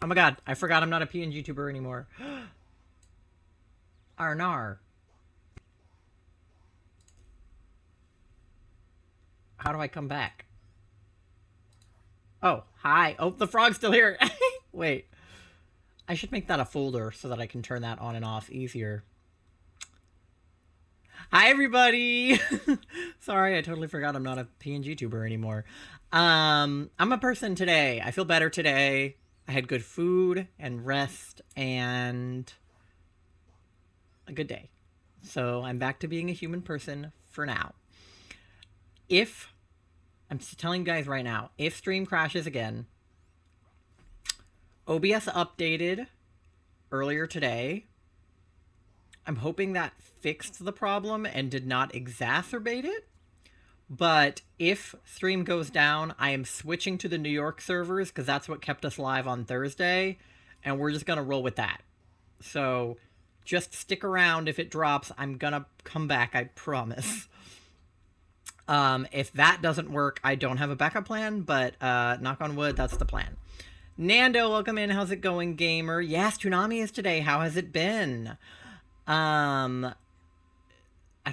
Oh my god, I forgot I'm not a PNG tuber anymore. Arnar. How do I come back? Oh, hi. Oh, the frog's still here. Wait. I should make that a folder so that I can turn that on and off easier. Hi, everybody. Sorry, I totally forgot I'm not a PNG tuber anymore. I'm a person today. I feel better today. I had good food and rest and a good day. So I'm back to being a human person for now. If I'm just telling you guys right now, if stream crashes again, OBS updated earlier today. I'm hoping that fixed the problem and did not exacerbate it. But if stream goes down, I am switching to the New York servers because that's what kept us live on Thursday. And we're just going to roll with that. So just stick around. If it drops, I'm going to come back, I promise. If that doesn't work, I don't have a backup plan, but knock on wood, that's the plan. Nando, welcome in. How's it going, gamer? Yes, Toonami is today. How has it been? I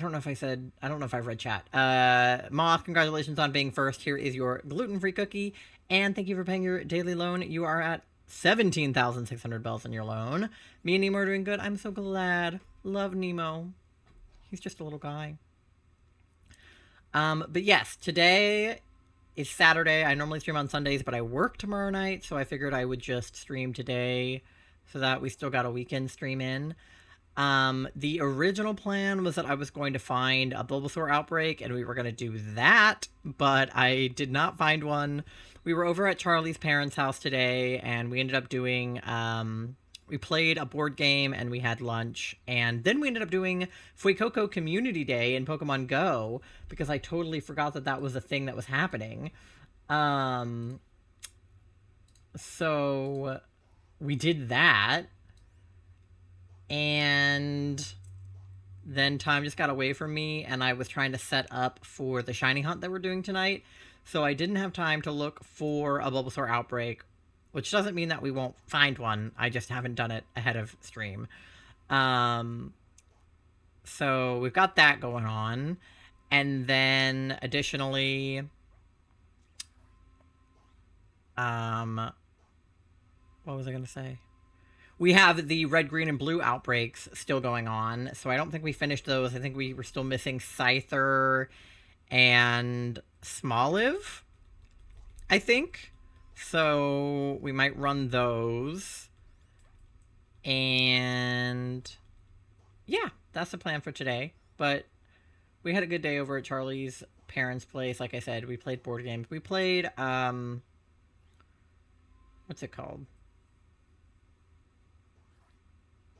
don't know if I've read chat. Moth, congratulations on being first. Here is your gluten-free cookie. And thank you for paying your daily loan. You are at 17,600 bells in your loan. Me and Nemo are doing good. I'm so glad. Love Nemo. He's just a little guy. But yes, today is Saturday. I normally stream on Sundays, but I work tomorrow night, so I figured I would just stream today so that we still got a weekend stream in. The original plan was that I was going to find a Bulbasaur outbreak and we were going to do that, but I did not find one. We were over at Charlie's parents' house today and we ended up doing, we played a board game and we had lunch, and then we ended up doing Fuecoco Community Day in Pokemon Go because I totally forgot that that was a thing that was happening. So we did that. And then time just got away from me and I was trying to set up for the shiny hunt that we're doing tonight. So I didn't have time to look for a Bulbasaur outbreak, which doesn't mean that we won't find one. I just haven't done it ahead of stream. So we've got that going on. And then additionally, what was I going to say? We have the red, green, and blue outbreaks still going on, so I don't think we finished those. I think we were still missing Scyther and Smoliv, I think. So we might run those. And yeah, that's the plan for today. But we had a good day over at Charlie's parents' place. Like I said, we played board games. We played, what's it called?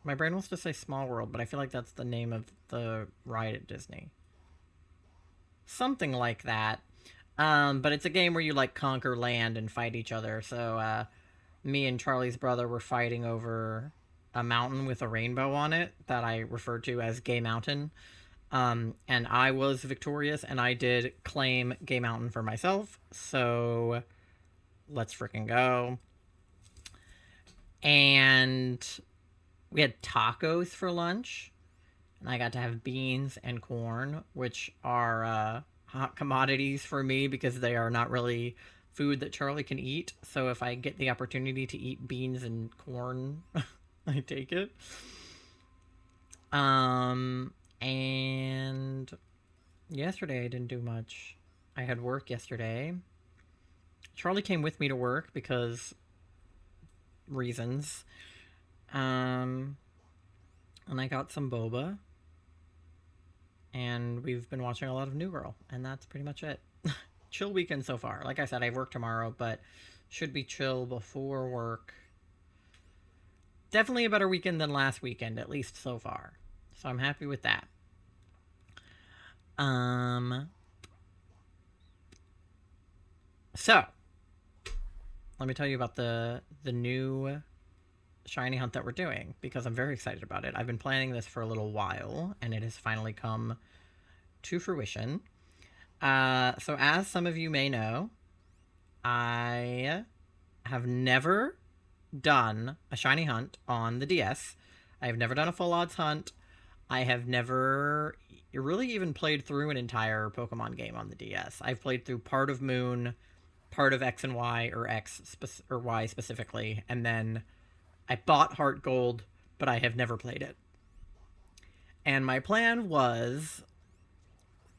My brain wants to say Small World, but I feel like that's the name of the ride at Disney. Something like that. But it's a game where you, like, conquer land and fight each other. So, me and Charlie's brother were fighting over a mountain with a rainbow on it that I referred to as Gay Mountain. And I was victorious, and I did claim Gay Mountain for myself. So, let's freaking go. And we had tacos for lunch, and I got to have beans and corn, which are hot commodities for me because they are not really food that Charlie can eat. So if I get the opportunity to eat beans and corn, I take it. And yesterday I didn't do much. I had work yesterday. Charlie came with me to work because reasons. And I got some boba. And we've been watching a lot of New Girl. And that's pretty much it. Chill weekend so far. Like I said, I work tomorrow, but should be chill before work. Definitely a better weekend than last weekend, at least so far. So I'm happy with that. So, let me tell you about the new shiny hunt that we're doing, because I'm very excited about it. I've been planning this for a little while, and it has finally come to fruition. So as some of you may know, I have never done a shiny hunt on the DS. I have never done a full odds hunt. I have never really even played through an entire Pokemon game on the DS. I've played through part of Moon, part of X and Y, or or Y specifically, and then I bought Heart Gold, but I have never played it. And my plan was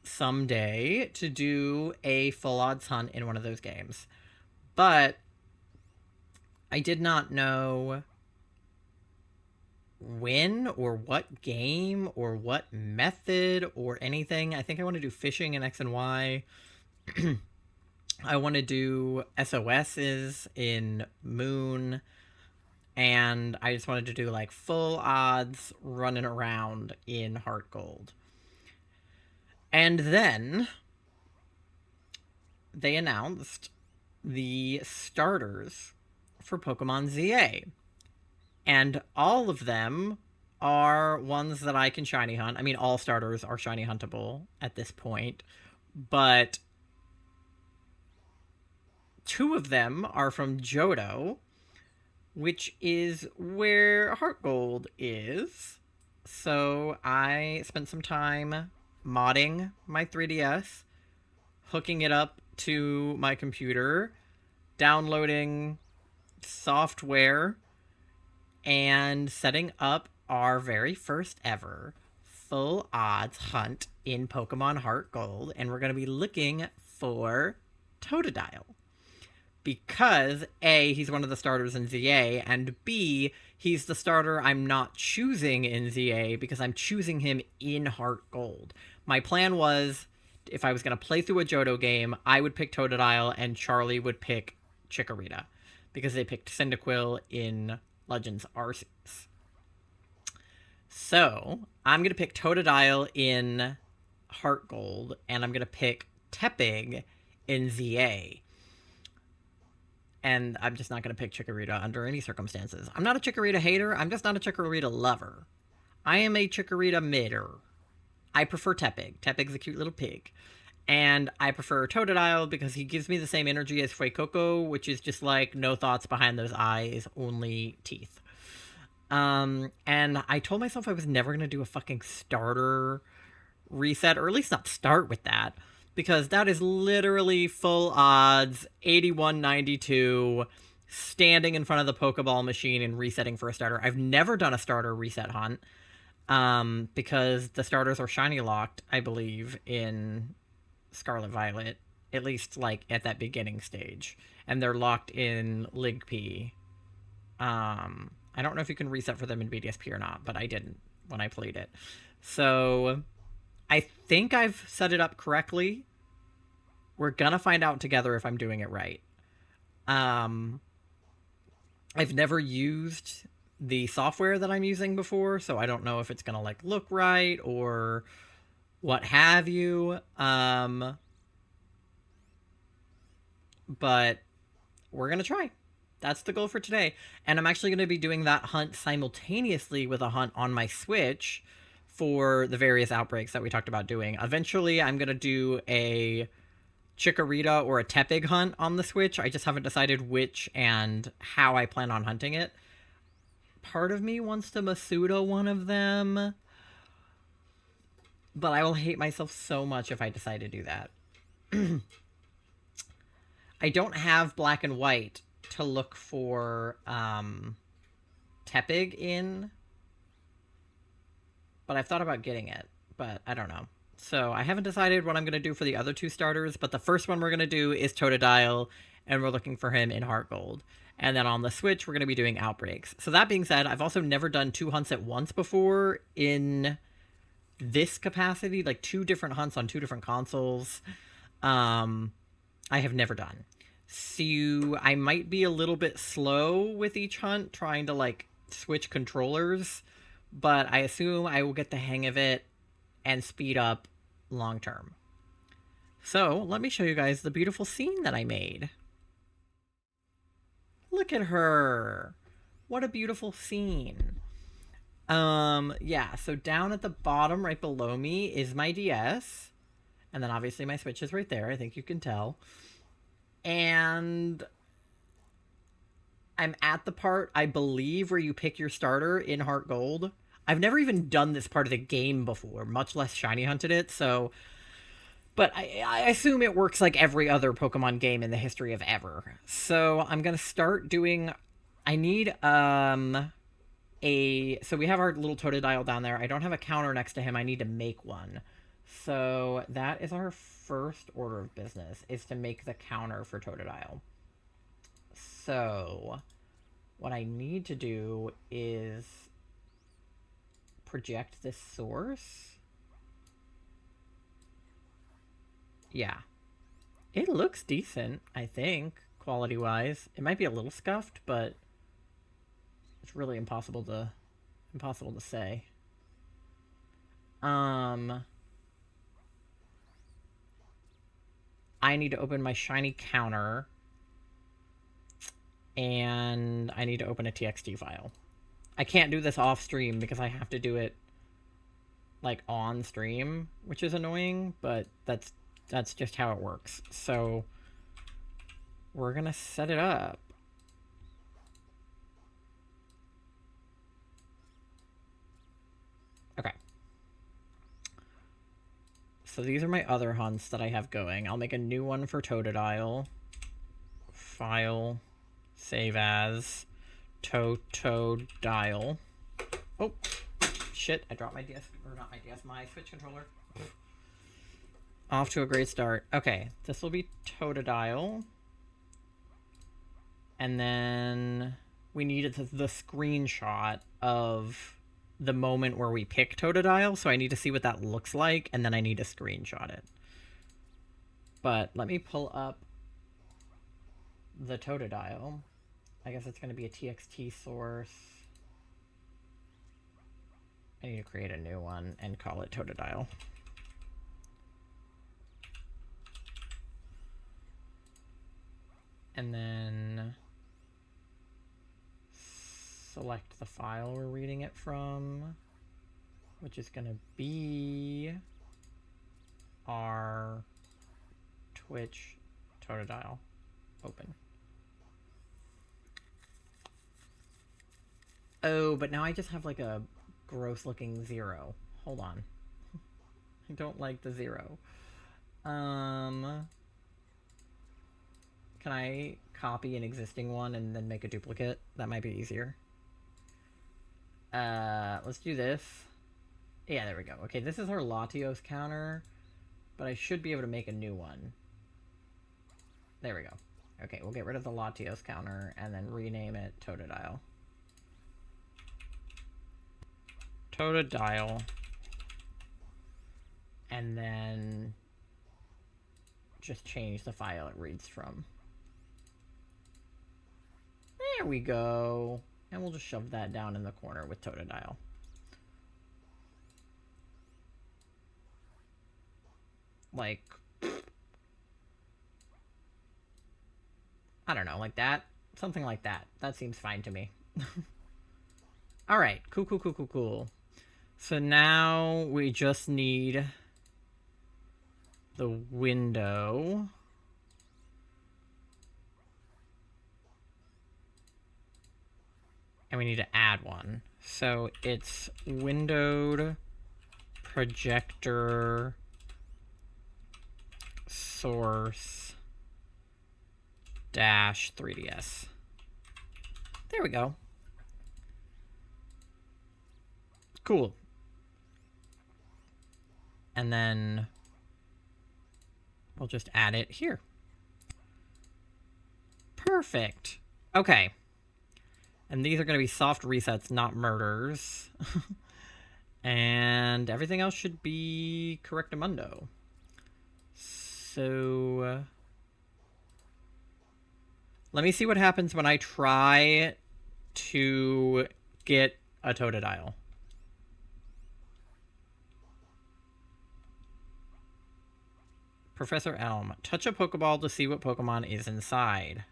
someday to do a full odds hunt in one of those games. But I did not know when or what game or what method or anything. I think I want to do fishing in X and Y. I want to do SOSs in Moon. And I just wanted to do like full odds running around in Heart Gold. And then they announced the starters for Pokemon ZA. And all of them are ones that I can shiny hunt. I mean, all starters are shiny huntable at this point. But 2 of them are from Johto, which is where Heart Gold is. So I spent some time modding my 3DS, hooking it up to my computer, downloading software, and setting up our very first ever full odds hunt in Pokemon Heart Gold. And we're going to be looking for Totodile. Because A, he's one of the starters in ZA, and B, he's the starter I'm not choosing in ZA because I'm choosing him in Heart Gold. My plan was, if I was going to play through a Johto game, I would pick Totodile and Charlie would pick Chikorita because they picked Cyndaquil in Legends Arceus. So, I'm going to pick Totodile in Heart Gold, and I'm going to pick Tepig in ZA. And I'm just not going to pick Chikorita under any circumstances. I'm not a Chikorita hater. I'm just not a Chikorita lover. I am a Chikorita midder. I prefer Tepig. Tepig's a cute little pig. And I prefer Totodile because he gives me the same energy as Fuecoco, which is just like no thoughts behind those eyes, only teeth. And I told myself I was never going to do a fucking starter reset, or at least not start with that. Because that is literally full odds, 81-92, standing in front of the Pokeball machine and resetting for a starter. I've never done a starter reset hunt, because the starters are shiny locked, I believe, in Scarlet Violet, at least like at that beginning stage. And they're locked in Ligp. I don't know if you can reset for them in BDSP or not, but I didn't when I played it. So I think I've set it up correctly. We're gonna find out together if I'm doing it right. I've never used the software that I'm using before, so I don't know if it's gonna like look right or what have you. But we're gonna try. That's the goal for today. And I'm actually gonna be doing that hunt simultaneously with a hunt on my Switch for the various outbreaks that we talked about doing. Eventually, I'm gonna do a Chikorita or a Tepig hunt on the Switch. I just haven't decided which and how I plan on hunting it. Part of me wants to Masuda one of them, but I will hate myself so much if I decide to do that. I don't have black and white to look for Tepig in, but I've thought about getting it, but I don't know. So I haven't decided what I'm going to do for the other 2 starters, but the first one we're going to do is Totodile, and we're looking for him in Heart Gold. And then on the Switch, we're going to be doing Outbreaks. So that being said, I've also never done 2 hunts at once before in this capacity, like 2 different hunts on 2 different consoles. I have never done. So I might be a little bit slow with each hunt, trying to like switch controllers, but I assume I will get the hang of it and speed up long term. So let me show you guys the beautiful scene that I made. Look at her. What a beautiful scene. Yeah, so down at the bottom right below me is my DS. And then obviously my Switch is right there. I think you can tell. And I'm at the part, I believe, where you pick your starter in Heart Gold. I've never even done this part of the game before, much less shiny hunted it, so... But I assume it works like every other Pokemon game in the history of ever. So I'm going to start doing... I need, So we have our little Totodile down there. I don't have a counter next to him. I need to make one. So that is our first order of business, is to make the counter for Totodile. So what I need to do is project this source. Yeah. It looks decent, I think, quality-wise. It might be a little scuffed, but it's really impossible to say. I need to open my shiny counter, and I need to open a TXT file. I can't do this off stream because I have to do it like on stream, which is annoying, but that's just how it works. So we're gonna set it up. Okay. So these are my other hunts that I have going. I'll make a new one for Totodile. File, save as, Totodile. Oh, shit, I dropped my DS, or not my DS, my Switch controller. Off to a great start. Okay, this will be Totodile. And then we needed the screenshot of the moment where we pick Totodile, so I need to see what that looks like, and then I need to screenshot it. But let me pull up the Totodile. I guess it's going to be a TXT source. I need to create a new one and call it Totodile. And then select the file we're reading it from, which is going to be our Twitch Totodile. Open. Oh, but now I just have like a gross looking 0. Hold on. I don't like the 0. Can I copy an existing one and then make a duplicate? That might be easier. Let's do this. Yeah, there we go. Okay, this is our Latios counter, but I should be able to make a new one. There we go. Okay, we'll get rid of the Latios counter and then rename it Totodile. Totodile. And then just change the file it reads from. There we go. And we'll just shove that down in the corner with Totodile. Like, I don't know, like that? Something like that. That seems fine to me. Alright, cool. So now we just need the window. And we need to add one. So it's windowed projector source dash 3DS. There we go. Cool. And then we'll just add it here. Perfect. Okay. And these are going to be soft resets, not murders. And everything else should be correctamundo. So let me see what happens when I try to get a Totodile. Professor Elm, touch a Pokeball to see what Pokemon is inside.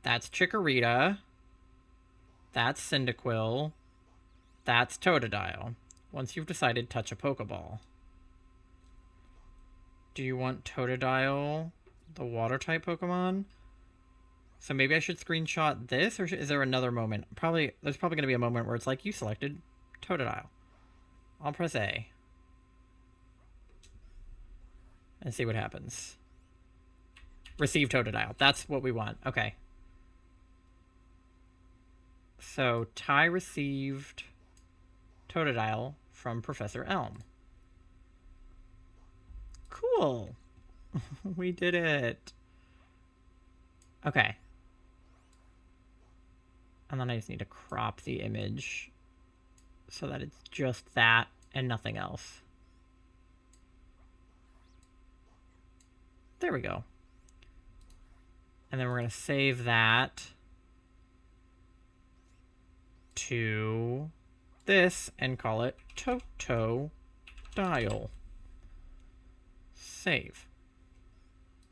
That's Chikorita. That's Cyndaquil. That's Totodile. Once you've decided, touch a Pokeball. Do you want Totodile, the Water-type Pokemon? So maybe I should screenshot this, or is there another moment? There's probably going to be a moment where it's like, you selected Totodile. I'll press A. And see what happens. Receive Totodile. That's what we want. Okay. So Ty received Totodile from Professor Elm. Cool. We did it. Okay. And then I just need to crop the image so that it's just that and nothing else. There we go. And then we're going to save that to this and call it Totodile. Save.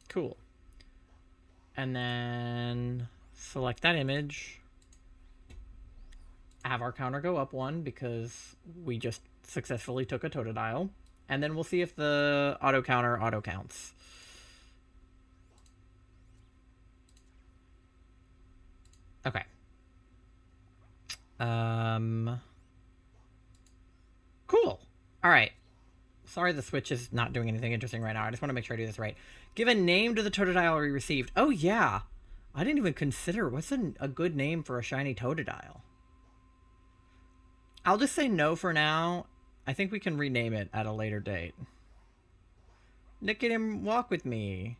Cool. And then select that image. Have our counter go up 1 because we just successfully took a Totodile. And then we'll see if the auto counter auto counts. Okay. Cool. All right. Sorry the Switch is not doing anything interesting right now. I just want to make sure I do this right. Give a name to the Totodile we received. Oh, yeah. I didn't even consider what's a good name for a shiny Totodile. I'll just say no for now. I think we can rename it at a later date. Look at him walk with me.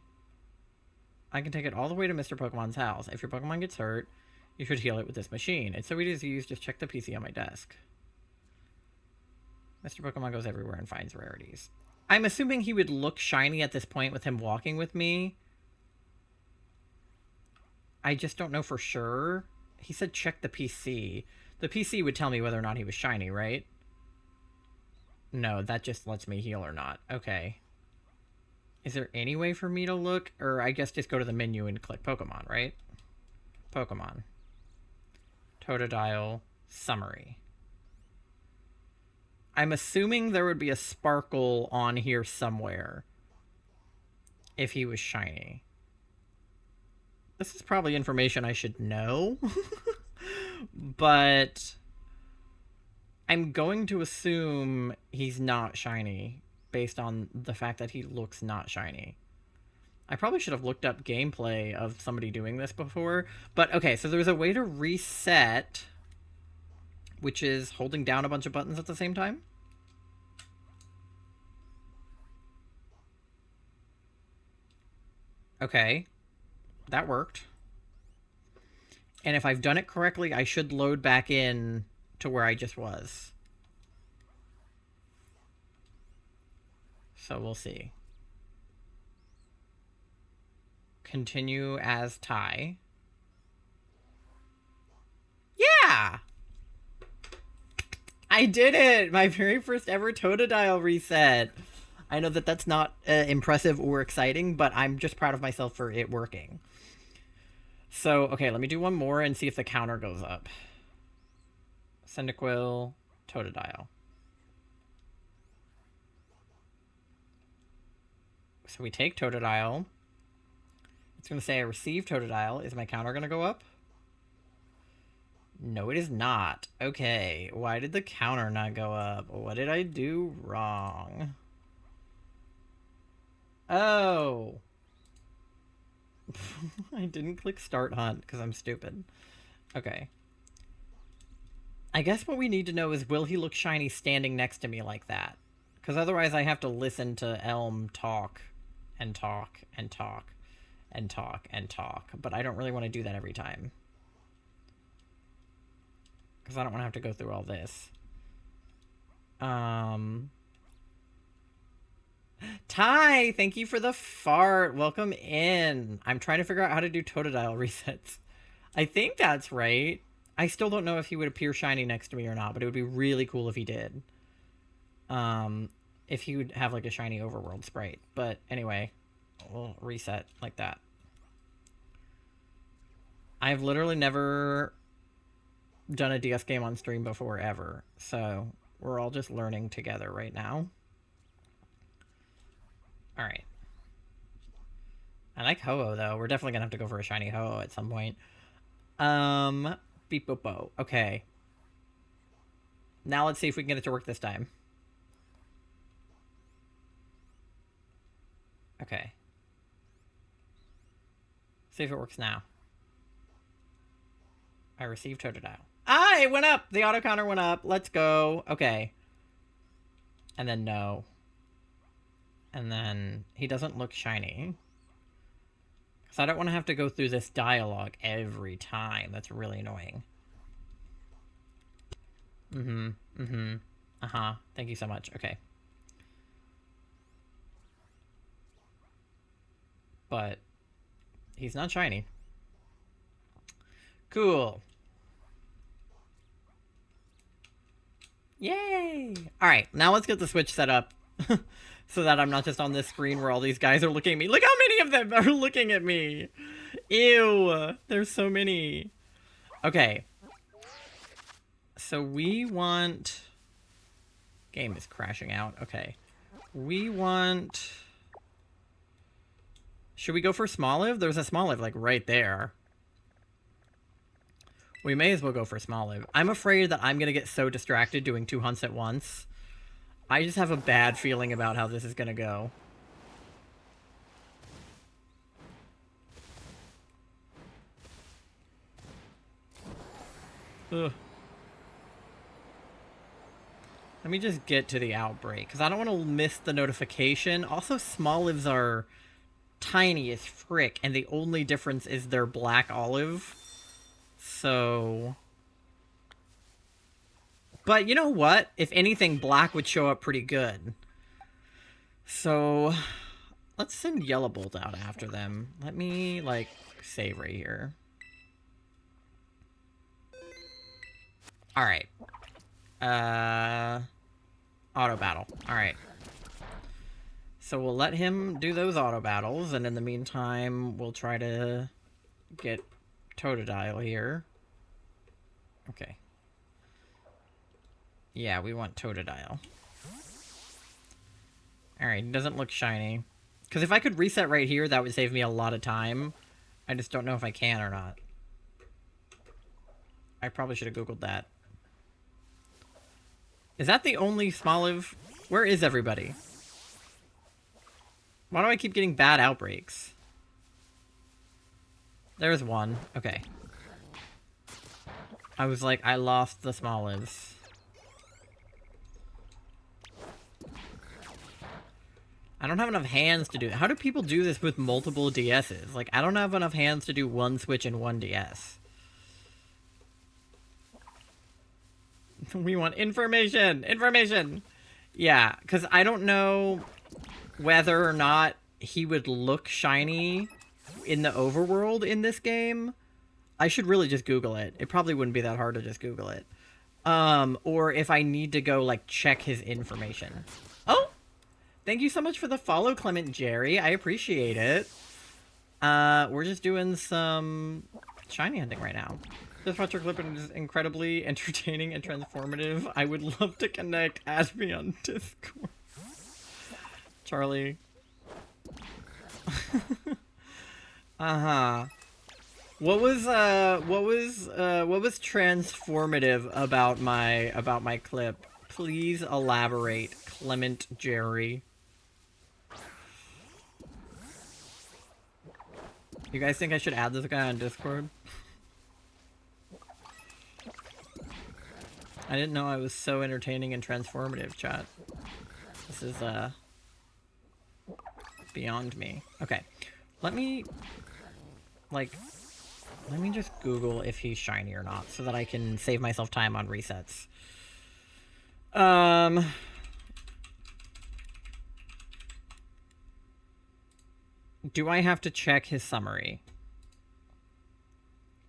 I can take it all the way to Mr. Pokemon's house. If your Pokemon gets hurt, you should heal it with this machine. It's so easy to use. Just check the PC on my desk. Mr. Pokemon goes everywhere and finds rarities. I'm assuming he would look shiny at this point with him walking with me. I just don't know for sure. He said check the PC. The PC would tell me whether or not he was shiny, right? No, that just lets me heal or not. Okay. Is there any way for me to look? Or I guess just go to the menu and click Pokemon, right? Pokemon. Totodile summary. I'm assuming there would be a sparkle on here somewhere if he was shiny. This is probably information I should know. But I'm going to assume he's not shiny based on the fact that he looks not shiny. I probably should have looked up gameplay of somebody doing this before. But okay, so there's a way to reset, which is holding down a bunch of buttons at the same time. Okay, that worked. And if I've done it correctly, I should load back in to where I just was. So we'll see. Continue as Ty. Yeah! I did it! My very first ever Totodile reset. I know that that's not impressive or exciting, but I'm just proud of myself for it working. So, okay, let me do one more and see if the counter goes up. Cyndaquil, Totodile. So we take Totodile. It's going to say I received Totodile. Is my counter going to go up? No, it is not. Okay, why did the counter not go up? What did I do wrong? Oh. I didn't click Start Hunt because I'm stupid. Okay. I guess what we need to know is, will he look shiny standing next to me like that? Because otherwise I have to listen to Elm talk and talk and talk and talk and talk. But I don't really want to do that every time. Because I don't want to have to go through all this. Ty, thank you for the fart. Welcome in. I'm trying to figure out how to do Totodile resets. I think that's right. I still don't know if he would appear shiny next to me or not, but it would be really cool if he did. If he would have like a shiny overworld sprite. But anyway, we'll reset like that. I've literally never done a DS game on stream before ever. So we're all just learning together right now. All right. I like Ho-Oh, though. We're definitely gonna have to go for a shiny Ho-Oh at some point. Beep boop bo. Okay. Now let's see if we can get it to work this time. Okay. See if it works now. I received Totodile. Ah, it went up! The auto counter went up. Let's go. Okay. And then no. And then he doesn't look shiny. Because I don't want to have to go through this dialogue every time. That's really annoying. Uh-huh. Thank you so much. Okay. But he's not shiny. Cool. Yay! Alright, now let's get the Switch set up. So that I'm not just on this screen where all these guys are looking at me. Look how many of them are looking at me! Ew! There's so many. Okay. So we want... Game is crashing out. Okay. We want... Should we go for Smoliv? There's a Smoliv, like, right there. We may as well go for Smoliv. I'm afraid that I'm going to get so distracted doing 2 hunts at once. I just have a bad feeling about how this is going to go. Ugh. Let me just get to the outbreak, because I don't want to miss the notification. Also, Smolivs are tiny as frick, and the only difference is they're black olive. So... But you know what? If anything, black would show up pretty good. So... Let's send Yellow Bolt out after them. Let me, like, save right here. Alright. Auto battle. Alright. So we'll let him do those auto battles, and in the meantime, we'll try to get Totodile here. Okay. Yeah, we want Totodile. Alright, he doesn't look shiny. Because if I could reset right here, that would save me a lot of time. I just don't know if I can or not. I probably should have Googled that. Is that the only Smoliv? Where is everybody? Why do I keep getting bad outbreaks? There's one. Okay. I was like, I lost the Smolivs. I don't have enough hands to do it. How do people do this with multiple DSs? Like, I don't have enough hands to do one Switch and one DS. We want information! Information! Yeah, because I don't know whether or not he would look shiny in the overworld in this game. I should really just Google it. It probably wouldn't be that hard to just Google it. Or if I need to go, like, check his information. Oh! Thank you so much for the follow, Clement Jerry. I appreciate it. We're just doing some shiny hunting right now. This retro clip is incredibly entertaining and transformative. I would love to connect. Add me on Discord. Charlie. Uh-huh. What was transformative about my clip? Please elaborate, Clement Jerry. You guys think I should add this guy on Discord? I didn't know I was so entertaining and transformative, chat. This is, beyond me. Okay. Let me just Google if he's shiny or not, so that I can save myself time on resets. Do I have to check his summary?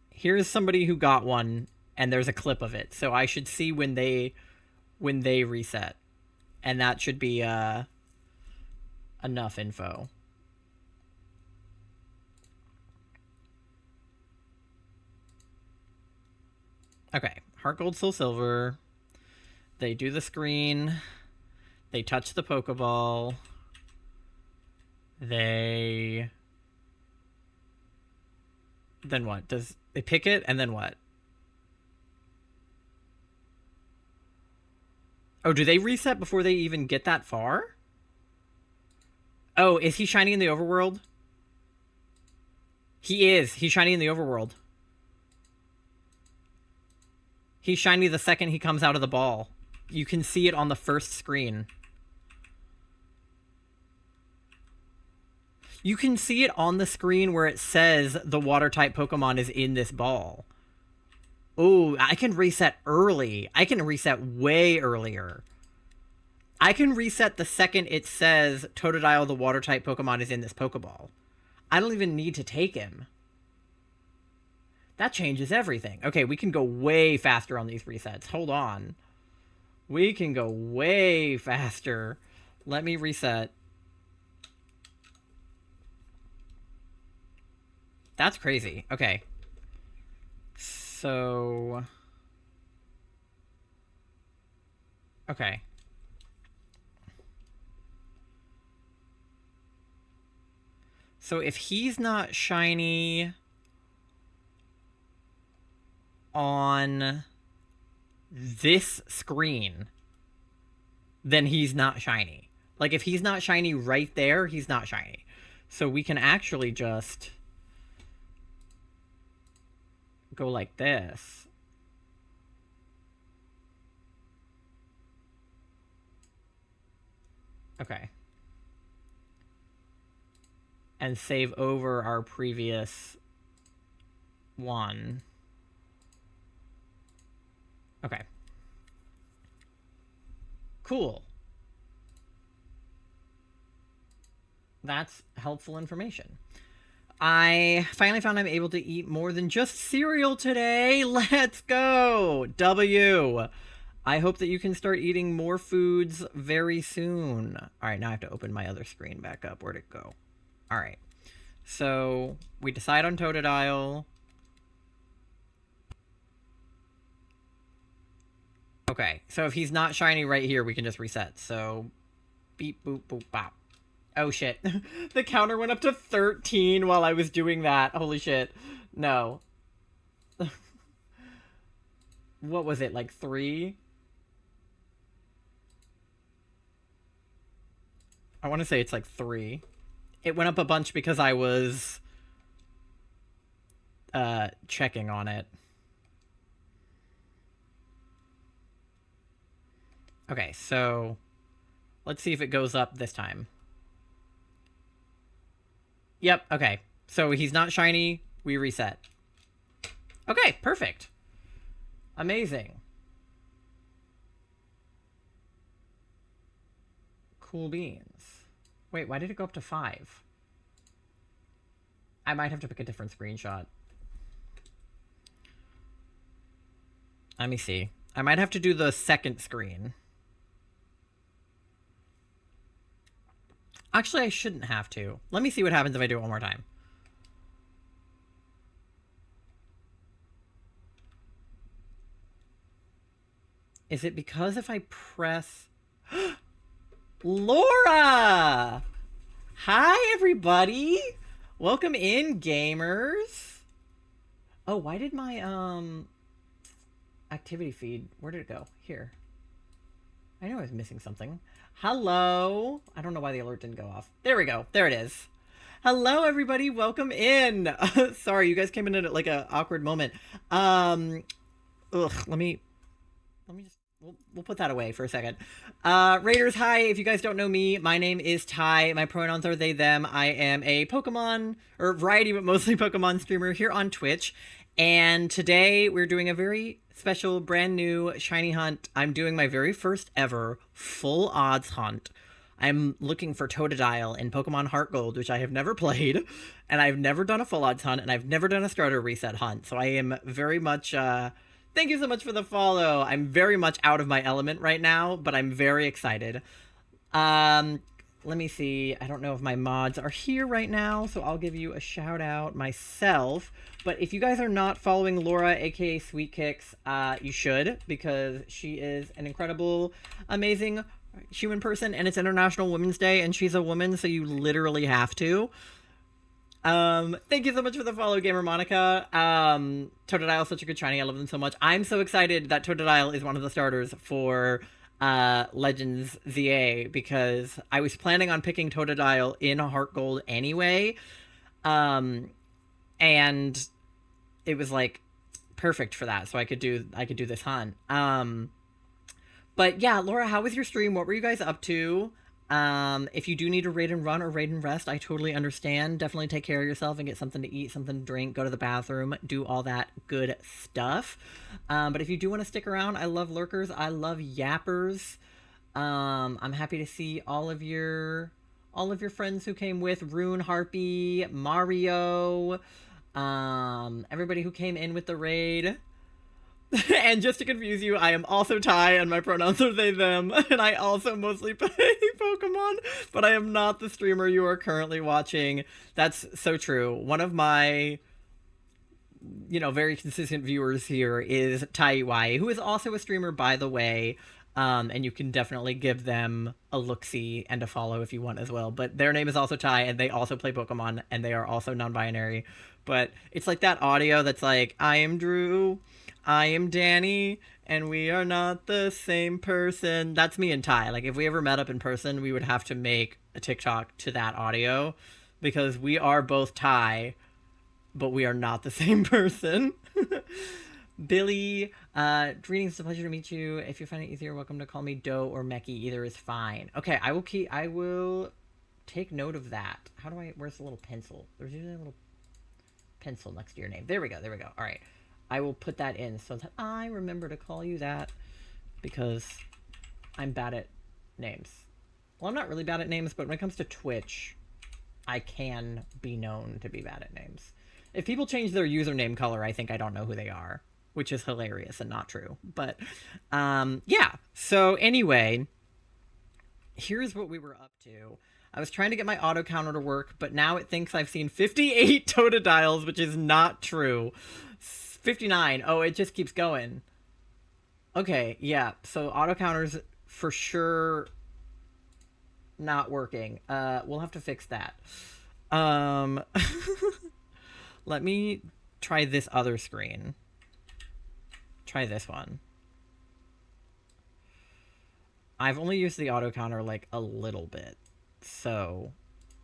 Here's somebody who got one, and there's a clip of it, so I should see when they reset. And that should be, enough info. Okay, Heart Gold, Soul Silver. They do the screen. They touch the Pokeball. They Then what? Does they pick it and then what? Oh, do they reset before they even get that far? Oh, is he shiny in the overworld? He is. He's shiny in the overworld. He's shiny the second he comes out of the ball. You can see it on the first screen. You can see it on the screen where it says the water-type Pokemon is in this ball. Oh, I can reset early. I can reset way earlier. I can reset the second it says Totodile, the water-type Pokemon, is in this Pokeball. I don't even need to take him. That changes everything. Okay, we can go way faster on these resets. Hold on. We can go way faster. Let me reset. That's crazy. Okay. So... Okay. So if he's not shiny on this screen, then he's not shiny. Like, if he's not shiny right there, he's not shiny. So we can actually just go like this. Okay. And save over our previous one. Okay. Cool. That's helpful information. I finally found I'm able to eat more than just cereal today. Let's go. W. I hope that you can start eating more foods very soon. All right, now I have to open my other screen back up. Where'd it go? All right. So we decide on Totodile. Okay, so if he's not shiny right here, we can just reset. So beep, boop, boop, bop. Oh, shit. The counter went up to 13 while I was doing that. Holy shit. No. What was it, like 3? I want to say it's like 3. It went up a bunch because I was checking on it. Okay, so let's see if it goes up this time. Yep, okay. So he's not shiny, we reset. Okay, perfect. Amazing. Cool beans. Wait, why did it go up to 5? I might have to pick a different screenshot. Let me see. I might have to do the second screen. Actually, I shouldn't have to. Let me see what happens if I do it one more time. Is it because if I press... Laura! Hi, everybody! Welcome in, gamers! Oh, why did my, activity feed... Where did it go? Here. I know I was missing something. Hello. I don't know why the alert didn't go off. There we go. There it is. Hello, everybody. Welcome in. Sorry, you guys came in at like an awkward moment. Let me just, we'll put that away for a second. Raiders, hi. If you guys don't know me, my name is Ty. My pronouns are they, them. I am a Pokemon, or variety, but mostly Pokemon streamer here on Twitch. And today we're doing a very special, brand new shiny hunt. I'm doing my very first ever full odds hunt. I'm looking for Totodile in Pokemon Heart Gold, which I have never played, and I've never done a full odds hunt, and I've never done a starter reset hunt. So I am very much, thank you so much for the follow. I'm very much out of my element right now, but I'm very excited. Let me see. I don't know if my mods are here right now, so I'll give you a shout out myself. But if you guys are not following Laura, aka Sweet Kicks, you should, because she is an incredible, amazing human person, and it's International Women's Day, and she's a woman, so you literally have to. Thank you so much for the follow, Gamer Monica. Totodile is such a good shiny. I love them so much. I'm so excited that Totodile is one of the starters for Legends ZA because I was planning on picking Totodile in Heart Gold anyway. Um, and it was like perfect for that, so I could do this hunt. But yeah, Laura, how was your stream? What were you guys up to? If you do need to raid and run or raid and rest, I totally understand. Definitely take care of yourself and get something to eat, something to drink, go to the bathroom, do all that good stuff. But if you do want to stick around, I love lurkers. I love yappers. I'm happy to see all of your friends who came with Rune, Harpy, Mario, everybody who came in with the raid. And just to confuse you, I am also Ty, and my pronouns are they, them, and I also mostly play Pokemon, but I am not the streamer you are currently watching. That's so true. One of my, very consistent viewers here is Ty UI, who is also a streamer, by the way, and you can definitely give them a look-see and a follow if you want as well. But their name is also Ty, and they also play Pokemon, and they are also non-binary. But it's like that audio that's like, I am Drew, I am Danny, and we are not the same person. That's me and Ty. Like, if we ever met up in person, we would have to make a TikTok to that audio, because we are both Ty, but we are not the same person. Billy, greetings, it's a pleasure to meet you. If you find it easier, welcome to call me Doe or Meki. Either is fine. Okay, I will take note of that. Where's the little pencil? There's usually a little pencil next to your name. There we go. All right. I will put that in so that I remember to call you that, because I'm bad at names. Well, I'm not really bad at names, but when it comes to Twitch, I can be known to be bad at names. If people change their username color, I think I don't know who they are, which is hilarious and not true. But, yeah. So anyway, here's what we were up to. I was trying to get my auto counter to work, but now it thinks I've seen 58 Totodiles, which is not true. 59. Oh, it just keeps going. Okay, yeah. So auto counters for sure not working. We'll have to fix that. Let me try this other screen. Try this one. I've only used the auto counter like a little bit, so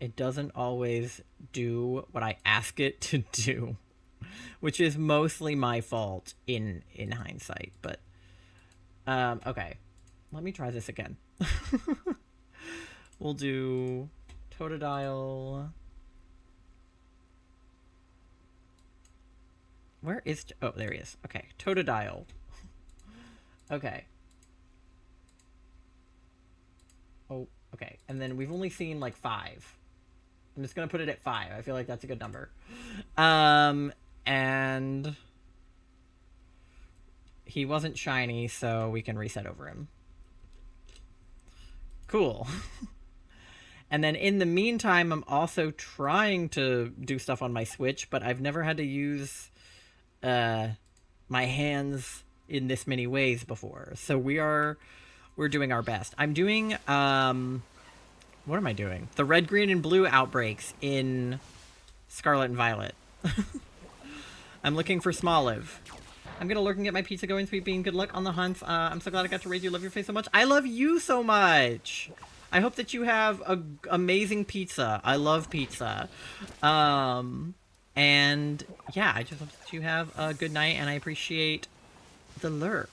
it doesn't always do what I ask it to do, which is mostly my fault in hindsight. But okay, let me try this again. We'll do Totodile. Where is... Oh, there he is. Okay, Totodile. Okay. Oh, okay. And then we've only seen like 5. I'm just gonna put it at 5. I feel like that's a good number. And he wasn't shiny, so we can reset over him. Cool. And then in the meantime, I'm also trying to do stuff on my Switch, but I've never had to use my hands in this many ways before. So we're doing our best. I'm doing what am I doing? The red, green, and blue outbreaks in Scarlet and Violet. I'm looking for Smoliv. I'm gonna lurk and get my pizza going, Sweet Bean. Good luck on the hunts. I'm so glad I got to raid you. Love your face so much. I love you so much. I hope that you have a amazing pizza. I love pizza. And yeah, I just hope that you have a good night, and I appreciate the lurk.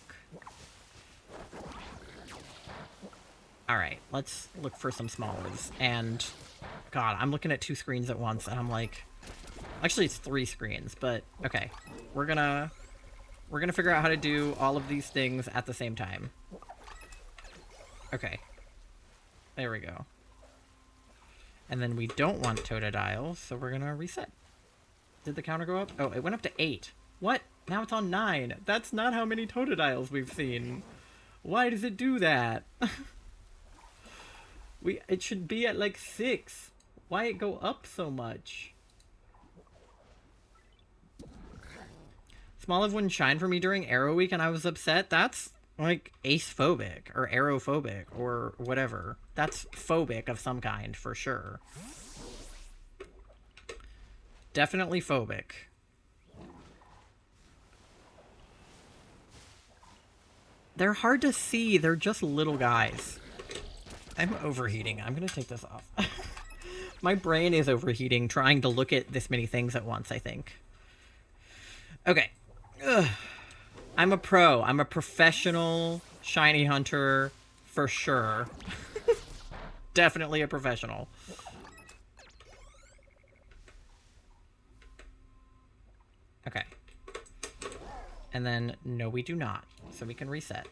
Alright, let's look for some Smolivs. And God, I'm looking at 2 screens at once, and I'm like... Actually, it's 3 screens, but okay. We're gonna figure out how to do all of these things at the same time. Okay. There we go. And then we don't want Totodile, so we're gonna reset. Did the counter go up? Oh, it went up to 8. What? Now it's on 9. That's not how many Totodiles we've seen. Why does it do that? It should be at like 6. Why it go up so much? Smoliv wouldn't shine for me during Arrow Week and I was upset. That's like ace-phobic or arrow-phobic or whatever. That's phobic of some kind for sure. Definitely phobic. They're hard to see. They're just little guys. I'm overheating. I'm going to take this off. My brain is overheating trying to look at this many things at once, I think. Okay. Ugh. I'm a pro. I'm a professional shiny hunter for sure. Definitely a professional. Okay. And then, no, we do not. So we can reset.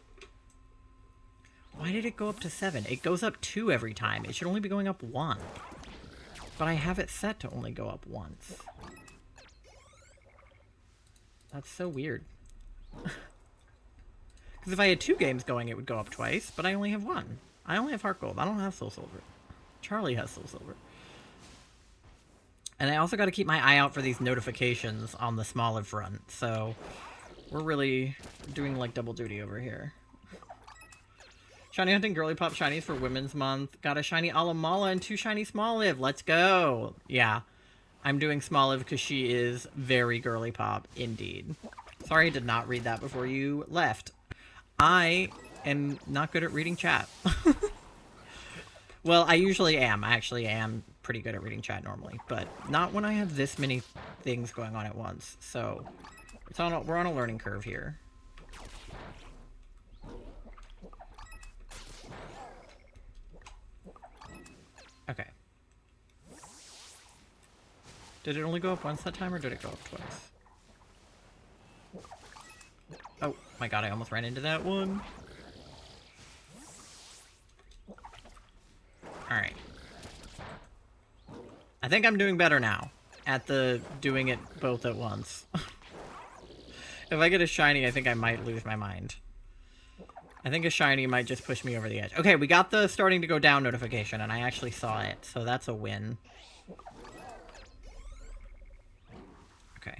Why did it go up to 7? It goes up 2 every time. It should only be going up 1. But I have it set to only go up once. That's so weird. Because if I had 2 games going, it would go up twice, but I only have 1. I only have Heart Gold. I don't have Soul Silver. Charlie has Soul Silver. And I also got to keep my eye out for these notifications on the Smoliv front, so we're really doing, like, double duty over here. Shiny hunting girly pop shinies for Women's Month. Got a shiny Alamala and 2 shiny Smoliv. Let's go. Yeah. I'm doing Smoliv because she is very girly pop indeed. Sorry I did not read that before you left. I am not good at reading chat. Well, I usually am. I actually am pretty good at reading chat normally, but not when I have this many things going on at once. So we're on a learning curve here. Okay. Did it only go up once that time, or did it go up twice? Oh my god, I almost ran into that one. Alright. I think I'm doing better now at the doing it both at once. If I get a shiny, I think I might lose my mind. I think a shiny might just push me over the edge. Okay, we got the starting to go down notification, and I actually saw it, so that's a win. Okay.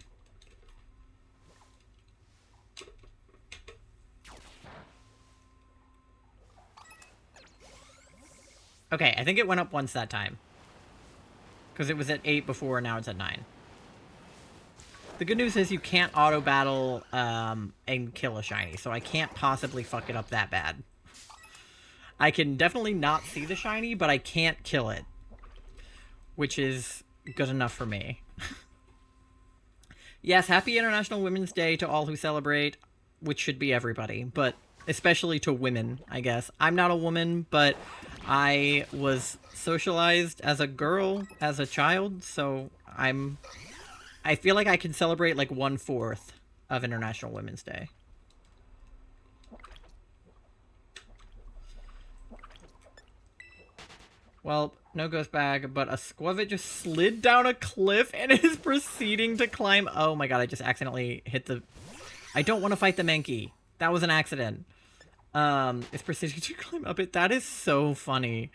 Okay, I think it went up once that time. Because it was at 8 before, and now it's at 9. The good news is you can't auto-battle and kill a shiny, so I can't possibly fuck it up that bad. I can definitely not see the shiny, but I can't kill it. Which is good enough for me. Yes, happy International Women's Day to all who celebrate, which should be everybody, but especially to women, I guess. I'm not a woman, but I was socialized as a girl, as a child, so I feel like I can celebrate like 1/4 of International Women's Day. Well, no ghost bag, but a Squavit just slid down a cliff and is proceeding to climb. Oh my god, I just accidentally hit the... I don't want to fight the Mankey. That was an accident. It's proceeding to climb up it. That is so funny.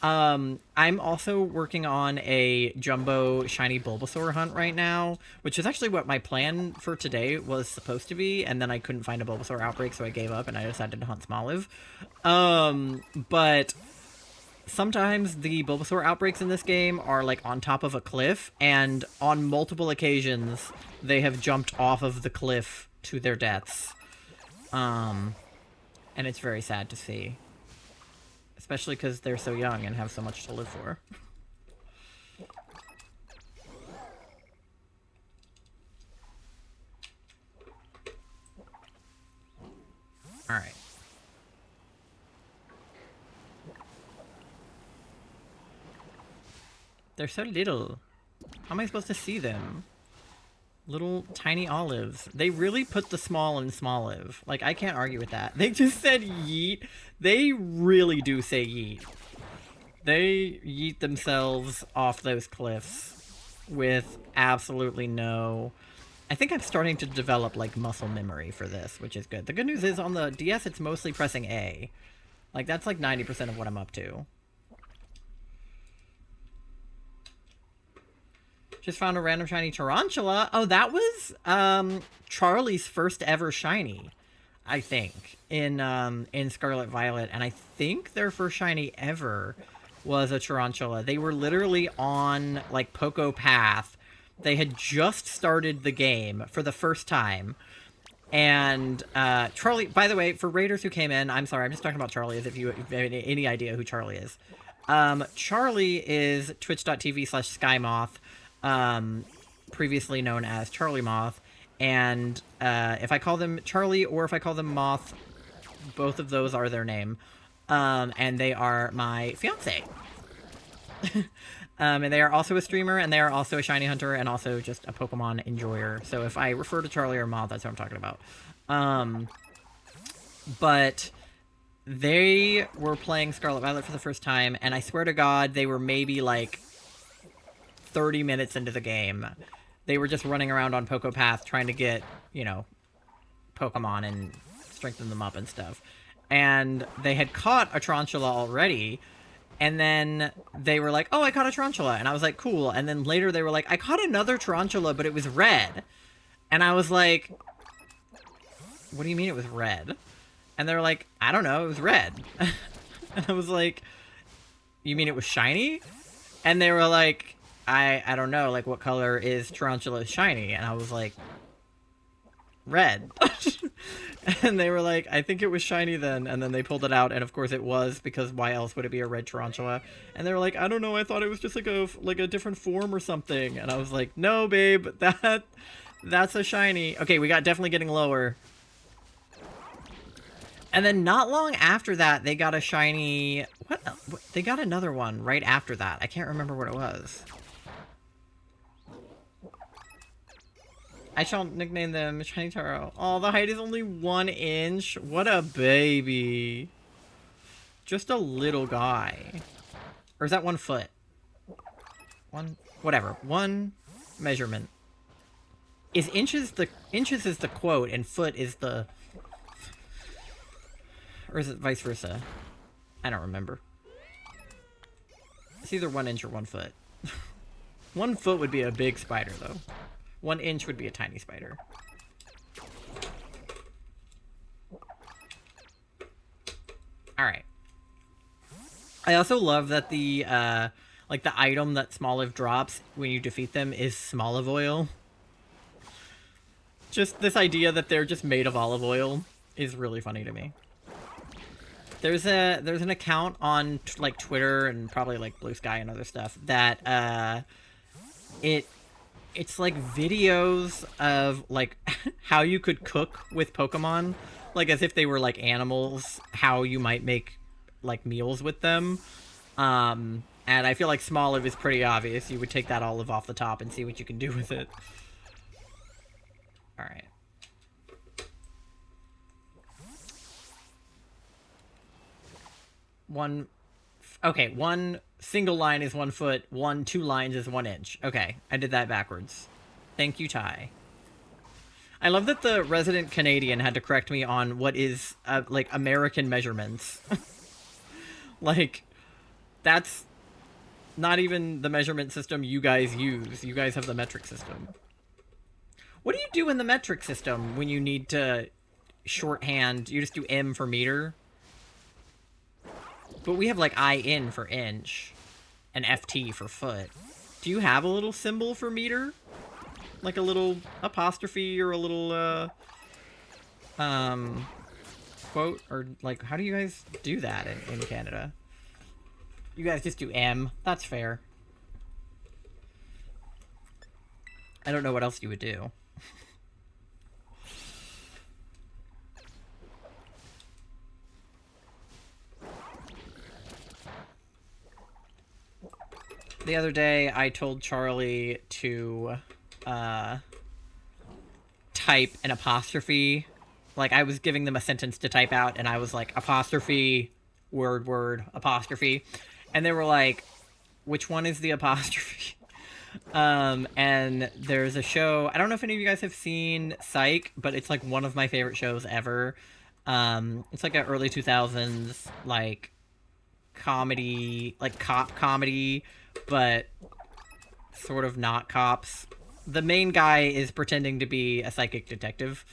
I'm also working on a jumbo shiny Bulbasaur hunt right now, which is actually what my plan for today was supposed to be, and then I couldn't find a Bulbasaur outbreak, so I gave up and I decided to hunt Smoliv. But sometimes the Bulbasaur outbreaks in this game are like on top of a cliff, and on multiple occasions they have jumped off of the cliff to their deaths. And it's very sad to see. Especially because they're so young and have so much to live for. Alright. They're so little. How am I supposed to see them? Little tiny olives. They really put the small in Smoliv. Like, I can't argue with that. They just said yeet. They really do say yeet. They yeet themselves off those cliffs with absolutely no... I think I'm starting to develop, like, muscle memory for this, which is good. The good news is on the DS, it's mostly pressing A. Like, that's like 90% of what I'm up to. Just found a random shiny Tarantula. Oh, that was Charlie's first ever shiny, I think, in Scarlet Violet. And I think their first shiny ever was a Tarantula. They were literally on, like, Poco Path, They had just started the game for the first time. And Charlie, by the way, for Raiders who came in, I'm sorry, I'm just talking about Charlie as if you have any idea who Charlie is. Charlie is twitch.tv/SkyMoth, previously known as Charlie Moth. And if I call them Charlie or if I call them Moth, both of those are their name. And they are my fiance. And they are also a streamer, and they are also a shiny hunter, and also just a Pokemon enjoyer. So if I refer to Charlie or Moth, that's what I'm talking about. But they were playing Scarlet Violet for the first time, and I swear to God, they were maybe like 30 minutes into the game. They were just running around on Poco Path trying to get, you know, Pokemon and strengthen them up and stuff. And they had caught a Tarantula already. And then they were like, oh, I caught a Tarantula. And I was like, cool. And then later they were like, I caught another Tarantula, but it was red. And I was like, what do you mean it was red? And they were like, I don't know, it was red. And I was like, you mean it was shiny? And they were like, I don't know, like, what color is Tarantula shiny? And I was like, red. And they were like, I think it was shiny then. And then they pulled it out, and of course it was, because why else would it be a red Tarantula? And they were like, I don't know, I thought it was just like a different form or something. And I was like, no, babe, that's a shiny. Okay, we got definitely getting lower. And then not long after that, they got a shiny... What? They got another one right after that. I can't remember what it was. I shall nickname them Shiny Taro. Oh, the height is only 1 inch. What a baby. Just a little guy. Or is that 1 foot? Whatever. 1 measurement. Inches is the quote and foot is the... Or is it vice versa? I don't remember. It's either 1 inch or 1 foot. 1 foot would be a big spider, though. 1 inch would be a tiny spider. Alright. I also love that the, like, the item that Smoliv drops when you defeat them is Smoliv oil. Just this idea that they're just made of olive oil is really funny to me. There's an account on, like, Twitter and probably, like, Blue Sky and other stuff that, it's like videos of like how you could cook with Pokemon, like as if they were like animals, how you might make like meals with them. And I feel like Smoliv is pretty obvious. You would take that olive off the top and see what you can do with it. All right. One single line is 1 foot, 2 lines is 1 inch. Okay, I did that backwards. Thank you, Ty. I love that the resident Canadian had to correct me on what is, like, American measurements. Like, that's not even the measurement system you guys use. You guys have the metric system. What do you do in the metric system when you need to shorthand? You just do M for meter? But we have, like, IN for inch and FT for foot. Do you have a little symbol for meter? Like a little apostrophe or a little, quote? Or, like, how do you guys do that in Canada? You guys just do M. That's fair. I don't know what else you would do. The other day, I told Charlie to, type an apostrophe. Like, I was giving them a sentence to type out, and I was like, apostrophe, word, apostrophe. And they were like, which one is the apostrophe? And there's a show, I don't know if any of you guys have seen Psych, but it's, like, one of my favorite shows ever. It's, like, an early 2000s, like, comedy, like, cop comedy, but sort of not cops. The main guy is pretending to be a psychic detective,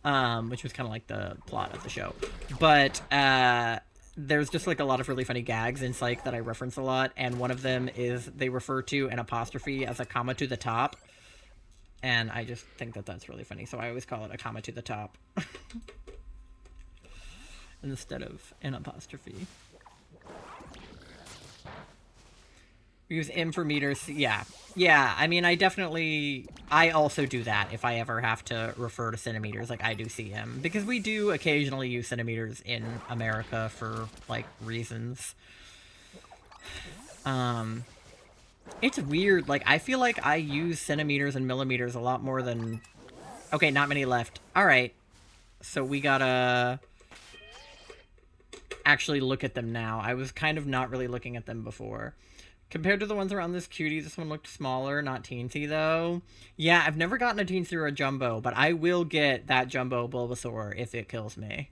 which was kind of like the plot of the show. But there's just like a lot of really funny gags in Psych that I reference a lot, and one of them is they refer to an apostrophe as a comma to the top, and I just think that that's really funny, so I always call it a comma to the top instead of an apostrophe. Use M for meters. Yeah. Yeah, I mean, I also do that if I ever have to refer to centimeters. Like, I do cm. Because we do occasionally use centimeters in America for, like, reasons. It's weird. Like, I feel like I use centimeters and millimeters a lot more than... Okay, not many left. Alright. So we gotta... actually look at them now. I was kind of not really looking at them before. Compared to the ones around this cutie, this one looked smaller, not teensy, though. Yeah, I've never gotten a teensy or a jumbo, but I will get that jumbo Bulbasaur if it kills me.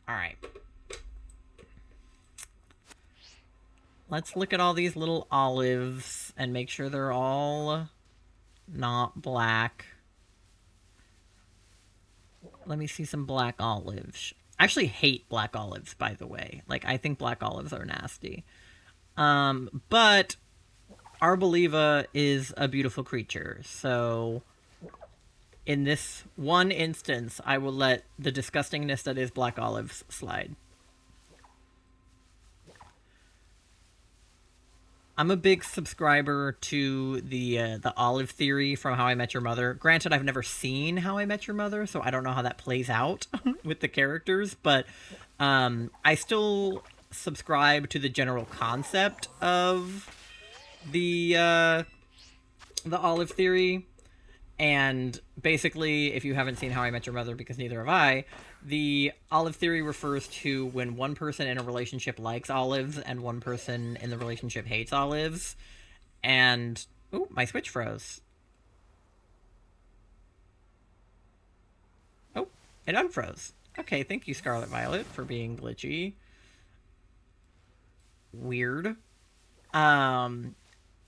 Alright. Let's look at all these little olives and make sure they're all not black. Let me see some black olives. I actually hate black olives, by the way. Like, I think black olives are nasty. But Arboliva is a beautiful creature, so in this one instance, I will let the disgustingness that is black olives slide. I'm a big subscriber to the olive theory from How I Met Your Mother. Granted, I've never seen How I Met Your Mother, so I don't know how that plays out with the characters, but I still subscribe to the general concept of the olive theory. And basically, if you haven't seen How I Met Your Mother, because neither have I, the olive theory refers to when one person in a relationship likes olives and one person in the relationship hates olives. And... ooh, my Switch froze. Oh, it unfroze. Okay, thank you, Scarlet Violet, for being glitchy. Weird.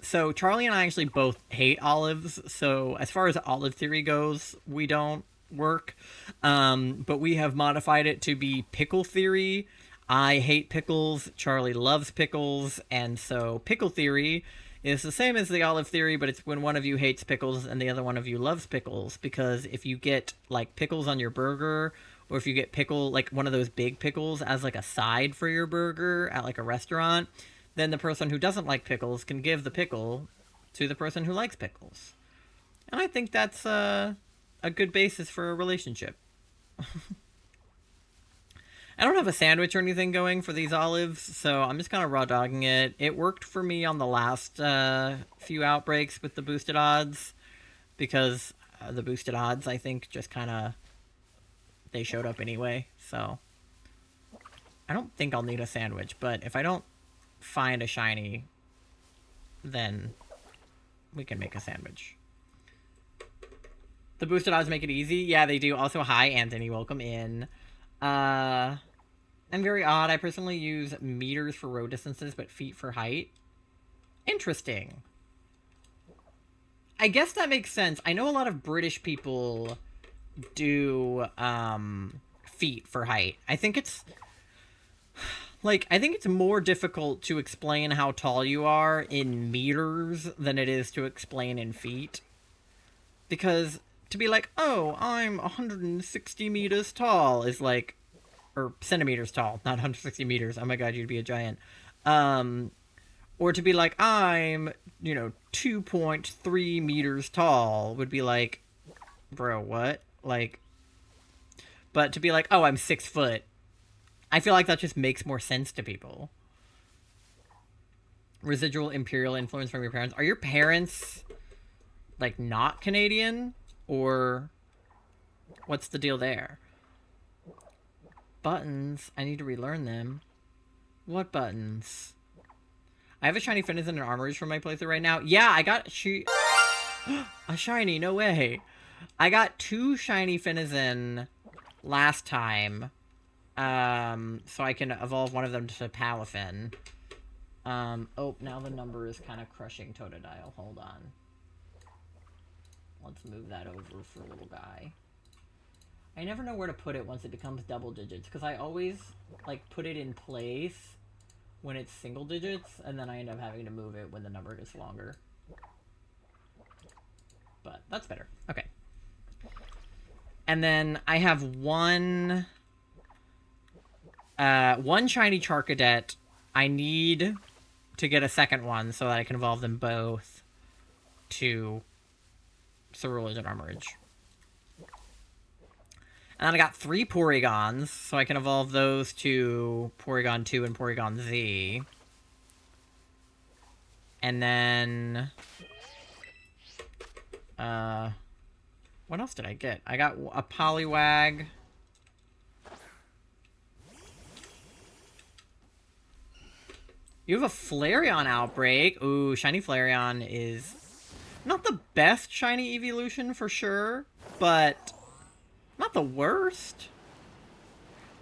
So Charlie and I actually both hate olives, so as far as olive theory goes, we don't work. But we have modified it to be pickle theory. I hate pickles, Charlie loves pickles, and so pickle theory is the same as the olive theory, but it's when one of you hates pickles and the other one of you loves pickles, because if you get, like, pickles on your burger, or if you get like, one of those big pickles as, like, a side for your burger at, like, a restaurant, then the person who doesn't like pickles can give the pickle to the person who likes pickles. And I think that's a good basis for a relationship. I don't have a sandwich or anything going for these olives, so I'm just kind of raw dogging it. It worked for me on the last few outbreaks with the boosted odds, because the boosted odds, I think, just kind of... they showed up anyway, so... I don't think I'll need a sandwich, but if I don't find a shiny, then we can make a sandwich. The boosted odds make it easy. Yeah, they do. Also, hi, Anthony. Welcome in. I'm very odd. I personally use meters for road distances, but feet for height. Interesting. I guess that makes sense. I know a lot of British people do feet for height. I think it's... like, I think it's more difficult to explain how tall you are in meters than it is to explain in feet. Because to be like, oh, I'm 160 meters tall is like... or centimeters tall, not 160 meters. Oh my god, you'd be a giant. Or to be like, I'm, 2.3 meters tall would be like, bro, what? Like, but to be like, oh, I'm 6 foot. I feel like that just makes more sense to people. Residual imperial influence from your parents. Are your parents, like, not Canadian? Or what's the deal there? Buttons. I need to relearn them. What buttons? I have a shiny Finizen and Armories from my playthrough right now. Yeah, I got a shiny. No way. I got 2 shiny Finizen last time. So I can evolve one of them to Palafin. Oh, now the number is kind of crushing Totodile. Hold on. Let's move that over for little guy. I never know where to put it once it becomes double digits, because I always, like, put it in place when it's single digits, and then I end up having to move it when the number gets longer. But that's better. Okay. And then I have one shiny Charcadet. I need to get a second one so that I can evolve them both to Cerulean and Armorage. And then I got 3 Porygons, so I can evolve those to Porygon 2 and Porygon Z. And then... what else did I get? I got a Poliwag. You have a Flareon outbreak. Ooh, shiny Flareon is not the best shiny evolution for sure, but not the worst.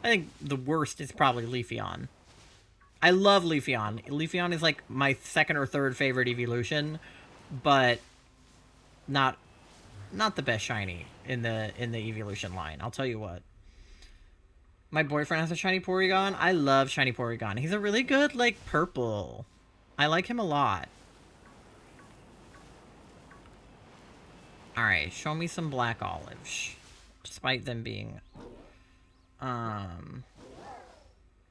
I think the worst is probably Leafeon. I love Leafeon. Leafeon is like my second or third favorite evolution, but not the best shiny in the evolution line. I'll tell you what. My boyfriend has a shiny Porygon. I love shiny Porygon. He's a really good, like, purple. I like him a lot. Alright, show me some black olives. Despite them being...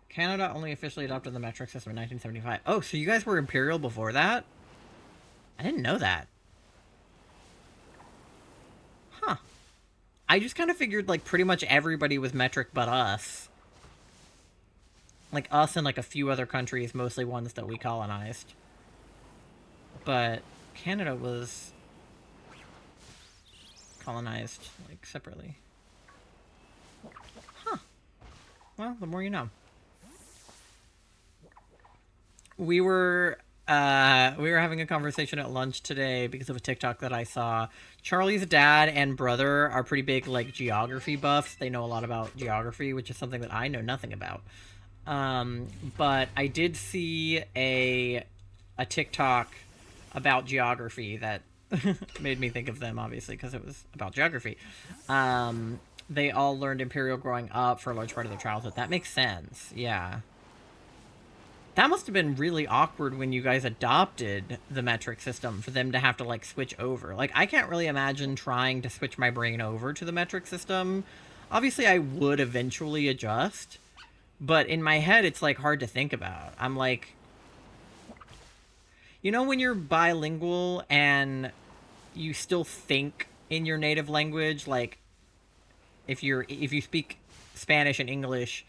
Canada only officially adopted the metric system in 1975. Oh, so you guys were Imperial before that? I didn't know that. Huh. I just kind of figured, like, pretty much everybody was metric but us. Like, us and, like, a few other countries, mostly ones that we colonized. But Canada was colonized, like, separately. Huh. Well, the more you know. We were having a conversation at lunch today because of a TikTok that I saw. Charlie's dad and brother are pretty big, like, geography buffs. They know a lot about geography, which is something that I know nothing about. But I did see a TikTok about geography that made me think of them, obviously, because it was about geography. They all learned Imperial growing up for a large part of their childhood. That makes sense, yeah. That must have been really awkward when you guys adopted the metric system for them to have to, like, switch over. Like, I can't really imagine trying to switch my brain over to the metric system. Obviously, I would eventually adjust, but in my head, it's, like, hard to think about. I'm like... You know when you're bilingual and you still think in your native language? Like, if you speak Spanish and English...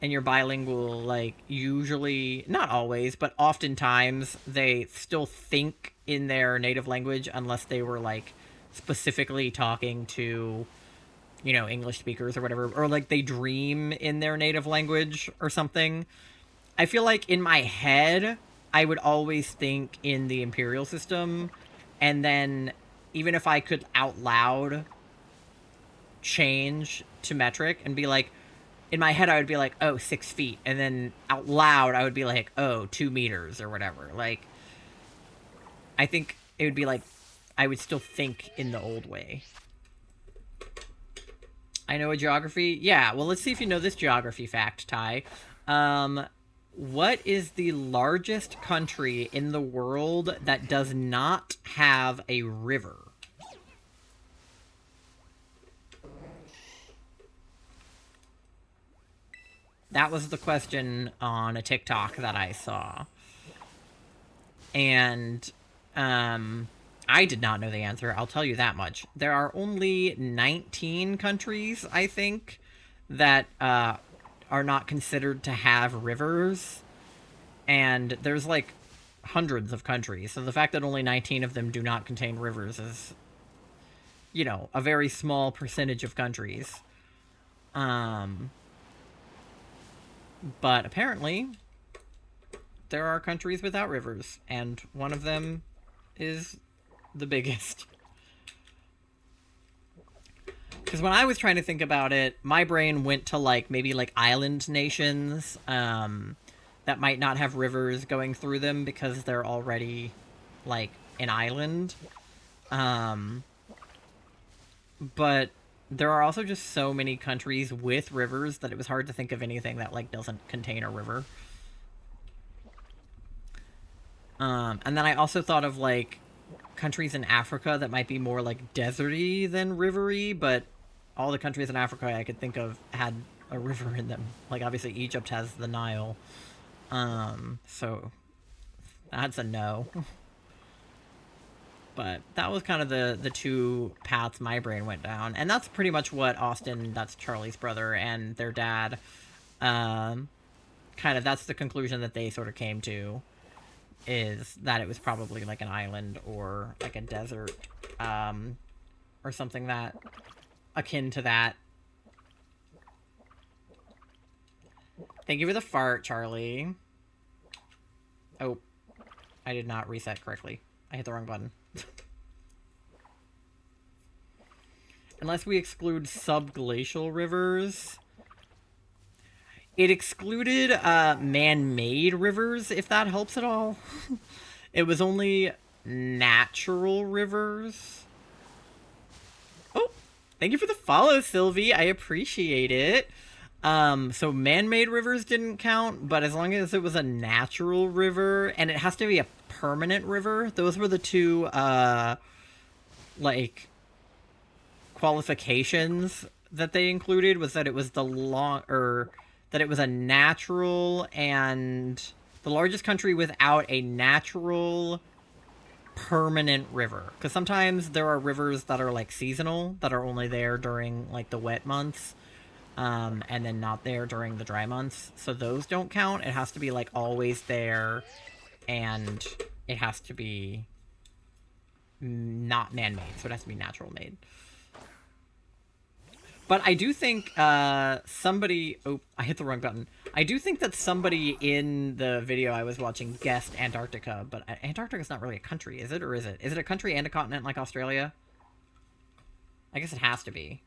and you're bilingual, like, usually, not always, but oftentimes, they still think in their native language unless they were, like, specifically talking to, you know, English speakers or whatever, or, like, they dream in their native language or something. I feel like in my head, I would always think in the Imperial system, and then, even if I could out loud change to metric and be like, in my head, I would be like, oh, 6 feet. And then out loud, I would be like, oh, 2 meters or whatever. Like, I think it would be like, I would still think in the old way. I know a geography? Yeah, well, let's see if you know this geography fact, Ty. What is the largest country in the world that does not have a river? That was the question on a TikTok that I saw. And, I did not know the answer, I'll tell you that much. There are only 19 countries, I think, that, are not considered to have rivers. And there's, like, hundreds of countries. So the fact that only 19 of them do not contain rivers is, you know, a very small percentage of countries. But apparently, there are countries without rivers, and one of them is the biggest. Because when I was trying to think about it, my brain went to, like, maybe, like, island nations, that might not have rivers going through them because they're already, like, an island. but there are also just so many countries with rivers that it was hard to think of anything that like doesn't contain a river. And then I also thought of like countries in Africa that might be more like deserty than rivery, but all the countries in Africa I could think of had a river in them. Like obviously Egypt has the Nile. So that's a no. But that was kind of the two paths my brain went down. And that's pretty much what Austin, that's Charlie's brother, and their dad, kind of, that's the conclusion that they sort of came to, is that it was probably like an island or like a desert, or something that akin to that. Thank you for the fart, Charlie. Oh, I did not reset correctly. I hit the wrong button. Unless we exclude subglacial rivers. It excluded man-made rivers, if that helps at all. It was only natural rivers. Oh, thank you for the follow, Sylvie. I appreciate it. So man-made rivers didn't count, but as long as it was a natural river, and it has to be a permanent river, those were the two, like, qualifications that they included, was that it was that it was a natural and the largest country without a natural permanent river. Because sometimes there are rivers that are, like, seasonal, that are only there during, like, the wet months. And then not there during the dry months. So those don't count. It has to be, like, always there, and it has to be not man-made, so it has to be natural-made. But I do think somebody... Oh, I hit the wrong button. I do think that somebody in the video I was watching guessed Antarctica, but Antarctica's not really a country, is it? Or is it? Is it a country and a continent like Australia? I guess it has to be.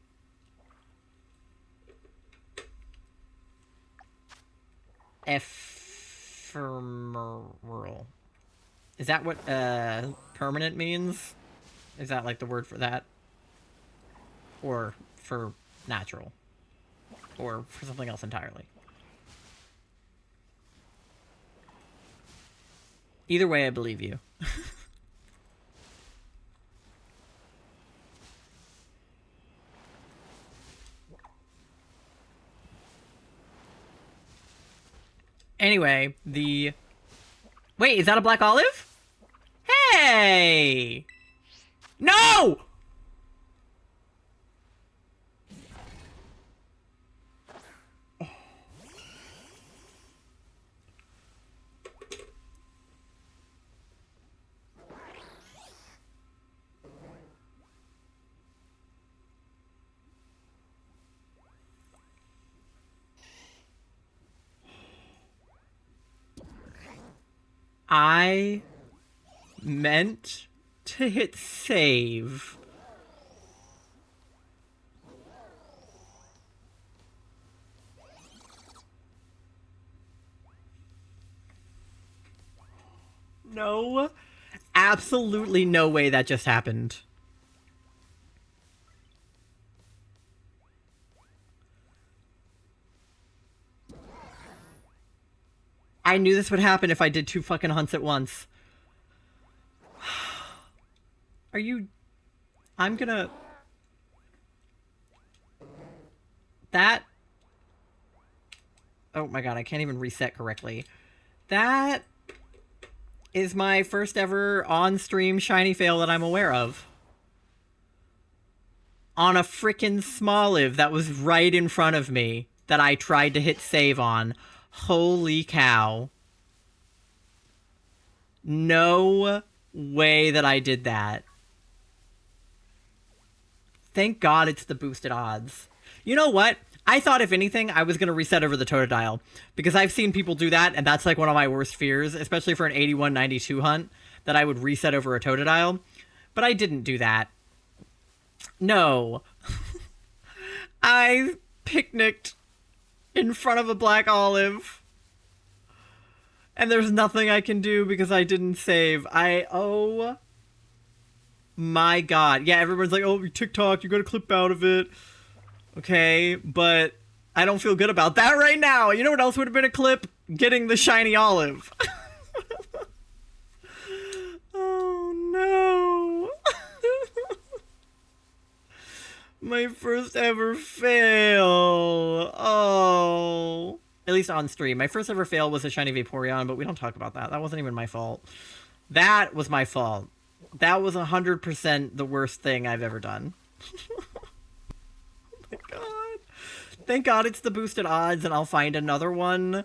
Ephemeral. Is that what permanent means? Is that like the word for that? Or for natural? Or for something else entirely? Either way, I believe you. Anyway, the... Wait, is that a black olive? Hey! No! I meant to hit save. No. Absolutely no way that just happened. I knew this would happen if I did 2 fucking hunts at once. Are you... I'm gonna... That... Oh my god, I can't even reset correctly. That is my first ever on-stream shiny fail that I'm aware of. On a frickin' Smoliv that was right in front of me that I tried to hit save on. Holy cow. No way that I did that. Thank God it's the boosted odds. You know what? I thought, if anything, I was going to reset over the Totodile. Because I've seen people do that, and that's like one of my worst fears, especially for an 81-92 hunt, that I would reset over a Totodile. But I didn't do that. No. I picnicked in front of a black olive. And there's nothing I can do because I didn't save. Oh My God. Yeah, everyone's like, oh, TikTok, you got a clip out of it. Okay, but I don't feel good about that right now. You know what else would have been a clip? Getting the shiny olive. Oh, no. My first ever fail. Oh. At least on stream. My first ever fail was a shiny Vaporeon, but we don't talk about that. That wasn't even my fault. That was my fault. That was 100% the worst thing I've ever done. Oh my God. Thank God it's the boosted odds and I'll find another one.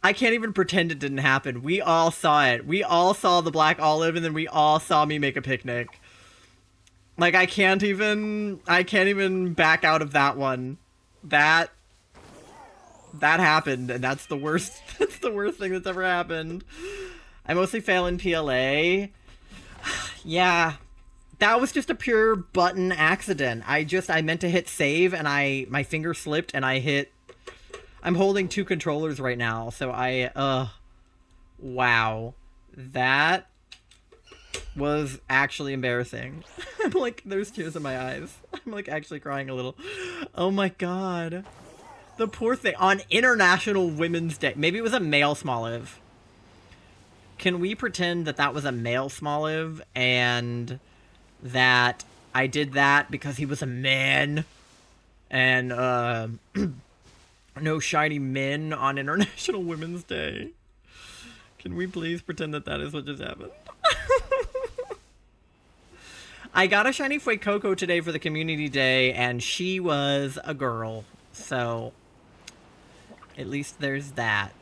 I can't even pretend it didn't happen. We all saw it. We all saw the black olive and then we all saw me make a picnic. Like, I can't even back out of that one. That happened, and that's the worst thing that's ever happened. I mostly fail in PLA. Yeah. That was just a pure button accident. I meant to hit save, and my finger slipped, and I'm holding 2 controllers right now, so wow. That was actually embarrassing. I'm like, there's tears in my eyes. I'm like actually crying a little. Oh my God. The poor thing. On International Women's Day. Maybe it was a male Smoliv. Can we pretend that that was a male Smoliv and that I did that because he was a man? And, no shiny men on International Women's Day. Can we please pretend that that is what just happened? I got a shiny Fuecoco today for the community day, and she was a girl. So, at least there's that.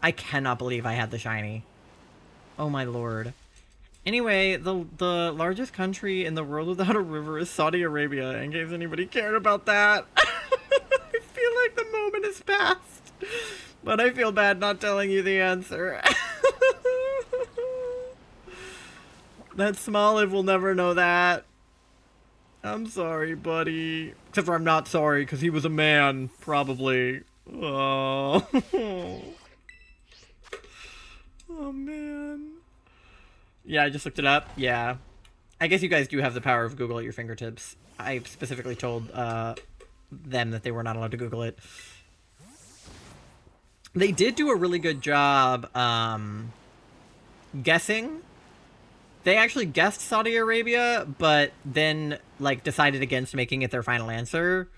I cannot believe I had the shiny. Oh my lord. Anyway, the largest country in the world without a river is Saudi Arabia, in case anybody cared about that. I feel like the moment has passed. But I feel bad not telling you the answer. That Smoliv will never know that. I'm sorry, buddy. Except for I'm not sorry, because he was a man, probably. Oh. Oh, man. Yeah, I just looked it up. Yeah. I guess you guys do have the power of Google at your fingertips. I specifically told them that they were not allowed to Google it. They did do a really good job guessing. They actually guessed Saudi Arabia, but then, like, decided against making it their final answer.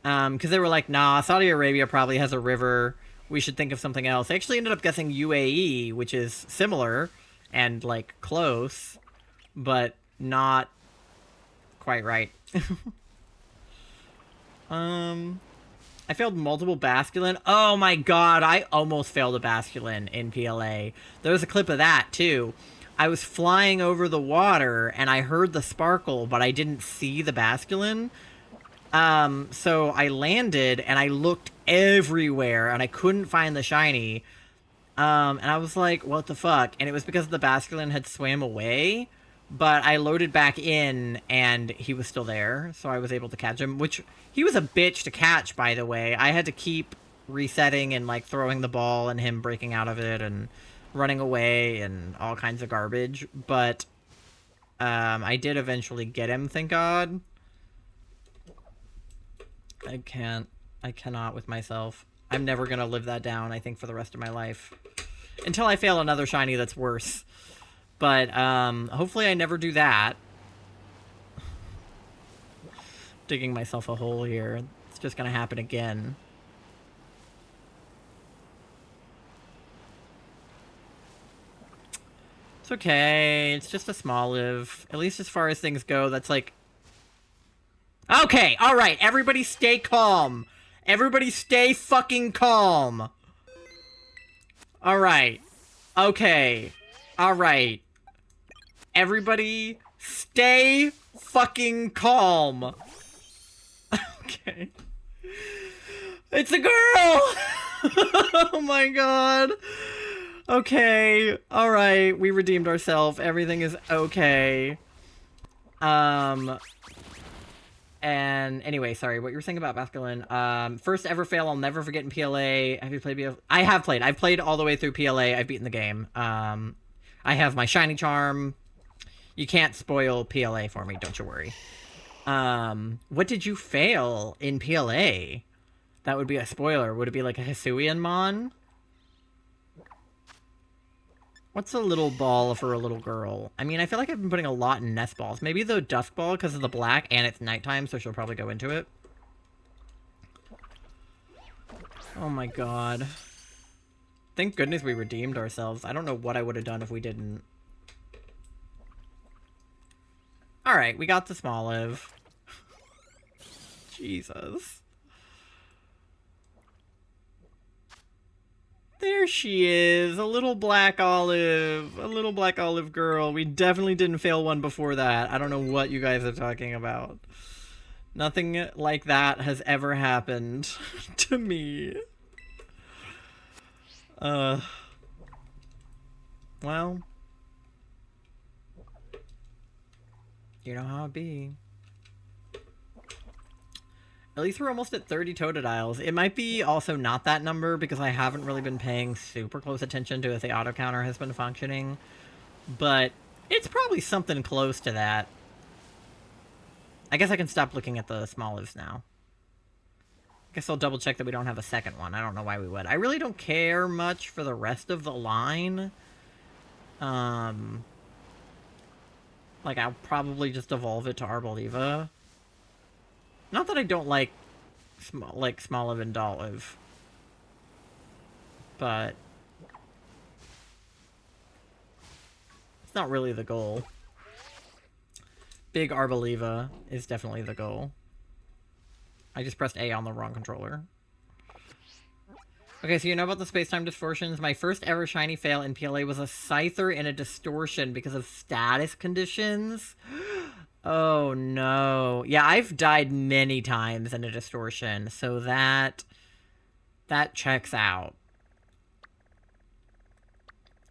Because they were like, nah, Saudi Arabia probably has a river. We should think of something else. They actually ended up guessing UAE, which is similar and, like, close, but not quite right. I failed multiple Basculin. Oh my god, I almost failed a Basculin in PLA. There was a clip of that, too. I was flying over the water, and I heard the sparkle, but I didn't see the Basculin. So I landed, and I looked everywhere, and I couldn't find the shiny. And I was like, what the fuck? And it was because the Basculin had swam away, but I loaded back in, and he was still there, so I was able to catch him, which he was a bitch to catch, by the way. I had to keep resetting and, like, throwing the ball and him breaking out of it and running away and all kinds of garbage, but I did eventually get him, thank God. I cannot with myself. I'm never gonna live that down, I think, for the rest of my life. Until I fail another shiny that's worse. But, hopefully I never do that. Digging myself a hole here. It's just gonna happen again. It's okay. It's just a Smoliv. At least as far as things go, that's like... Okay, alright. Everybody stay calm. Everybody stay fucking calm. Alright. Okay. Alright. Everybody stay fucking calm. Okay. It's a girl! Oh my god. Okay. Alright. We redeemed ourselves. Everything is okay. And anyway, sorry, what you were saying about Basculin. First ever fail I'll never forget in PLA. Have you played PLA? I have played. I've played all the way through PLA. I've beaten the game. I have my shiny charm. You can't spoil PLA for me, don't you worry. What did you fail in PLA? That would be a spoiler. Would it be like a Hisuian Mon? What's a little ball for a little girl? I mean, I feel like I've been putting a lot in nest balls. Maybe the dusk ball because of the black and it's nighttime, so she'll probably go into it. Oh my god. Thank goodness we redeemed ourselves. I don't know what I would have done if we didn't. Alright, we got the Smoliv. Jesus. There she is. A little black olive. A little black olive girl. We definitely didn't fail one before that. I don't know what you guys are talking about. Nothing like that has ever happened to me. Well. You know how it be. At least we're almost at 30 Totodiles. It might be also not that number because I haven't really been paying super close attention to if the auto counter has been functioning. But it's probably something close to that. I guess I can stop looking at the Smolives now. I guess I'll double check that we don't have a second one. I don't know why we would. I really don't care much for the rest of the line. Like, I'll probably just evolve it to Arboliva. Not that I don't like Smoliv and Dolive. But it's not really the goal. Big Arboliva is definitely the goal. I just pressed A on the wrong controller. Okay, so you know about the space-time distortions? My first ever shiny fail in PLA was a Scyther in a distortion because of status conditions. Oh, no. Yeah, I've died many times in a distortion, so that checks out.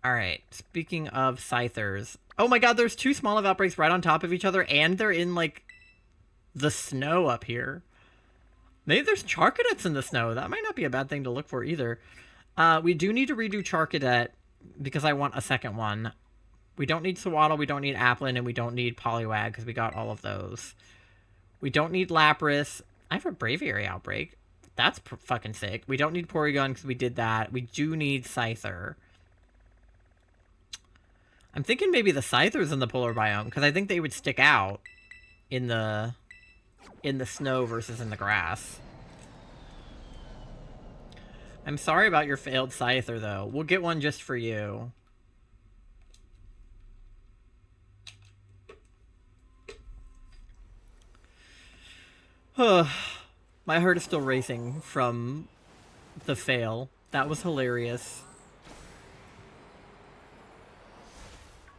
Alright, speaking of Scythers. Oh my god, there's two Smoliv outbreaks right on top of each other, and they're in, like, the snow up here. Maybe there's Charcadets in the snow. That might not be a bad thing to look for either. We do need to redo Charcadet because I want a second one. We don't need Swaddle, we don't need Applin, and we don't need Poliwag because we got all of those. We don't need Lapras. I have a Braviary outbreak. That's fucking sick. We don't need Porygon because we did that. We do need Scyther. I'm thinking maybe the Scyther's in the polar biome because I think they would stick out in the snow versus in the grass. I'm sorry about your failed Scyther, though. We'll get one just for you. My heart is still racing from the fail. That was hilarious.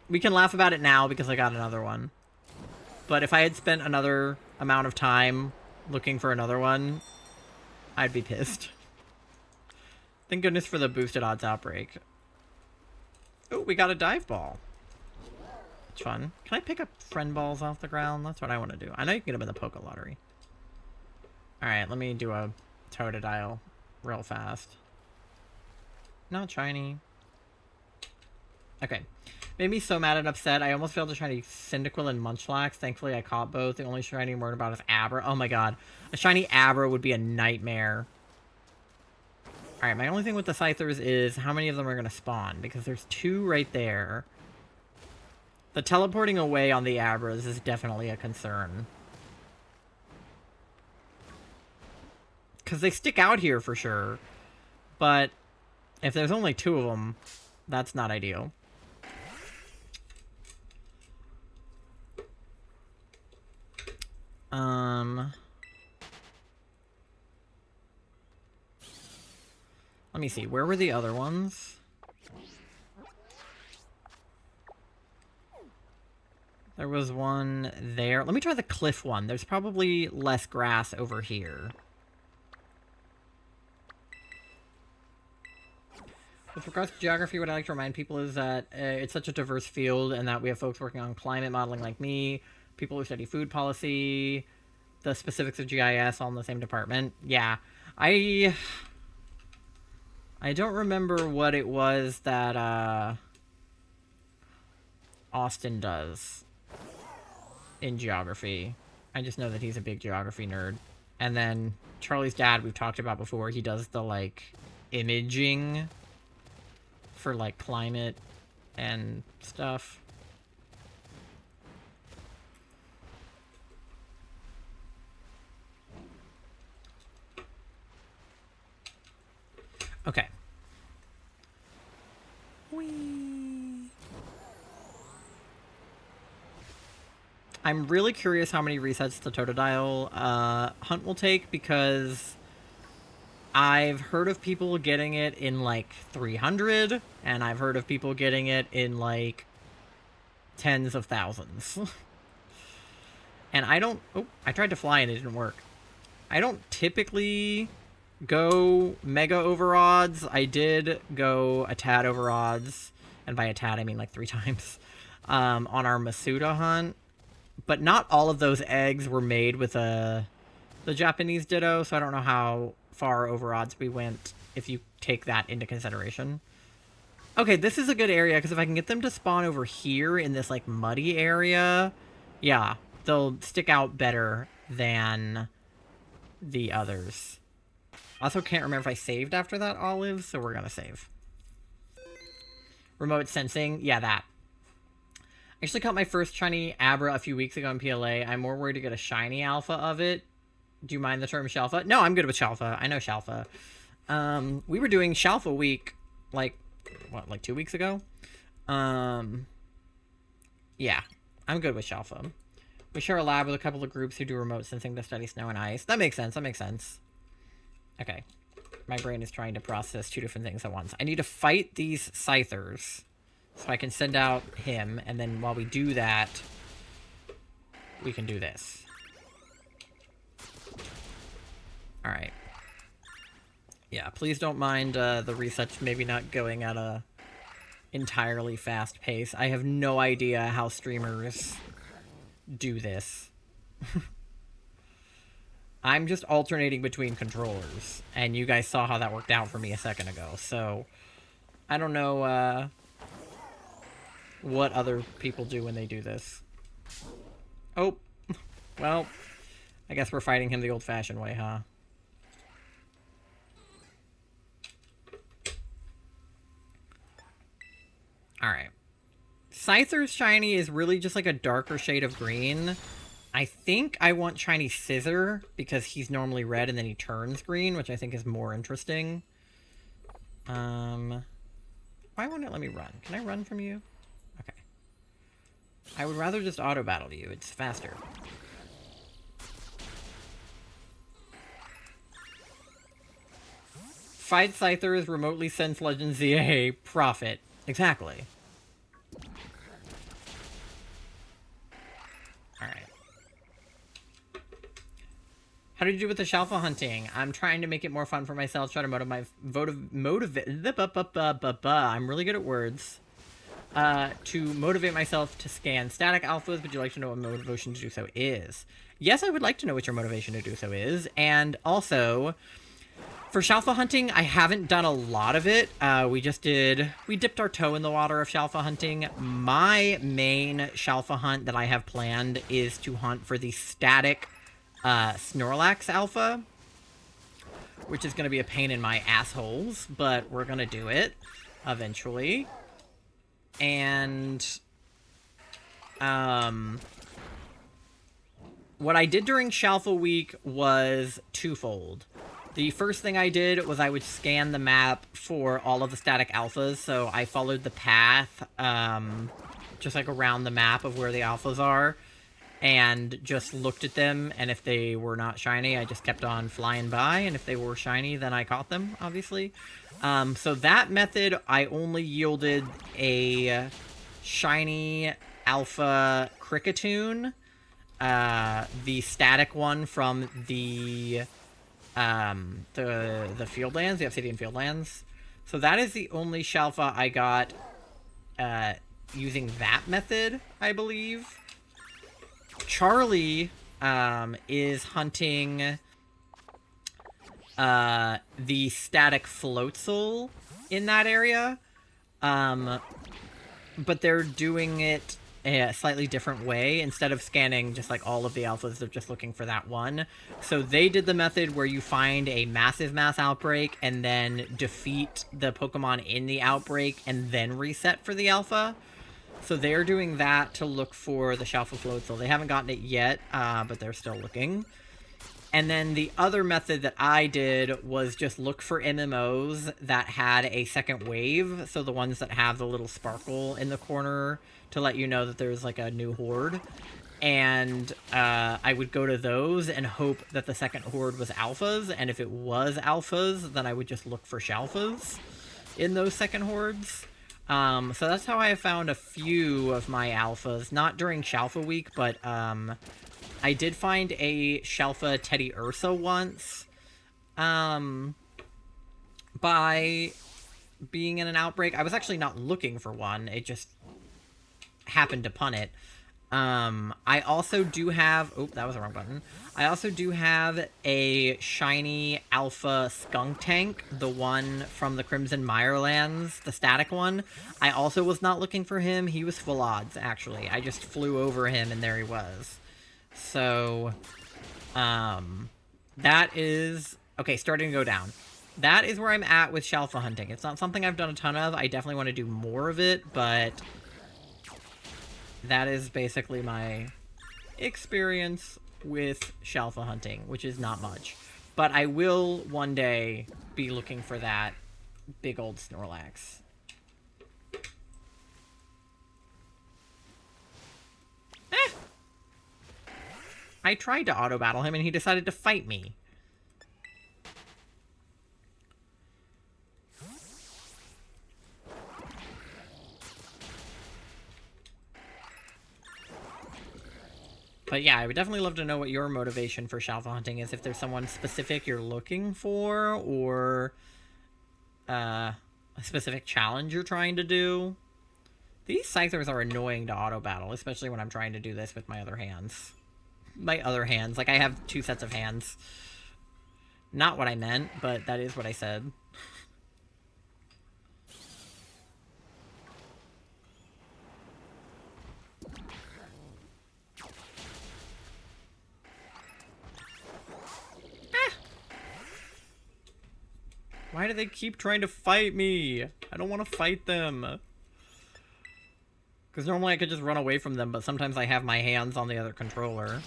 We can laugh about it now because I got another one. But if I had spent another amount of time looking for another one, I'd be pissed. Thank goodness for the boosted odds outbreak. Oh, we got a dive ball. It's fun. Can I pick up friend balls off the ground? That's what I want to do. I know you can get them in the Poké Lottery. Alright, let me do a Totodile real fast. Not shiny. Okay. Made me so mad and upset. I almost failed to shiny Cyndaquil and Munchlax. Thankfully, I caught both. The only shiny I'm worried about is Abra. Oh my god. A shiny Abra would be a nightmare. Alright, my only thing with the Scythers is how many of them are going to spawn. Because there's two right there. The teleporting away on the Abras is definitely a concern. Because they stick out here for sure. But if there's only two of them, that's not ideal. Let me see. Where were the other ones? There was one there. Let me try the cliff one. There's probably less grass over here. With regards to geography, what I like to remind people is that it's such a diverse field and that we have folks working on climate modeling like me, people who study food policy, the specifics of GIS all in the same department. Yeah, I don't remember what it was that Austin does in geography. I just know that he's a big geography nerd. And then Charlie's dad, we've talked about before, he does the, like, imaging for, like, climate and stuff. Okay. Whee. I'm really curious how many resets the Totodile hunt will take, because I've heard of people getting it in like 300, and I've heard of people getting it in like tens of thousands. And I don't... Oh, I tried to fly and it didn't work. I don't typically go mega over odds. I did go a tad over odds, and by a tad I mean like 3 times, on our Masuda hunt. But not all of those eggs were made with the Japanese Ditto, so I don't know how far over odds we went if you take that into consideration. Okay, this is a good area, because if I can get them to spawn over here in this, like, muddy area, yeah, they'll stick out better than the others. Also can't remember if I saved after that olive, so we're gonna save. Remote sensing, yeah, that. I actually caught my first shiny Abra a few weeks ago in PLA. I'm more worried to get a shiny alpha of it. Do you mind the term Shalfa? No, I'm good with Shalfa. I know Shalfa. We were doing Shalfa week, like, what, like 2 weeks ago? Yeah, I'm good with Shalfa. We share a lab with a couple of groups who do remote sensing to study snow and ice. That makes sense, that makes sense. Okay. My brain is trying to process 2 different things at once. I need to fight these Scythers, so I can send out him, and then while we do that, we can do this. Alright. Yeah, please don't mind the resets maybe not going at a entirely fast pace. I have no idea how streamers do this. I'm just alternating between controllers, and you guys saw how that worked out for me a second ago, so I don't know what other people do when they do this. Oh, well, I guess we're fighting him the old-fashioned way, huh? Alright. Scyther's shiny is really just like a darker shade of green. I think I want shiny Scissor, because he's normally red and then he turns green, which I think is more interesting. Why won't it let me run? Can I run from you? Okay. I would rather just auto-battle you. It's faster. Fight Scythers, remotely sense Legend ZA, profit. Exactly. Alright. How did you do with the Shalfa hunting? I'm trying to make it more fun for myself, try to motivate... I'm really good at words. To motivate myself to scan static alphas. Would you like to know what motivation to do so is? Yes, I would like to know what your motivation to do so is. And also, for Shalfa hunting, I haven't done a lot of it. We dipped our toe in the water of Shalfa hunting. My main Shalfa hunt that I have planned is to hunt for the static Snorlax alpha, which is going to be a pain in my assholes, but we're going to do it eventually. And what I did during Shalfa week was twofold. The first thing I did was I would scan the map for all of the static alphas, so I followed the path, just like around the map of where the alphas are, and just looked at them, and if they were not shiny, I just kept on flying by, and if they were shiny, then I caught them, obviously. So that method, I only yielded a shiny alpha Cricketune, the static one from the Fieldlands, the Obsidian Fieldlands. So that is the only Shalfa I got using that method, I believe. Charlie is hunting the static Floatzel in that area. But they're doing it a slightly different way. Instead of scanning just like all of the alphas, they're just looking for that one. So they did the method where you find a massive mass outbreak and then defeat the Pokemon in the outbreak and then reset for the alpha. So they're doing that to look for the Shalfa Floatzel. They haven't gotten it yet, but they're still looking. And then the other method that I did was just look for MMOs that had a second wave. So the ones that have the little sparkle in the corner to let you know that there's like a new horde. And I would go to those and hope that the second horde was alphas. And if it was alphas, then I would just look for Shalfas in those second hordes. So that's how I have found a few of my alphas. Not during Shalfa week, but I did find a Shalfa Teddy Ursa once, by being in an outbreak. I was actually not looking for one. It just happened to pun it. I also do have... Oh, that was the wrong button. I also do have a shiny alpha skunk tank, the one from the Crimson Mirelands, the static one. I also was not looking for him. He was full odds, actually. I just flew over him, and there he was. So, that is... Okay, starting to go down. That is where I'm at with Shalfa hunting. It's not something I've done a ton of. I definitely want to do more of it, but that is basically my experience with Shalfa hunting, which is not much. But I will one day be looking for that big old Snorlax. I tried to auto-battle him, and he decided to fight me. But yeah, I would definitely love to know what your motivation for Shalfa hunting is. If there's someone specific you're looking for, or a specific challenge you're trying to do. These Scythers are annoying to auto-battle, especially when I'm trying to do this with my other hands. My other hands. Like, I have 2 sets of hands. Not what I meant, but that is what I said. Why do they keep trying to fight me? I don't want to fight them. Because normally I could just run away from them, but sometimes I have my hands on the other controller.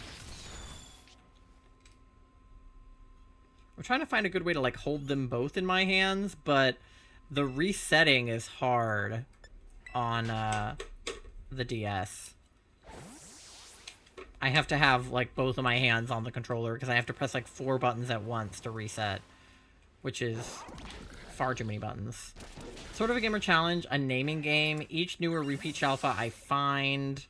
I'm trying to find a good way to, like, hold them both in my hands, but the resetting is hard on the DS. I have to have, like, both of my hands on the controller, because I have to press, like, 4 buttons at once to reset, which is far too many buttons. Sort of a gamer challenge, a naming game. Each new or repeat Shalfa I find,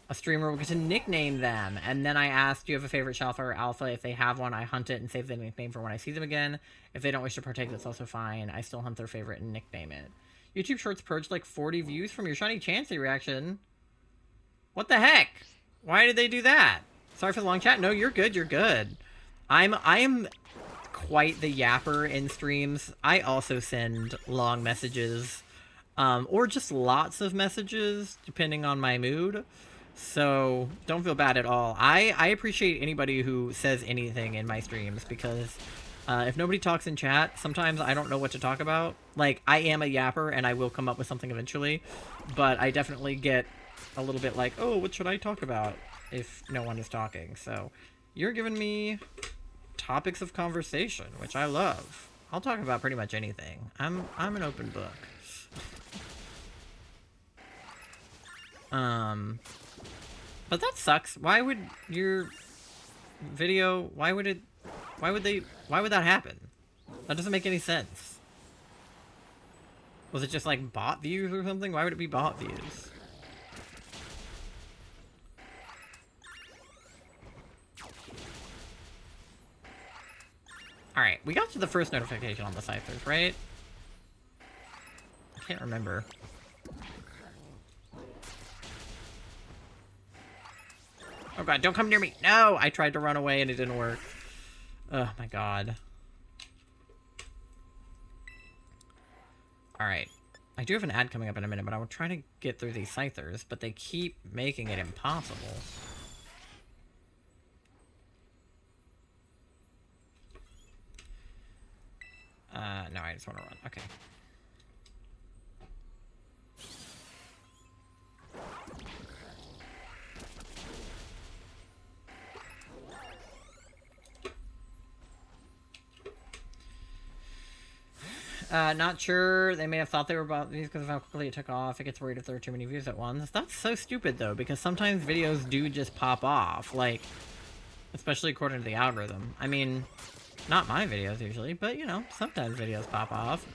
a streamer will get to nickname them. And then I ask, do you have a favorite Shalfa or Alpha? If they have one, I hunt it and save the nickname for when I see them again. If they don't wish to partake, that's also fine. I still hunt their favorite and nickname it. YouTube Shorts purged like 40 views from your Shiny Chansey reaction. What the heck? Why did they do that? Sorry for the long chat. No, you're good. You're good. I am quite the yapper in streams. I also send long messages, or just lots of messages, depending on my mood. So don't feel bad at all. I appreciate anybody who says anything in my streams, because if nobody talks in chat, sometimes I don't know what to talk about. Like, I am a yapper, and I will come up with something eventually, but I definitely get a little bit like, oh, what should I talk about if no one is talking? So you're giving me topics of conversation, which I love. I'll talk about pretty much anything. I'm an open book. But that sucks. Why would your video, why would that happen? That doesn't make any sense. Was it just like bot views or something? Why would it be bot views? Alright, we got to the first notification on the Scythers, right? I can't remember. Oh god, don't come near me! No! I tried to run away and it didn't work. Oh my god. Alright. I do have an ad coming up in a minute, but I'm trying to get through these scythers, but they keep making it impossible. No, I just want to run. Okay. Not sure. They may have thought they were about these because of how quickly it took off. It gets worried if there are too many views at once. That's so stupid, though, because sometimes videos do just pop off. Like, especially according to the algorithm. I mean, not my videos usually, but, you know, sometimes videos pop off.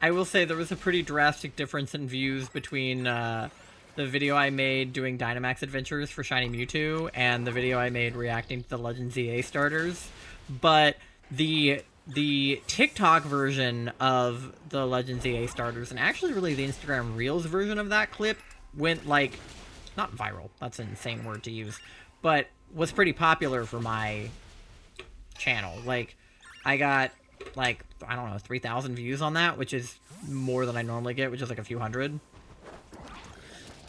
I will say there was a pretty drastic difference in views between the video I made doing Dynamax Adventures for Shiny Mewtwo and the video I made reacting to the Legends EA starters. But the TikTok version of the Legends EA starters, and actually really the Instagram Reels version of that clip, went, like, not viral, that's an insane word to use, but was pretty popular for my channel. Like, I got, like, I don't know, 3,000 views on that, which is more than I normally get, which is like a few hundred.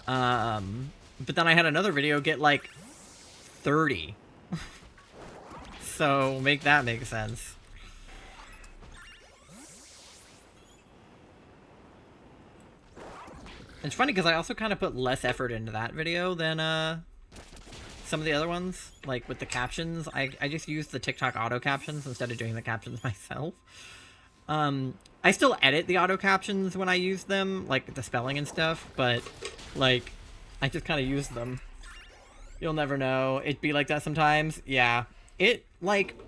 But then I had another video get, like, 30. So, make that make sense. It's funny because I also kind of put less effort into that video than some of the other ones. Like with the captions, I just used the TikTok auto captions instead of doing the captions myself. I still edit the auto captions when I use them, like the spelling and stuff, but like I just kind of use them. You'll never know. It'd be like that sometimes. Yeah. It, like,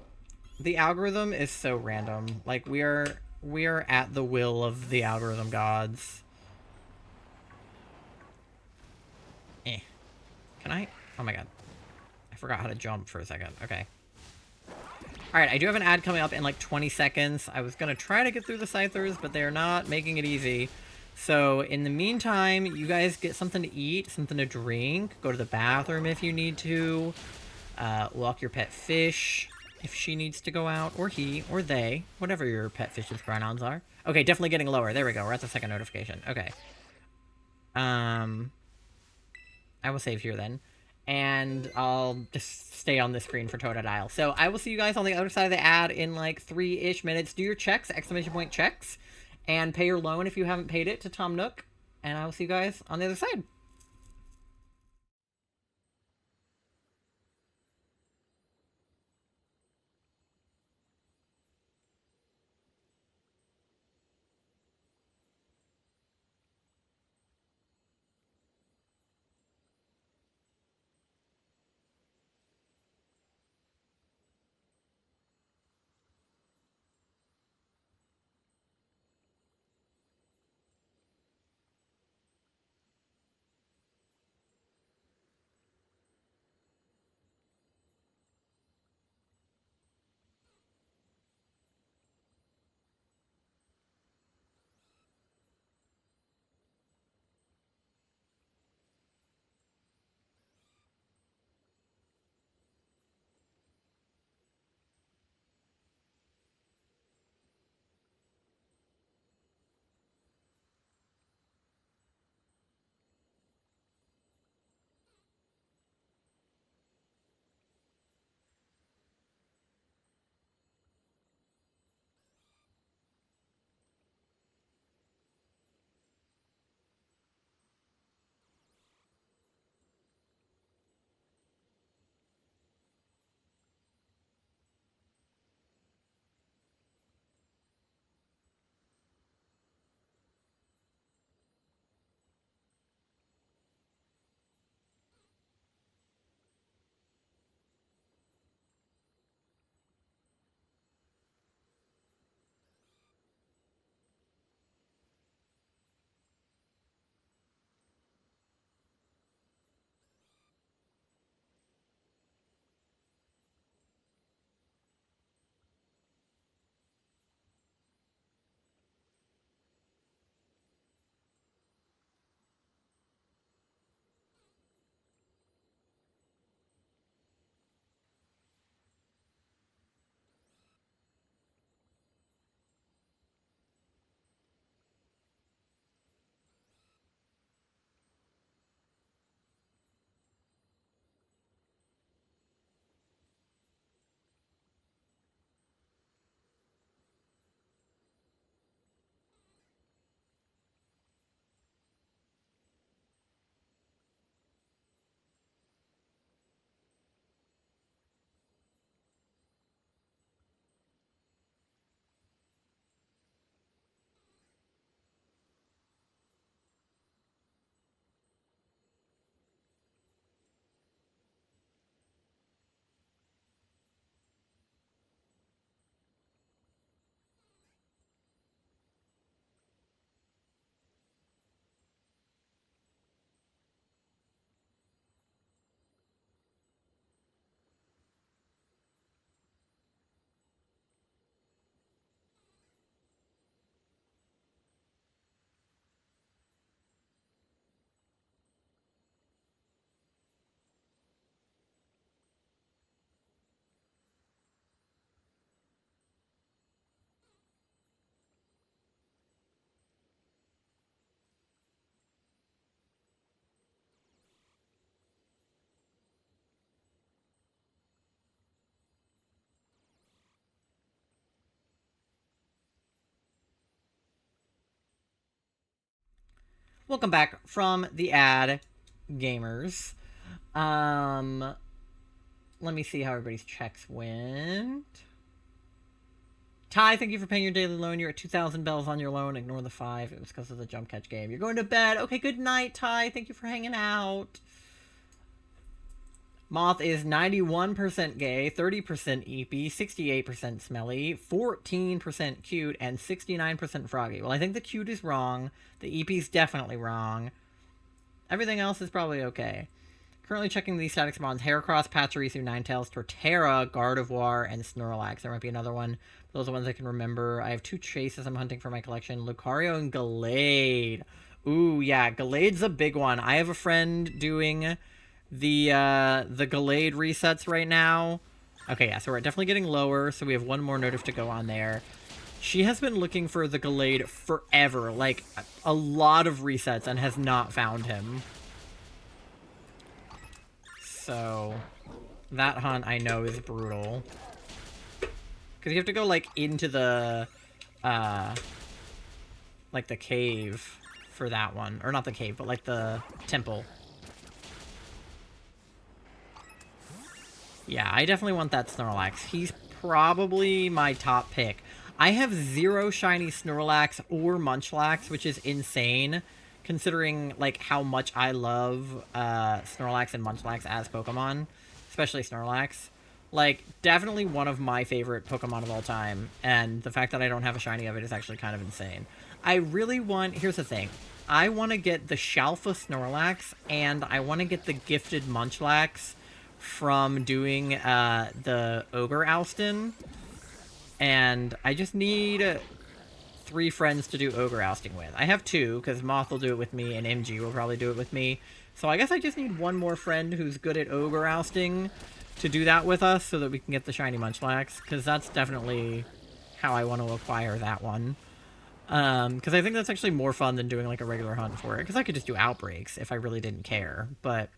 the algorithm is so random. Like, we are at the will of the algorithm gods. Can I? Oh my god. I forgot how to jump for a second. Okay. Alright, I do have an ad coming up in like 20 seconds. I was gonna try to get through the Scythers, but they're not making it easy. So, in the meantime, you guys get something to eat, something to drink, go to the bathroom if you need to, walk your pet fish if she needs to go out, or he, or they, whatever your pet fish's pronouns are. Okay, definitely getting lower. There we go. We're at the second notification. Okay. I will save here then. And I'll just stay on the screen for Totodile. So I will see you guys on the other side of the ad in like 3-ish minutes. Do your checks, exclamation point checks, and pay your loan if you haven't paid it to Tom Nook. And I will see you guys on the other side. Welcome back from the ad, gamers. Let me see how everybody's checks went. Ty, thank you for paying your daily loan. You're at 2,000 bells on your loan. Ignore the 5. It was because of the jump catch game. You're going to bed. Okay, good night, Ty. Thank you for hanging out. Moth is 91% gay, 30% eepy, 68% smelly, 14% cute, and 69% froggy. Well, I think the cute is wrong. The EP is definitely wrong. Everything else is probably okay. Currently checking these static spawns. Heracross, Pachirisu, Ninetales, Torterra, Gardevoir, and Snorlax. There might be another one. Those are the ones I can remember. I have 2 chases I'm hunting for my collection. Lucario and Gallade. Ooh, yeah. Gallade's a big one. I have a friend doing the Gallade resets right now. Okay, yeah. So we're definitely getting lower. So we have one more notif to go on there. She has been looking for the Gallade forever. Like, a lot of resets and has not found him. So, that hunt I know is brutal. Because you have to go, like, into the, like, the cave for that one. Or not the cave, but, like, the temple. Yeah, I definitely want that Snorlax. He's probably my top pick. I have 0 shiny Snorlax or Munchlax, which is insane, considering, like, how much I love Snorlax and Munchlax as Pokemon, especially Snorlax. Like, definitely one of my favorite Pokemon of all time, and the fact that I don't have a shiny of it is actually kind of insane. I really want... Here's the thing. I want to get the Shalfa Snorlax, and I want to get the gifted Munchlax from doing the Ogre Oustin, and I just need 3 friends to do Ogre Ousting with. I have 2, because Moth will do it with me, and MG will probably do it with me. So I guess I just need one more friend who's good at Ogre Ousting to do that with us, so that we can get the shiny Munchlax, because that's definitely how I want to acquire that one. Because I think that's actually more fun than doing, like, a regular hunt for it, because I could just do Outbreaks if I really didn't care, but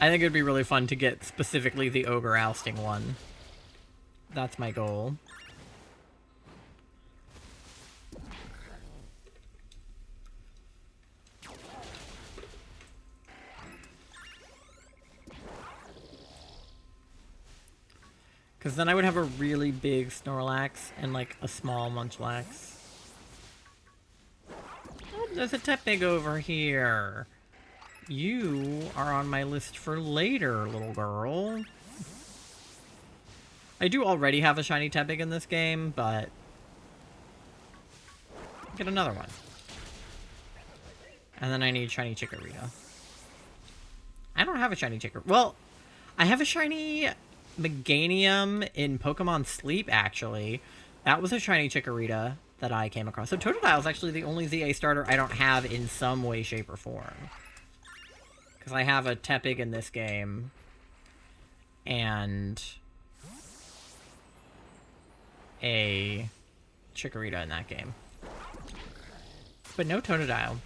I think it'd be really fun to get specifically the Ogre Ousting one. That's my goal. Because then I would have a really big Snorlax and, like, a small Munchlax. Oh, there's a Tepig over here. You are on my list for later, little girl. I do already have a shiny Tepig in this game, but... get another one. And then I need shiny Chikorita. I don't have a shiny Chikorita. Well, I have a shiny Meganium in Pokemon Sleep, actually. That was a shiny Chikorita that I came across. So Totodile is actually the only ZA starter I don't have in some way, shape, or form. Because I have a Tepig in this game. And a Chikorita in that game. But no Totodile.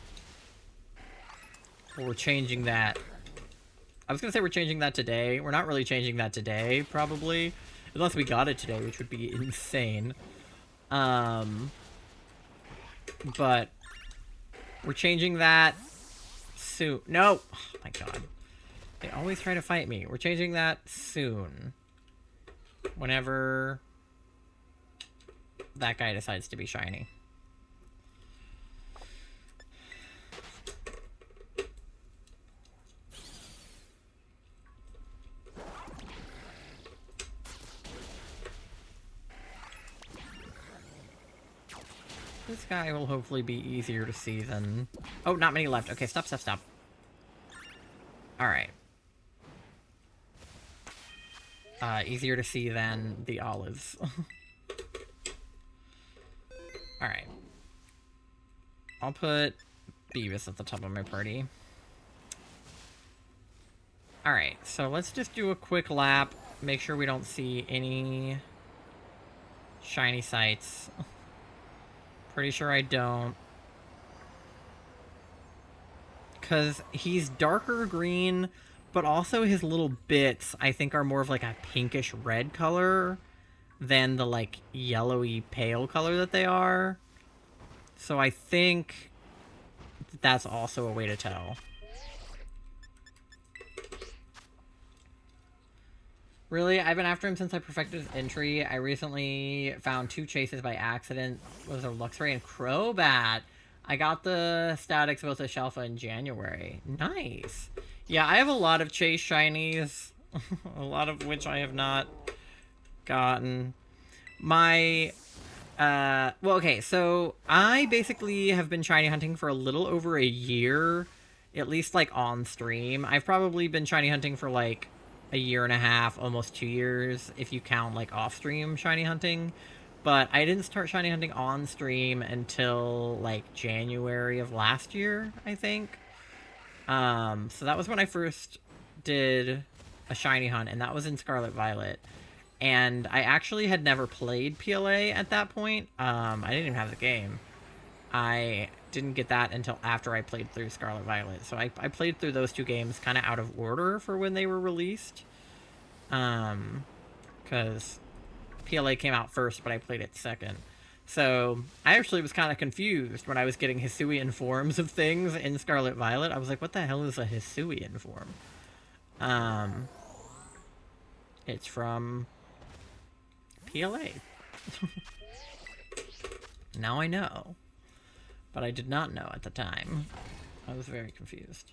We're changing that. I was going to say we're changing that today. We're not really changing that today, probably. Unless we got it today, which would be insane. But we're changing that soon. No! Oh my god. They always try to fight me. We're changing that soon. Whenever that guy decides to be shiny. This guy will hopefully be easier to see than... oh, not many left. Okay, stop, stop, stop. Alright. Easier to see than the olives. Alright. I'll put Beavis at the top of my party. Alright, so let's just do a quick lap. Make sure we don't see any shiny sights. Pretty sure I don't. Because he's darker green, but also his little bits, I think, are more of like a pinkish red color than the, like, yellowy pale color that they are. So I think that's also a way to tell. Really? I've been after him since I perfected his entry. I recently found 2 chases by accident. Was a Luxray and Crobat. I got the statics about the Shelfa in January. Nice. Yeah, I have a lot of chase shinies. A lot of which I have not gotten. My... well, okay, so I basically have been shiny hunting for a little over a year. At least, like, on stream. I've probably been shiny hunting for, like, a year and a half, almost 2 years, if you count, like, off-stream shiny hunting. But I didn't start shiny hunting on stream until, like, January of last year, I think. So that was when I first did a shiny hunt, and that was in Scarlet Violet. And I actually had never played PLA at that point. I didn't even have the game. I didn't get that until after I played through Scarlet Violet. So I played through those 2 games kind of out of order for when they were released. Because PLA came out first, but I played it second. So I actually was kind of confused when I was getting Hisuian forms of things in Scarlet Violet. I was like, what the hell is a Hisuian form? It's from PLA. Now I know. But I did not know at the time. I was very confused.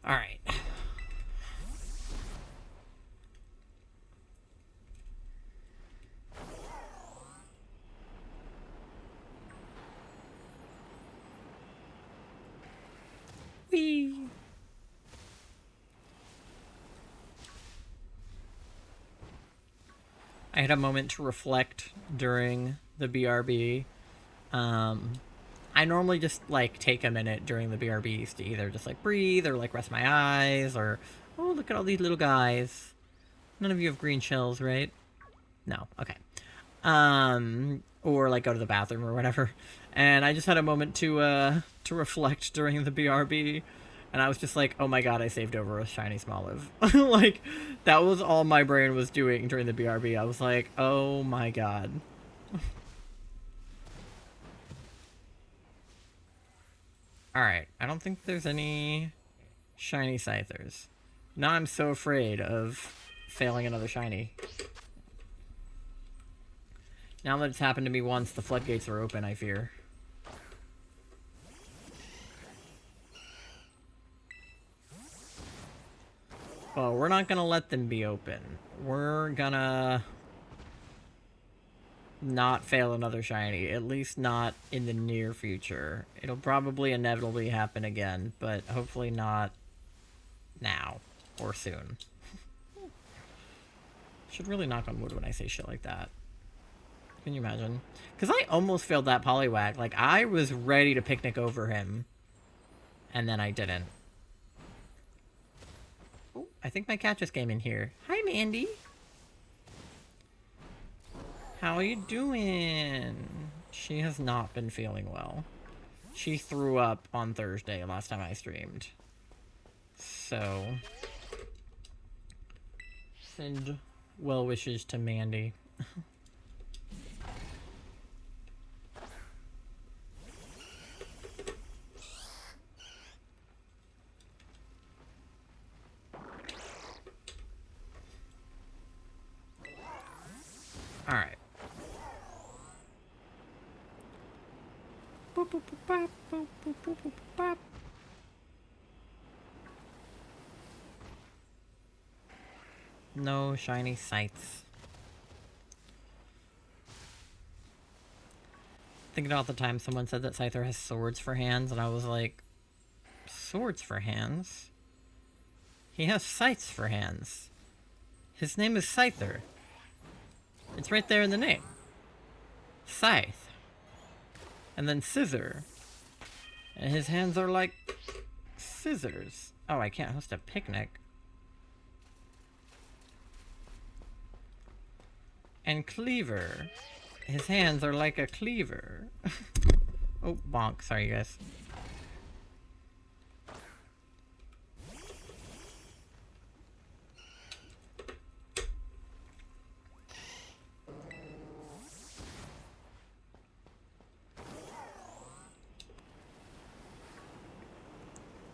Alright. Whee! I had a moment to reflect during the BRB. I normally just, like, take a minute during the BRBs to either just, like, breathe or, like, rest my eyes or... Oh, look at all these little guys. None of you have green shells, right? No. Okay. Or, like, go to the bathroom or whatever. And I just had a moment to reflect during the BRB. And I was just like, oh my god, I saved over a shiny Smoliv. Like, that was all my brain was doing during the BRB. I was like, oh my god. Alright, I don't think there's any shiny Scythers. Now I'm so afraid of failing another shiny. Now that it's happened to me once, the floodgates are open, I fear. Well, we're not gonna let them be open. We're gonna not fail another shiny, at least not in the near future. It'll probably inevitably happen again, but hopefully not now or soon. Should really knock on wood when I say shit like that. Can you imagine? Because I almost failed that Poliwag. Like, I was ready to picnic over him, and then I didn't. Oh, I think my cat just came in here. Hi, Mandy. How are you doing? She has not been feeling well. She threw up on Thursday last time I streamed. So, send well wishes to Mandy. Alright. No shiny sights. Thinking about the time someone said that Scyther has swords for hands, and I was like, swords for hands? He has scythes for hands. His name is Scyther. It's right there in the name. Scythe. And then scissor. And his hands are like scissors. Oh, I can't host a picnic. And cleaver. His hands are like a cleaver. Oh, bonk. Sorry, you guys.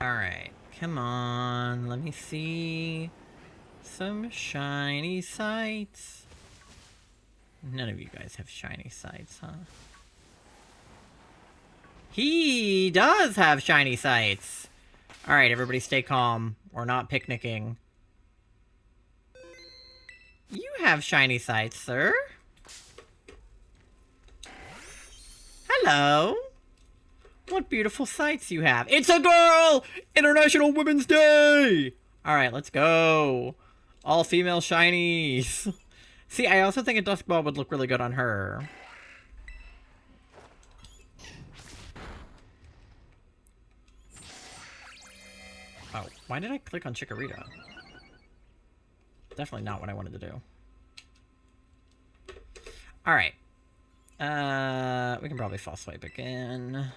Alright, come on. Let me see some shiny sights. None of you guys have shiny sights, huh? He does have shiny sights! Alright, everybody stay calm. We're not picnicking. You have shiny sights, sir. Hello. What beautiful sights you have. It's a girl! International Women's Day! Alright, let's go. All female shinies. See, I also think a dusk ball would look really good on her. Oh, why did I click on Chikorita? Definitely not what I wanted to do. Alright. We can probably false swipe again.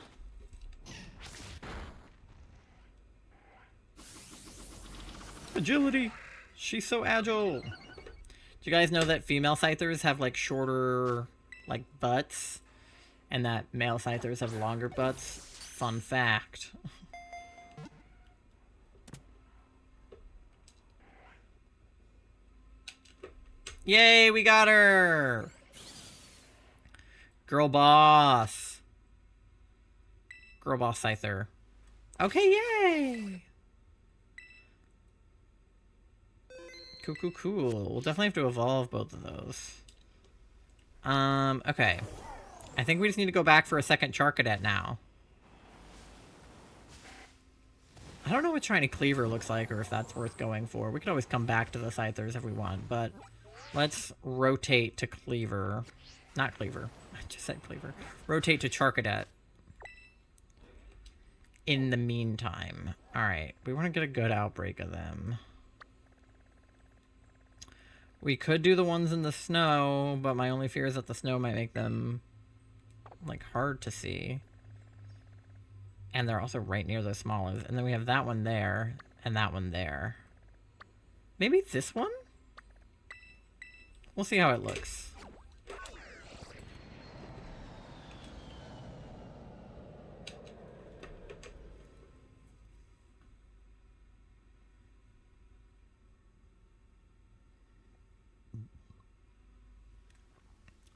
Agility! She's so agile! Do you guys know that female Scythers have, like, shorter, like, butts? And that male Scythers have longer butts? Fun fact. Yay, we got her! Girl boss. Girl boss Scyther. Okay, yay! Cool, cool, cool. We'll definitely have to evolve both of those. Okay. I think we just need to go back for a second Charcadet now. I don't know what Shiny Cleaver looks like or if that's worth going for. We could always come back to the Scythers if we want, but let's rotate to Cleaver. Not Cleaver. I just said Cleaver. Rotate to Charcadet. In the meantime. Alright, we want to get a good outbreak of them. We could do the ones in the snow, but my only fear is that the snow might make them, like, hard to see. And they're also right near the smallest. And then we have that one there, and that one there. Maybe this one? We'll see how it looks.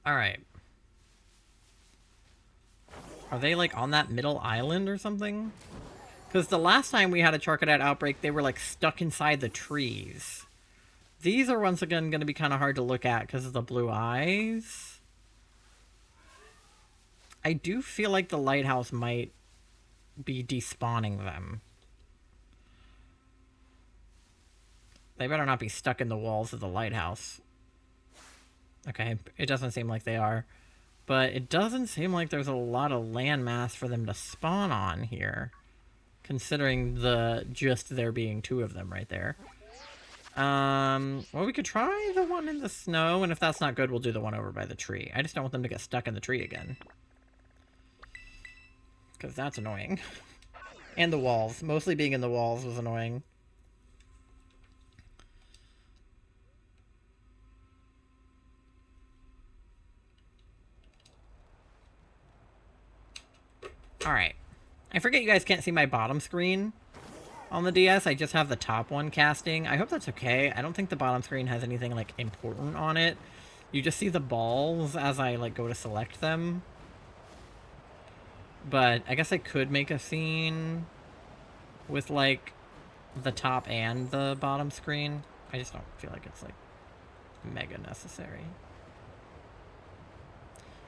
Alright. Are they, like, on that middle island or something? Because the last time we had a Charcadet outbreak, they were, like, stuck inside the trees. These are, once again, going to be kind of hard to look at because of the blue eyes. I do feel like the lighthouse might be despawning them. They better not be stuck in the walls of the lighthouse. Okay, it doesn't seem like they are. But it doesn't seem like there's a lot of landmass for them to spawn on here. Considering just there being two of them right there. Well, we could try the one in the snow, and if that's not good, we'll do the one over by the tree. I just don't want them to get stuck in the tree again. Because that's annoying. And the walls. Mostly being in the walls was annoying. Alright. I forget you guys can't see my bottom screen on the DS. I just have the top one casting. I hope that's okay. I don't think the bottom screen has anything, like, important on it. You just see the balls as I, like, go to select them. But I guess I could make a scene with, like, the top and the bottom screen. I just don't feel like it's, like, mega necessary.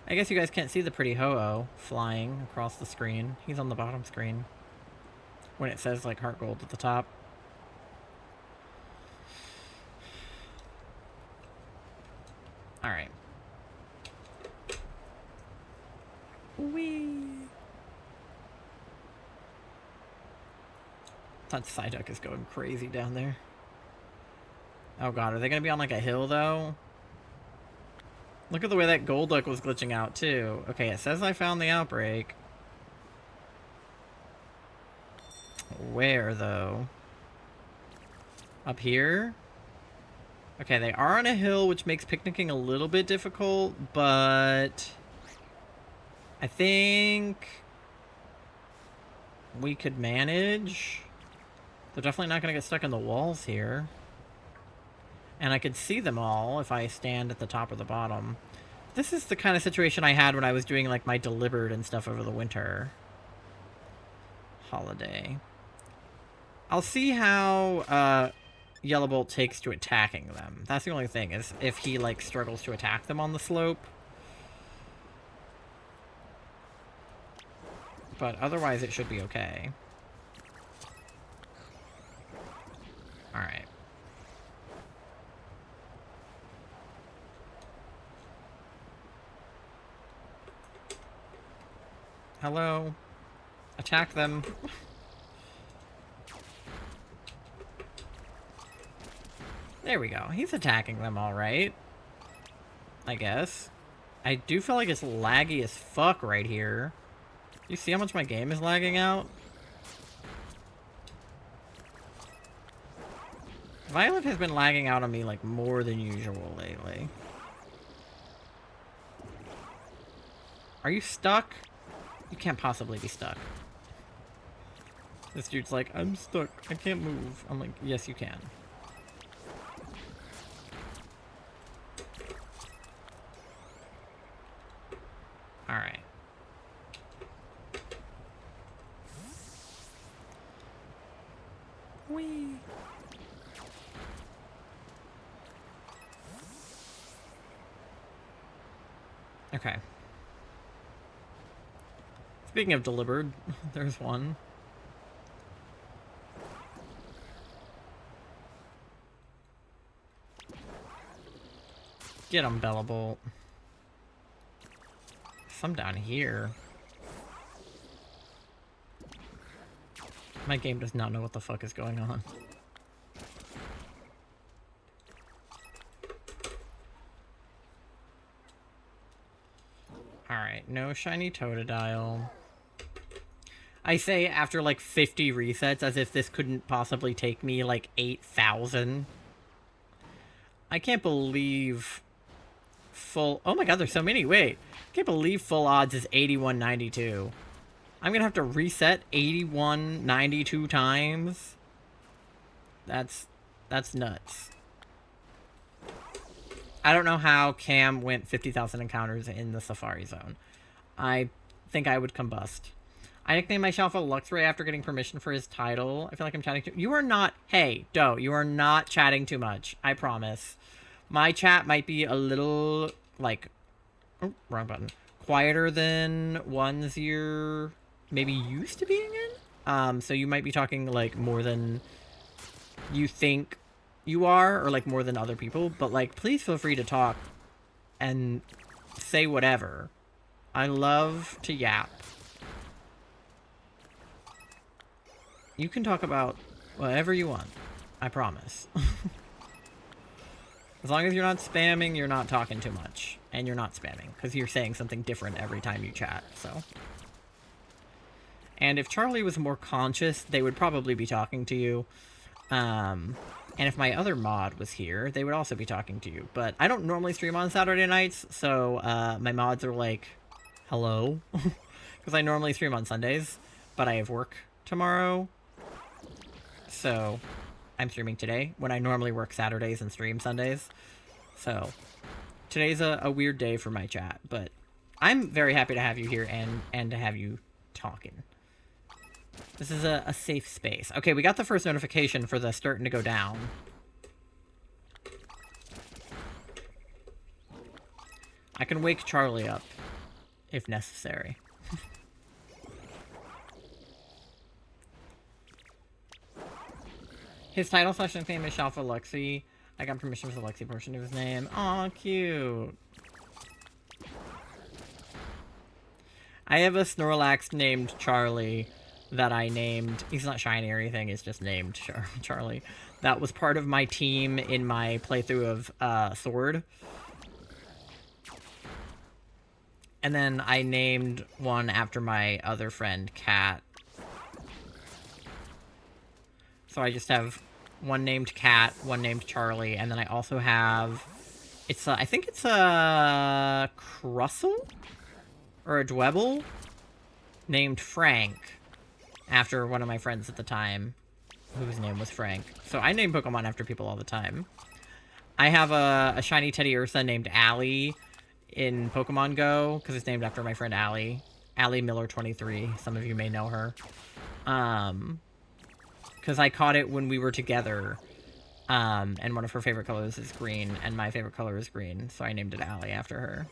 I guess you guys can't see the pretty Ho-Oh flying across the screen. He's on the bottom screen. When it says, like, heart gold at the top. Alright. Whee! That Psyduck is going crazy down there. Oh god, are they gonna be on, like, a hill, though? Look at the way that Golduck was glitching out, too. Okay, it says I found the outbreak. Where, though? Up here? Okay, they are on a hill, which makes picnicking a little bit difficult, but I think we could manage. They're definitely not going to get stuck in the walls here. And I could see them all if I stand at the top or the bottom. This is the kind of situation I had when I was doing, like, my delivered and stuff over the winter holiday. I'll see how Yellow Bolt takes to attacking them. That's the only thing, is if he, like, struggles to attack them on the slope. But otherwise it should be okay. Alright. Hello. Attack them. There we go. He's attacking them all right. I guess. I do feel like it's laggy as fuck right here. You see how much my game is lagging out? Violet has been lagging out on me, like, more than usual lately. Are you stuck? You can't possibly be stuck. This dude's like, I'm stuck. I can't move. I'm like, yes, you can. Alright. Whee! Okay. Speaking of delivered, there's one. Get him, Bellabolt. Some down here. My game does not know what the fuck is going on. Alright, no shiny Totodile. I say after like 50 resets as if this couldn't possibly take me like 8,000. I can't believe full... Oh my god, there's so many. Wait. I can't believe full odds is 8192. I'm gonna have to reset 8192 times. That's nuts. I don't know how Cam went 50,000 encounters in the Safari Zone. I think I would combust. I nicknamed myself a Luxray after getting permission for his title. I feel like I'm chatting too... You are not... Hey, Doe, you are not chatting too much. I promise. My chat might be a little, like... Oh, wrong button. Quieter than ones you're maybe used to being in. So you might be talking, like, more than you think you are, or, like, more than other people. But, like, please feel free to talk and say whatever. I love to yap. You can talk about whatever you want. I promise. As long as you're not spamming, you're not talking too much. And you're not spamming, because you're saying something different every time you chat, so. And if Charlie was more conscious, they would probably be talking to you. And if my other mod was here, they would also be talking to you. But I don't normally stream on Saturday nights, so my mods are like, hello? Because I normally stream on Sundays, but I have work tomorrow. So I'm streaming today, when I normally work Saturdays and stream Sundays. So today's a weird day for my chat, but I'm very happy to have you here and to have you talking. This is a safe space. Okay, we got the first notification for the starting to go down. I can wake Charlie up if necessary. His title / nickname is Shalfa Luxy. I got permission for the Luxy portion of his name. Aw, cute. I have a Snorlax named Charlie that I named... He's not shiny or anything, he's just named Charlie. That was part of my team in my playthrough of Sword. And then I named one after my other friend, Kat. So I just have one named Kat, one named Charlie, and then I also have... It's I think it's a Crustle? Or a Dwebble? Named Frank. After one of my friends at the time. whose name was Frank. So I name Pokemon after people all the time. I have a shiny Teddy Ursa named Allie in Pokemon Go, because it's named after my friend Allie. Allie Miller 23. Some of you may know her. Because I caught it when we were together. And one of her favorite colors is green, and my favorite color is green, so I named it Allie after her.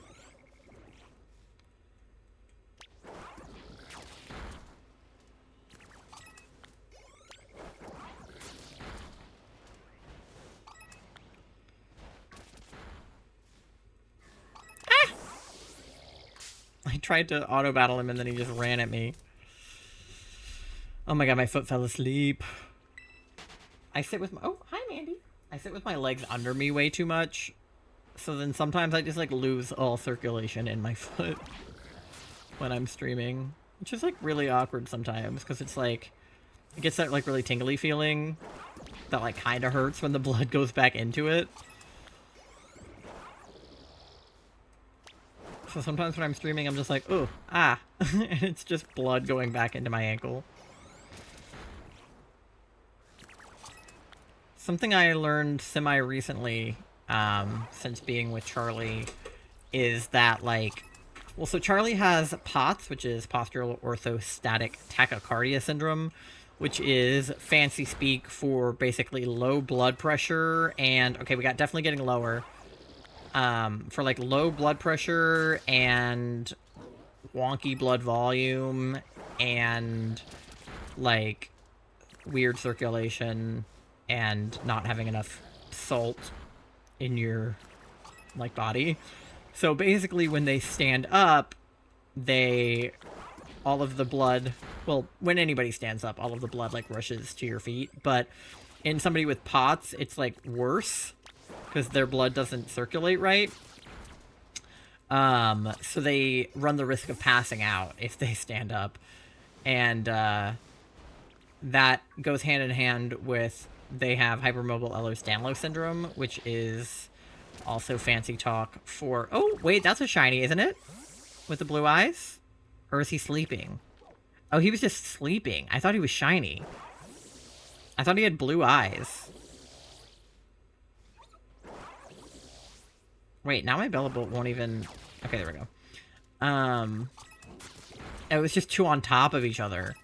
I tried to auto-battle him, and then he just ran at me. Oh my god, my foot fell asleep. I sit with my... Oh, hi, Mandy. I sit with my legs under me way too much. So then sometimes I just, like, lose all circulation in my foot when I'm streaming. Which is, like, really awkward sometimes, because it's, like... It gets that, like, really tingly feeling that, like, kind of hurts when the blood goes back into it. So sometimes when I'm streaming, I'm just like, oh, ah. And it's just blood going back into my ankle. Something I learned semi-recently, since being with Charlie, is that, like... Well, so Charlie has POTS, which is postural orthostatic tachycardia syndrome, which is fancy speak for basically low blood pressure and... Okay, we got definitely getting lower. For like low blood pressure and wonky blood volume and like weird circulation and not having enough salt in your like body. So basically when they stand up, all of the blood, well, when anybody stands up, all of the blood like rushes to your feet, but in somebody with POTS, it's like worse because their blood doesn't circulate right. So they run the risk of passing out if they stand up. And that goes hand in hand with they have hypermobile Ehlers-Danlos syndrome, which is also fancy talk for... Oh, wait, that's a shiny, isn't it? With the blue eyes? Or is he sleeping? Oh, he was just sleeping. I thought he was shiny. I thought he had blue eyes. Wait, now my Bellabolt won't even... Okay, there we go. It was just two on top of each other.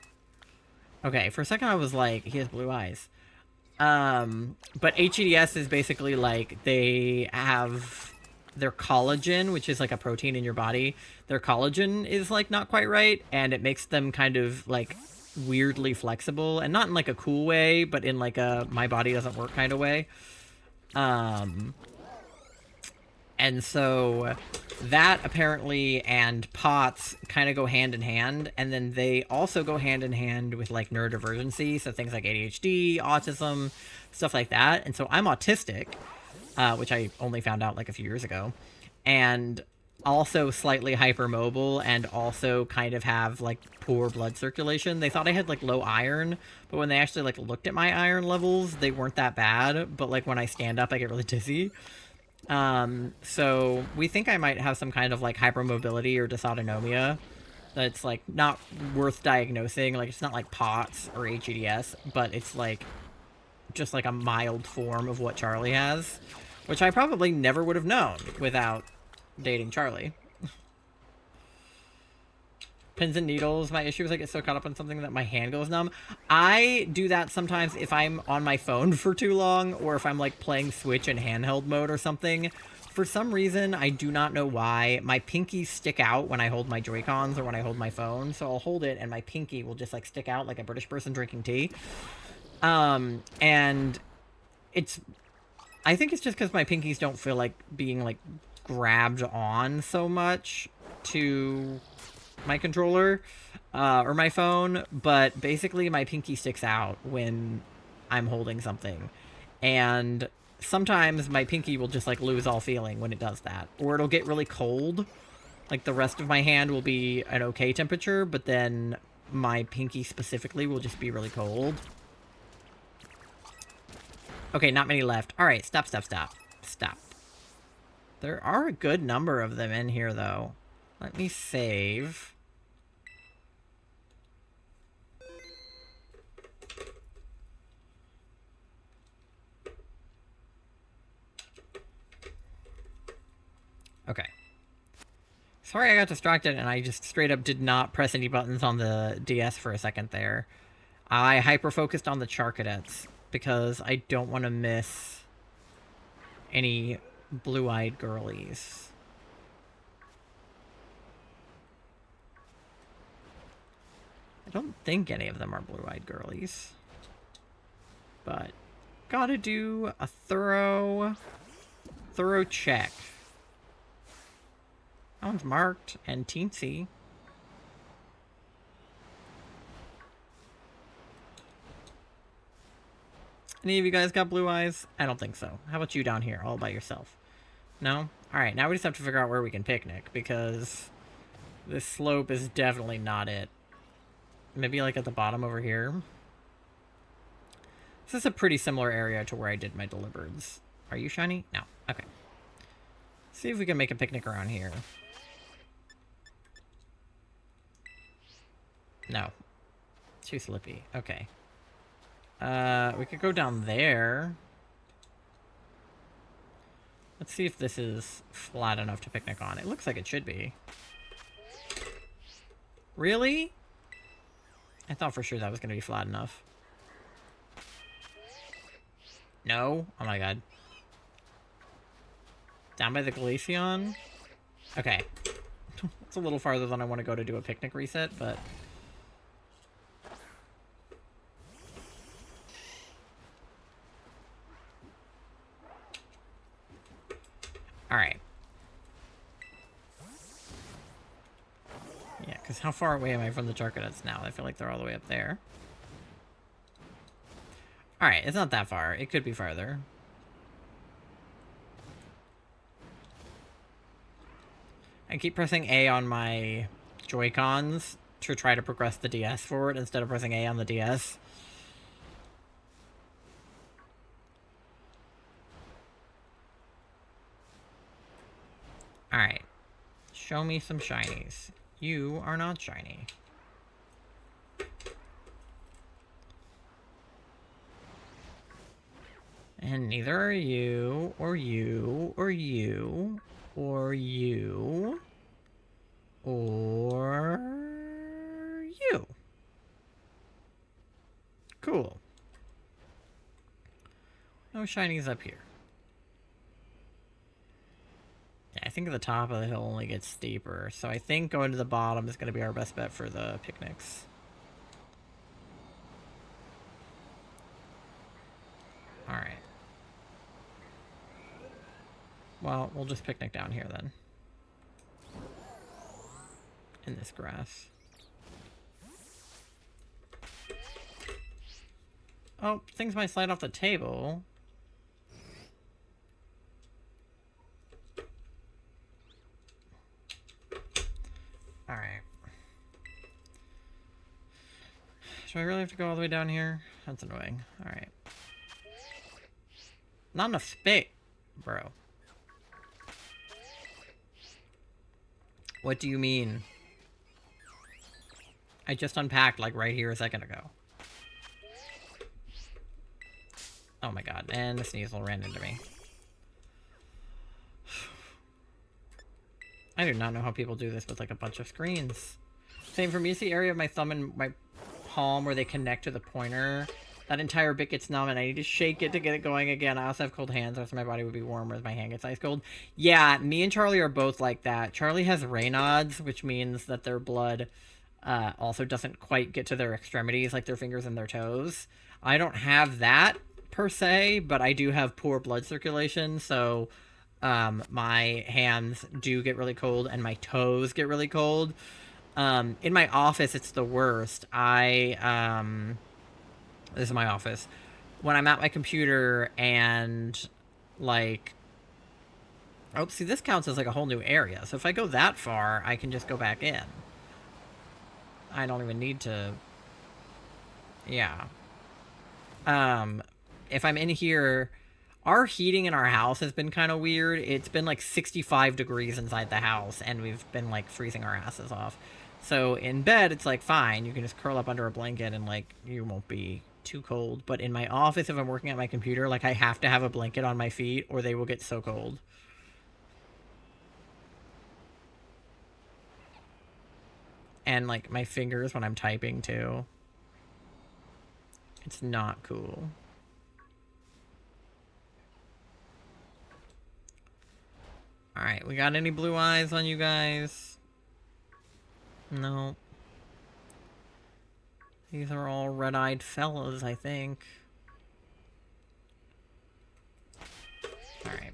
Okay, for a second I was like, he has blue eyes. But HEDS is basically like, they have their collagen, which is like a protein in your body. Their collagen is like not quite right, and it makes them kind of like weirdly flexible, and not in like a cool way, but in like a my body doesn't work kind of way. And so that apparently and POTS kind of go hand in hand, and then they also go hand in hand with like neurodivergency, so things like ADHD, autism, stuff like that. And so I'm autistic, which I only found out like a few years ago, and also slightly hypermobile, and also kind of have like poor blood circulation. They thought I had like low iron, but when they actually like looked at my iron levels, they weren't that bad. But like when I stand up, I get really dizzy. So we think I might have some kind of like hypermobility or dysautonomia that's like not worth diagnosing. Like it's not like POTS or HEDS, but it's like just like a mild form of what Charlie has, which I probably never would have known without dating Charlie. Pins and needles. My issue is I get so caught up on something that my hand goes numb. I do that sometimes if I'm on my phone for too long, or if I'm like playing Switch in handheld mode or something. For some reason, I do not know why, my pinkies stick out when I hold my Joy-Cons or when I hold my phone. So I'll hold it and my pinky will just like stick out like a British person drinking tea. And it's... I think it's just because my pinkies don't feel like being like grabbed on so much to my controller or my phone, but basically my pinky sticks out when I'm holding something, and sometimes my pinky will just like lose all feeling when it does that, or it'll get really cold. Like the rest of my hand will be an okay temperature, but then my pinky specifically will just be really cold. Okay, not many left. All right, stop. There are a good number of them in here though. Let me save. Okay. Sorry I got distracted and I just straight up did not press any buttons on the DS for a second there. I hyper-focused on the Charcadettes because I don't want to miss any blue-eyed girlies. I don't think any of them are blue-eyed girlies. But gotta do a thorough check. That one's marked and teensy. Any of you guys got blue eyes? I don't think so. How about you down here, all by yourself? No? Alright, now we just have to figure out where we can picnic, because this slope is definitely not it. Maybe like at the bottom over here? This is a pretty similar area to where I did my deliberates. Are you shiny? No. Okay. See if we can make a picnic around here. No. Too slippy. Okay. We could go down there. Let's see if this is flat enough to picnic on. It looks like it should be. Really? I thought for sure that was going to be flat enough. No? Oh my god. Down by the Glaceon? Okay. It's a little farther than I want to go to do a picnic reset, but... Alright. Yeah, because how far away am I from the Charcadettes now? I feel like they're all the way up there. Alright, it's not that far. It could be farther. I keep pressing A on my Joy-Cons to try to progress the DS forward instead of pressing A on the DS. Alright. Show me some shinies. You are not shiny. And neither are you, or you, or you, or you, or you. Cool. No shinies up here. Yeah, I think the top of the hill only gets steeper, so I think going to the bottom is going to be our best bet for the picnics. Alright. Well, we'll just picnic down here then. In this grass. Oh, things might slide off the table. Alright. Do I really have to go all the way down here? That's annoying. Alright. Not enough space, bro. What do you mean? I just unpacked, like, right here a second ago. Oh my god, and the Sneasel ran into me. I do not know how people do this with, like, a bunch of screens. Same for me, it's the area of my thumb and my palm where they connect to the pointer. That entire bit gets numb, and I need to shake it to get it going again. I also have cold hands, so my body would be warmer as my hand gets ice cold. Yeah, me and Charlie are both like that. Charlie has Raynaud's, which means that their blood also doesn't quite get to their extremities, like their fingers and their toes. I don't have that, per se, but I do have poor blood circulation, so my hands do get really cold, and my toes get really cold. In my office, it's the worst. This is my office. When I'm at my computer and, like... Oh, see, this counts as, like, a whole new area. So if I go that far, I can just go back in. I don't even need to... Yeah. If I'm in here... Our heating in our house has been kind of weird. It's been, like, 65 degrees inside the house, and we've been, like, freezing our asses off. So in bed, it's, like, fine. You can just curl up under a blanket and, like, you won't be too cold. But in my office, if I'm working at my computer, like, I have to have a blanket on my feet or they will get so cold. And, like, my fingers when I'm typing, too. It's not cool. Alright, we got any blue eyes on you guys? No. These are all red-eyed fellas, I think. Alright.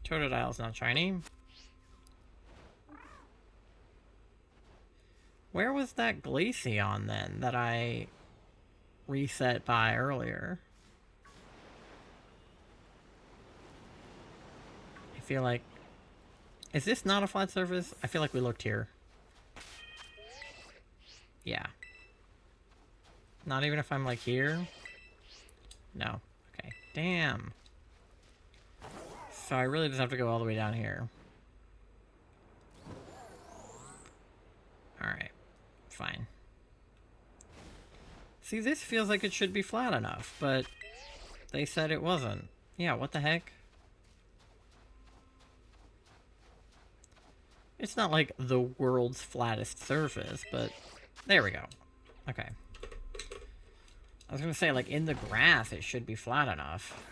Totodile's not shiny. Where was that Glaceon then that I reset by earlier? I feel like... Is this not a flat surface? I feel like we looked here. Yeah. Not even if I'm like here? No. Okay. Damn. So I really just have to go all the way down here. Alright. Fine. See, this feels like it should be flat enough, but they said it wasn't. Yeah, what the heck? It's not like the world's flattest surface, but there we go. Okay. I was gonna say, like, in the grass, it should be flat enough.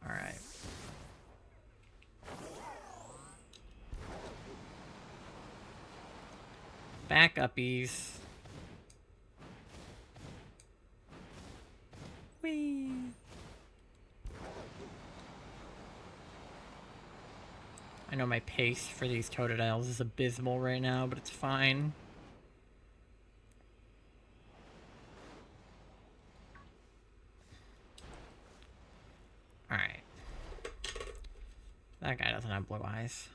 Alright. Back uppies. Whee! I know my pace for these Totodiles is abysmal right now, but it's fine. Alright. That guy doesn't have blue eyes.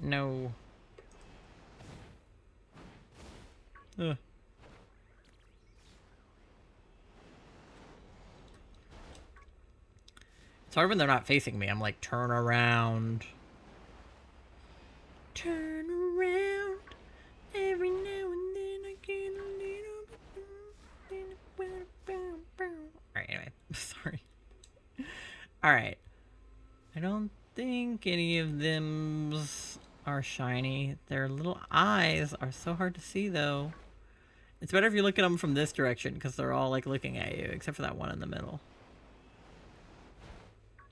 No. Ugh. It's hard when they're not facing me. I'm like, turn around. Turn around. Every now and then I get a little bit. Alright, anyway. Sorry. Alright. I don't think any of them are shiny. Their little eyes are so hard to see, though. It's better if you look at them from this direction, because they're all, like, looking at you, except for that one in the middle.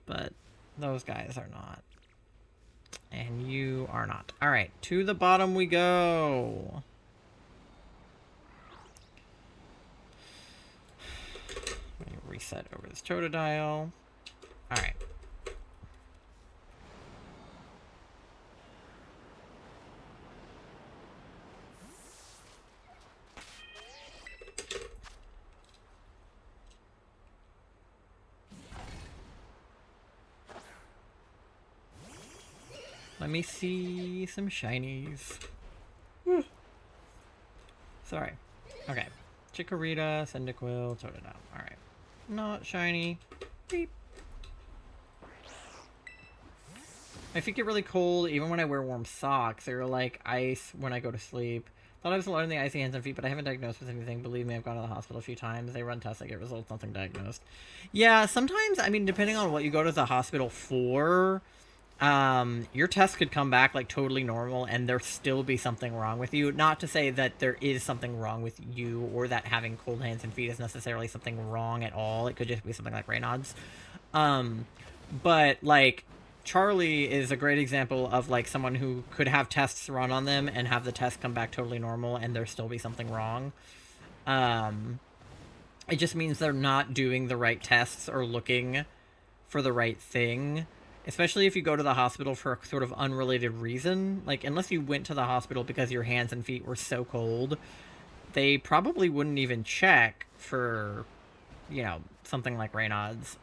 But those guys are not. And you are not. Alright, to the bottom we go. Let me reset over this Totodile. Alright. Let me see some shinies. Whew. Sorry. Okay. Chikorita, Cyndaquil, Totodile. Alright. Not shiny. Beep. My feet get really cold even when I wear warm socks. They're like ice when I go to sleep. Thought I was alone in the icy hands and feet, but I haven't diagnosed with anything. Believe me, I've gone to the hospital a few times. They run tests, I get results, nothing diagnosed. Yeah, sometimes, I mean, depending on what you go to the hospital for... your test could come back like totally normal and there still be something wrong with you. Not to say that there is something wrong with you or that having cold hands and feet is necessarily something wrong at all. It could just be something like Raynaud's. But like Charlie is a great example of like someone who could have tests run on them and have the test come back totally normal and there still be something wrong. It just means they're not doing the right tests or looking for the right thing. Especially if you go to the hospital for a sort of unrelated reason. Like, unless you went to the hospital because your hands and feet were so cold, they probably wouldn't even check for, you know, something like Raynaud's.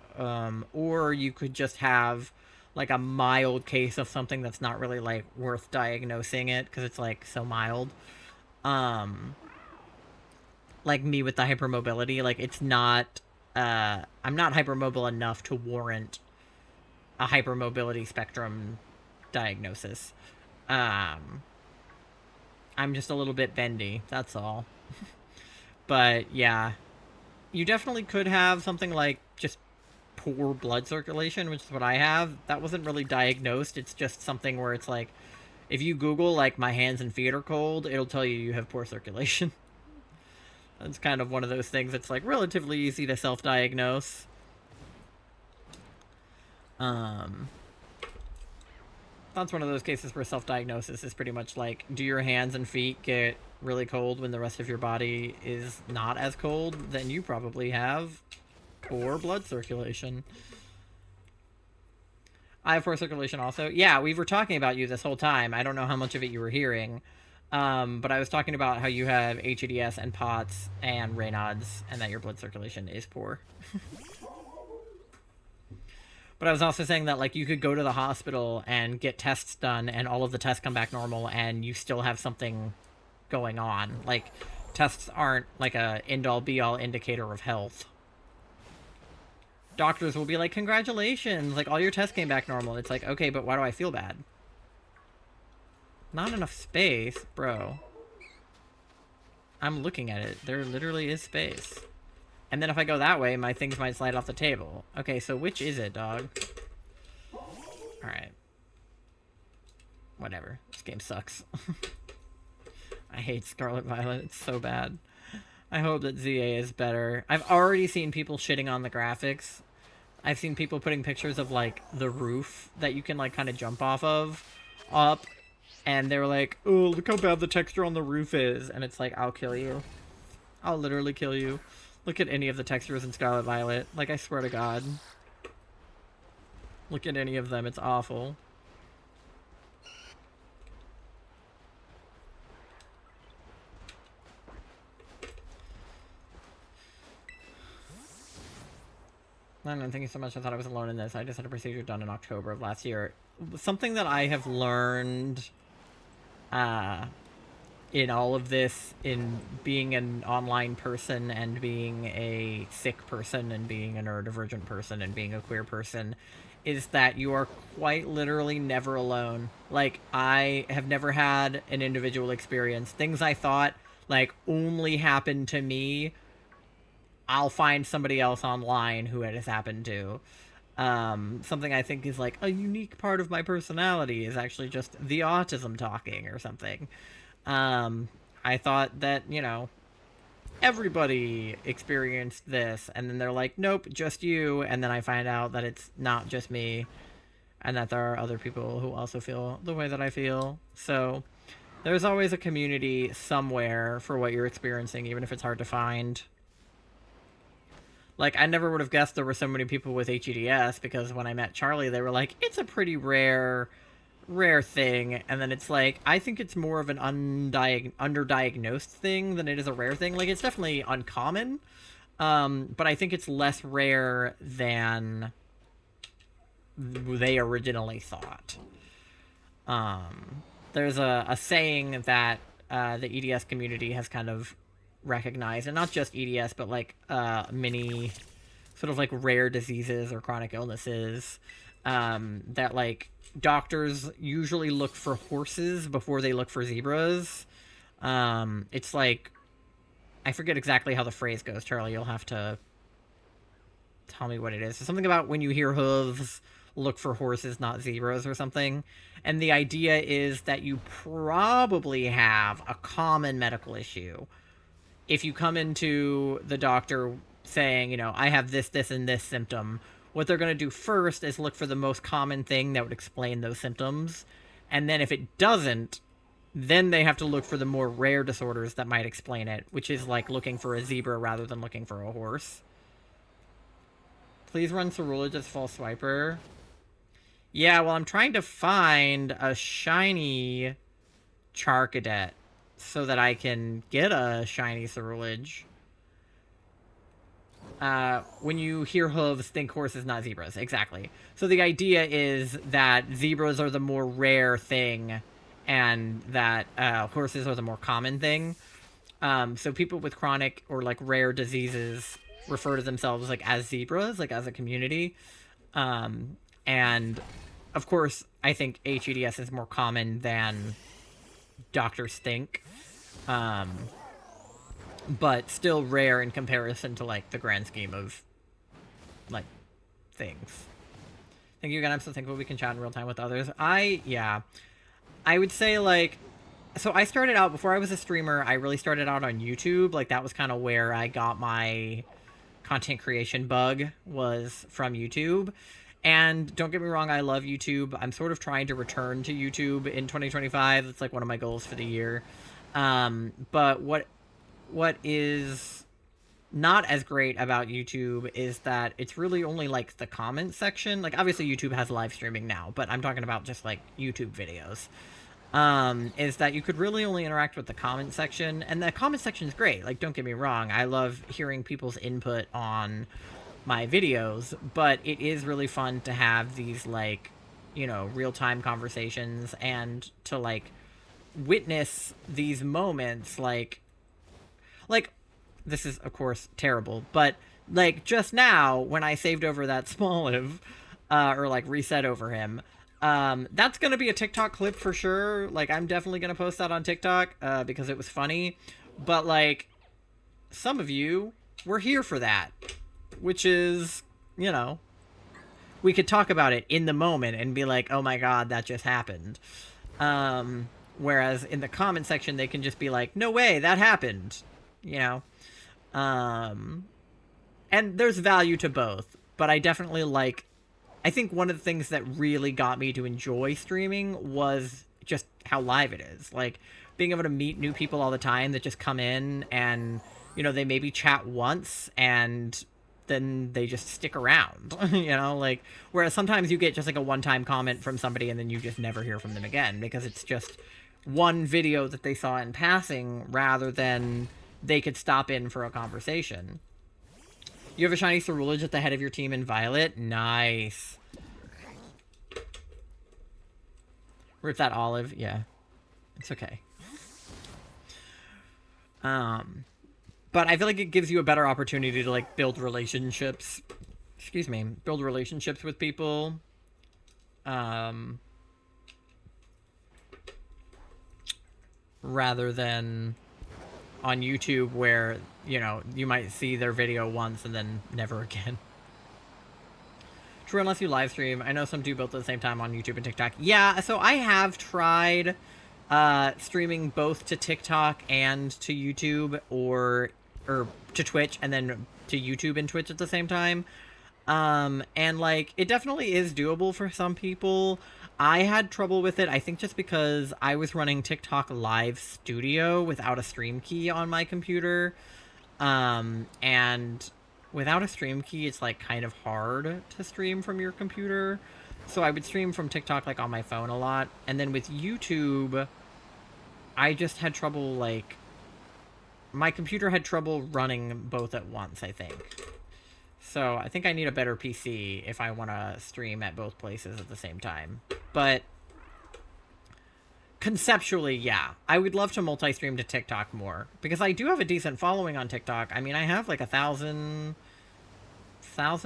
Or you could just have, like, a mild case of something that's not really, like, worth diagnosing it, because it's, like, so mild. Like me with the hypermobility, like, it's not, I'm not hypermobile enough to warrant a hypermobility spectrum diagnosis. I'm just a little bit bendy, that's all. But yeah, you definitely could have something like just poor blood circulation, which is what I have. That wasn't really diagnosed. It's just something where it's like, if you Google, like, my hands and feet are cold, it'll tell you you have poor circulation. It's kind of one of those things that's, like, relatively easy to self-diagnose. That's one of those cases where self-diagnosis is pretty much like, do your hands and feet get really cold when the rest of your body is not as cold? Then you probably have poor blood circulation. I have poor circulation also. Yeah, we were talking about you this whole time. I don't know how much of it you were hearing. But I was talking about how you have HEDS and POTS and Raynaud's, and that your blood circulation is poor. But I was also saying that, like, you could go to the hospital and get tests done, and all of the tests come back normal, and you still have something going on. Like, tests aren't, like, a end-all, be-all indicator of health. Doctors will be like, congratulations, like, all your tests came back normal. It's like, okay, but why do I feel bad? Not enough space? Bro. I'm looking at it. There literally is space. And then if I go that way, my things might slide off the table. Okay, so which is it, dog? Alright. Whatever. This game sucks. I hate Scarlet Violet. It's so bad. I hope that ZA is better. I've already seen people shitting on the graphics. I've seen people putting pictures of, like, the roof that you can, like, kind of jump off of up. And they were like, oh, look how bad the texture on the roof is. And it's like, I'll kill you. I'll literally kill you. Look at any of the textures in Scarlet Violet. Like, I swear to God. Look at any of them. It's awful. Thank you so much. I thought I was alone in this. I just had a procedure done in October of last year. Something that I have learned in all of this, in being an online person and being a sick person and being a neurodivergent person and being a queer person, is that you are quite literally never alone. Like, I have never had an individual experience. Things I thought, like, only happened to me, I'll find somebody else online who it has happened to. Something I think is, like, a unique part of my personality is actually just the autism talking or something. I thought that, you know, everybody experienced this, and then they're like, nope, just you, and then I find out that it's not just me, and that there are other people who also feel the way that I feel. So there's always a community somewhere for what you're experiencing, even if it's hard to find. Like, I never would have guessed there were so many people with HEDS, because when I met Charlie, they were like, it's a pretty rare thing. And then it's like, I think it's more of an underdiagnosed thing than it is a rare thing. Like, it's definitely uncommon, but I think it's less rare than they originally thought. There's a saying that the EDS community has kind of recognized, and not just EDS, but like many sort of like rare diseases or chronic illnesses, that like doctors usually look for horses before they look for zebras. It's like, I forget exactly how the phrase goes. Charlie, you'll have to tell me what it is. So something about when you hear hooves, look for horses, not zebras, or something. And the idea is that you probably have a common medical issue. If you come into the doctor saying, you know, I have this, this, and this symptom, what they're going to do first is look for the most common thing that would explain those symptoms. And then if it doesn't, then they have to look for the more rare disorders that might explain it, which is like looking for a zebra rather than looking for a horse. Please run Cerulege as false swiper. Yeah, well, I'm trying to find a shiny Charcadet so that I can get a shiny Cerulege. When you hear hooves, think horses, not zebras. Exactly. So the idea is that zebras are the more rare thing, and that horses are the more common thing. So people with chronic or like rare diseases refer to themselves like as zebras, like as a community. And of course, I think HEDS is more common than Dr. Stink. But still rare in comparison to, like, the grand scheme of, like, things. Thank you again. I'm so thankful we can chat in real time with others. Yeah. I would say, like, so I started out, before I was a streamer, I really started out on YouTube. Like, that was kind of where I got my content creation bug, was from YouTube. And don't get me wrong, I love YouTube. I'm sort of trying to return to YouTube in 2025. It's like one of my goals for the year. But what is not as great about YouTube is that it's really only like the comment section. Like, obviously YouTube has live streaming now, but I'm talking about just like YouTube videos. Is that you could really only interact with the comment section, and the comment section is great. Like, don't get me wrong, I love hearing people's input on my videos, but it is really fun to have these, like, you know, real-time conversations and to, like, witness these moments, like, this is, of course, terrible, but, like, just now, when I saved over that Smoliv, or, like, reset over him, that's gonna be a TikTok clip for sure. Like, I'm definitely gonna post that on TikTok, because it was funny, but, like, some of you were here for that, which is, you know, we could talk about it in the moment and be like, oh my god, that just happened. Whereas in the comment section, they can just be like, no way, that happened, you know? And there's value to both, but I definitely like, I think one of the things that really got me to enjoy streaming was just how live it is. Like, being able to meet new people all the time that just come in and, you know, they maybe chat once and then they just stick around, you know, like, whereas sometimes you get just like a one-time comment from somebody and then you just never hear from them again because it's just one video that they saw in passing rather than they could stop in for a conversation. You have a shiny Cerulege at the head of your team in Violet? Nice. Rip that olive? Yeah. It's okay. But I feel like it gives you a better opportunity to, like, build relationships. Excuse me. Build relationships with people. Rather than on YouTube where, you know, you might see their video once and then never again. True, unless you live stream. I know some do both at the same time on YouTube and TikTok. Yeah, so I have tried streaming both to TikTok and to YouTube, or to Twitch and then to YouTube and Twitch at the same time. And, like, it definitely is doable for some people. I had trouble with it, I think just because I was running TikTok Live Studio without a stream key on my computer. And without a stream key, it's, like, kind of hard to stream from your computer. So I would stream from TikTok, like, on my phone a lot. And then with YouTube, I just had trouble, like, my computer had trouble running both at once, I think. So I think I need a better PC if I want to stream at both places at the same time. But conceptually, yeah. I would love to multi-stream to TikTok more, because I do have a decent following on TikTok. I mean, I have like 1,000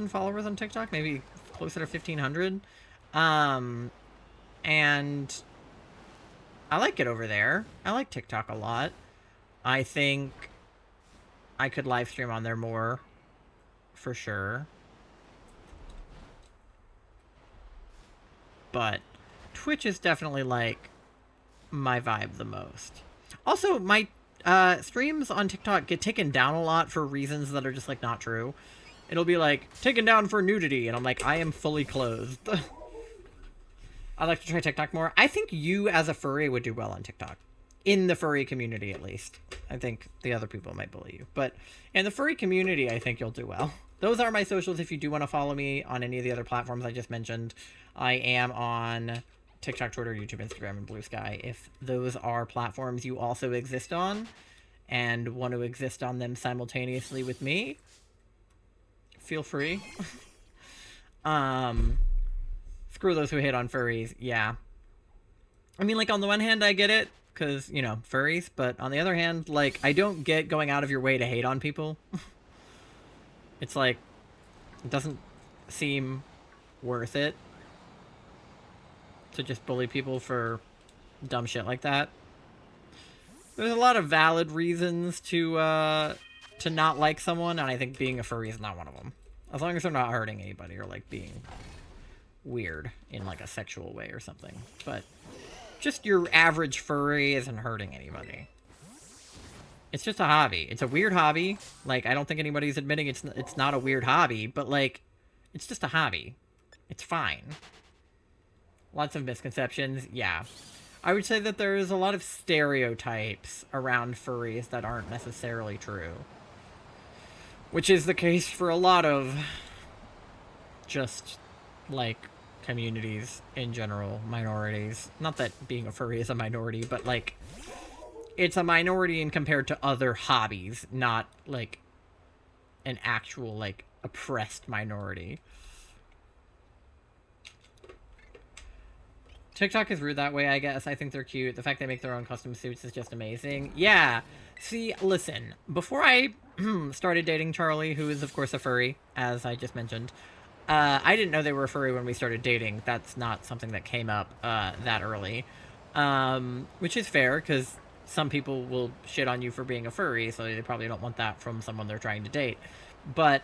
followers on TikTok, maybe closer to 1,500. And I like it over there. I like TikTok a lot. I think I could live stream on there more, for sure. But Twitch is definitely, like, my vibe the most. Also, my streams on TikTok get taken down a lot for reasons that are just, like, not true. It'll be like, taken down for nudity, and I'm like, I am fully clothed. I'd like to try TikTok more. I think you, as a furry, would do well on TikTok. In the furry community, at least. I think the other people might bully you. But in the furry community, I think you'll do well. Those are my socials if you do want to follow me on any of the other platforms I just mentioned. I am on TikTok, Twitter, YouTube, Instagram, and Blue Sky. If those are platforms you also exist on and want to exist on them simultaneously with me, feel free. Screw those who hate on furries. Yeah. I mean, like, on the one hand, I get it, because, you know, furries, but on the other hand, like, I don't get going out of your way to hate on people. It's like, it doesn't seem worth it to just bully people for dumb shit like that. There's a lot of valid reasons to not like someone, and I think being a furry is not one of them. As long as they're not hurting anybody or like being weird in like a sexual way or something. But just your average furry isn't hurting anybody. It's just a hobby. It's a weird hobby. Like, I don't think anybody's admitting it's not a weird hobby, but like, it's just a hobby. It's fine. Lots of misconceptions, yeah. I would say that there's a lot of stereotypes around furries that aren't necessarily true. Which is the case for a lot of just, like, communities in general, minorities. Not that being a furry is a minority, but, like, it's a minority in compared to other hobbies, not, like, an actual, like, oppressed minority. TikTok is rude that way, I guess. I think they're cute. The fact they make their own custom suits is just amazing. Yeah. See, listen. Before I started dating Charlie, who is, of course, a furry, as I just mentioned, I didn't know they were a furry when we started dating. That's not something that came up that early. Which is fair, because some people will shit on you for being a furry, so they probably don't want that from someone they're trying to date. But,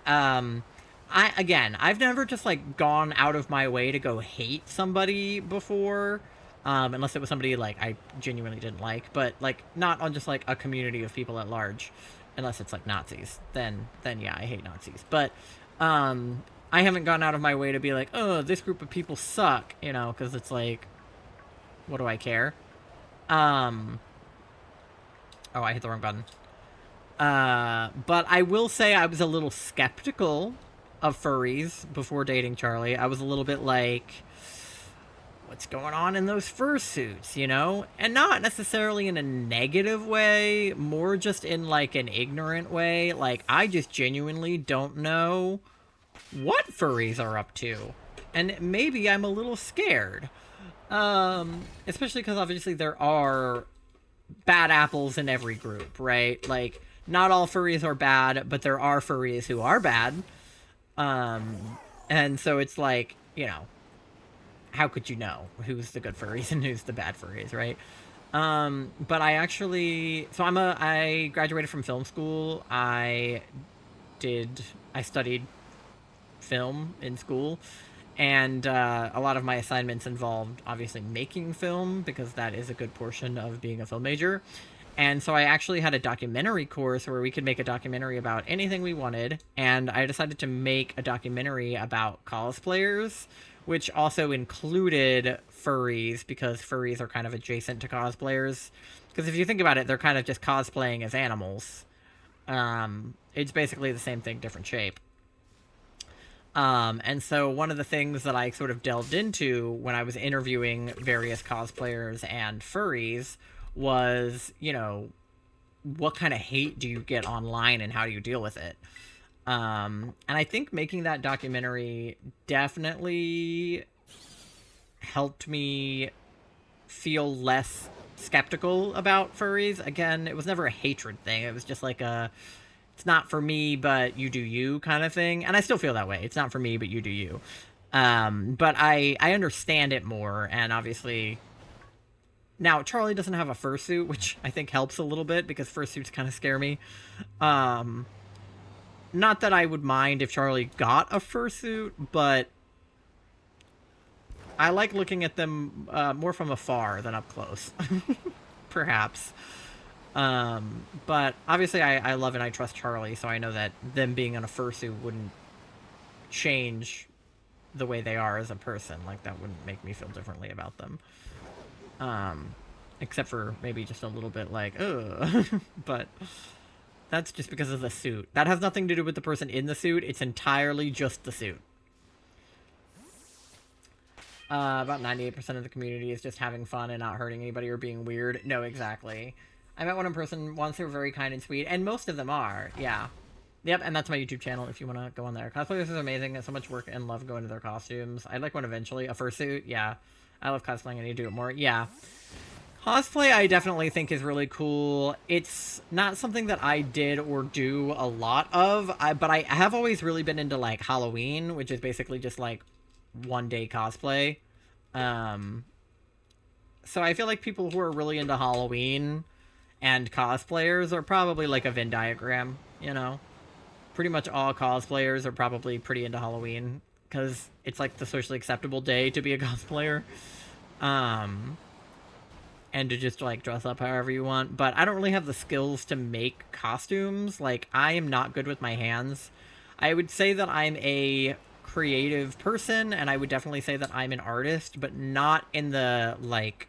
I've never just, like, gone out of my way to go hate somebody before, unless it was somebody, like, I genuinely didn't like, but, like, not on just, like, a community of people at large, unless it's, like, Nazis, then yeah, I hate Nazis, but, I haven't gone out of my way to be like, oh, this group of people suck, you know, because it's, like, what do I care? Oh, I hit the wrong button. But I will say I was a little skeptical of furries before dating Charlie. I was a little bit like, what's going on in those fursuits, you know? And not necessarily in a negative way, more just in like an ignorant way. Like, I just genuinely don't know what furries are up to. And maybe I'm a little scared. Especially because obviously there are bad apples in every group, right? Like, not all furries are bad, but there are furries who are bad. And so it's like, you know, how could you know who's the good furries and who's the bad furries, right? But I actually, so I graduated from film school. I studied film in school, and a lot of my assignments involved obviously making film, because that is a good portion of being a film major. And so I actually had a documentary course where we could make a documentary about anything we wanted, and I decided to make a documentary about cosplayers, which also included furries, because furries are kind of adjacent to cosplayers. Because if you think about it, they're kind of just cosplaying as animals. It's basically the same thing, different shape. And so one of the things that I sort of delved into when I was interviewing various cosplayers and furries was, you know, what kind of hate do you get online and how do you deal with it? And I think making that documentary definitely helped me feel less skeptical about furries. Again, it was never a hatred thing. It was just like it's not for me, but you do you kind of thing. And I still feel that way. It's not for me, but you do you. But I understand it more, and obviously now Charlie doesn't have a fursuit, which I think helps a little bit, because fursuits kind of scare me. Not that I would mind if Charlie got a fursuit, but I like looking at them more from afar than up close. Perhaps. But obviously I love and I trust Charlie, so I know that them being on a fursuit wouldn't change the way they are as a person. Like, that wouldn't make me feel differently about them. Except for maybe just a little bit like, ugh. But that's just because of the suit. That has nothing to do with the person in the suit. It's entirely just the suit. About 98% of the community is just having fun and not hurting anybody or being weird. No, exactly. I met one in person once. They were very kind and sweet, and most of them are, yeah. Yep, and that's my YouTube channel if you want to go on there. Cosplayers is amazing. It's so much work and love going to their costumes. I'd like one eventually. A fursuit, yeah. I love cosplaying. I need to do it more. Yeah. Cosplay, I definitely think is really cool. It's not something that I did or do a lot of, but I have always really been into, like, Halloween, which is basically just, like, one-day cosplay. So I feel like people who are really into Halloween and cosplayers are probably like a Venn diagram, you know? Pretty much all cosplayers are probably pretty into Halloween because it's like the socially acceptable day to be a cosplayer. Um, and to just like dress up however you want. But I don't really have the skills to make costumes. Like, I am not good with my hands. I would say that I'm a creative person, and I would definitely say that I'm an artist, but not in the like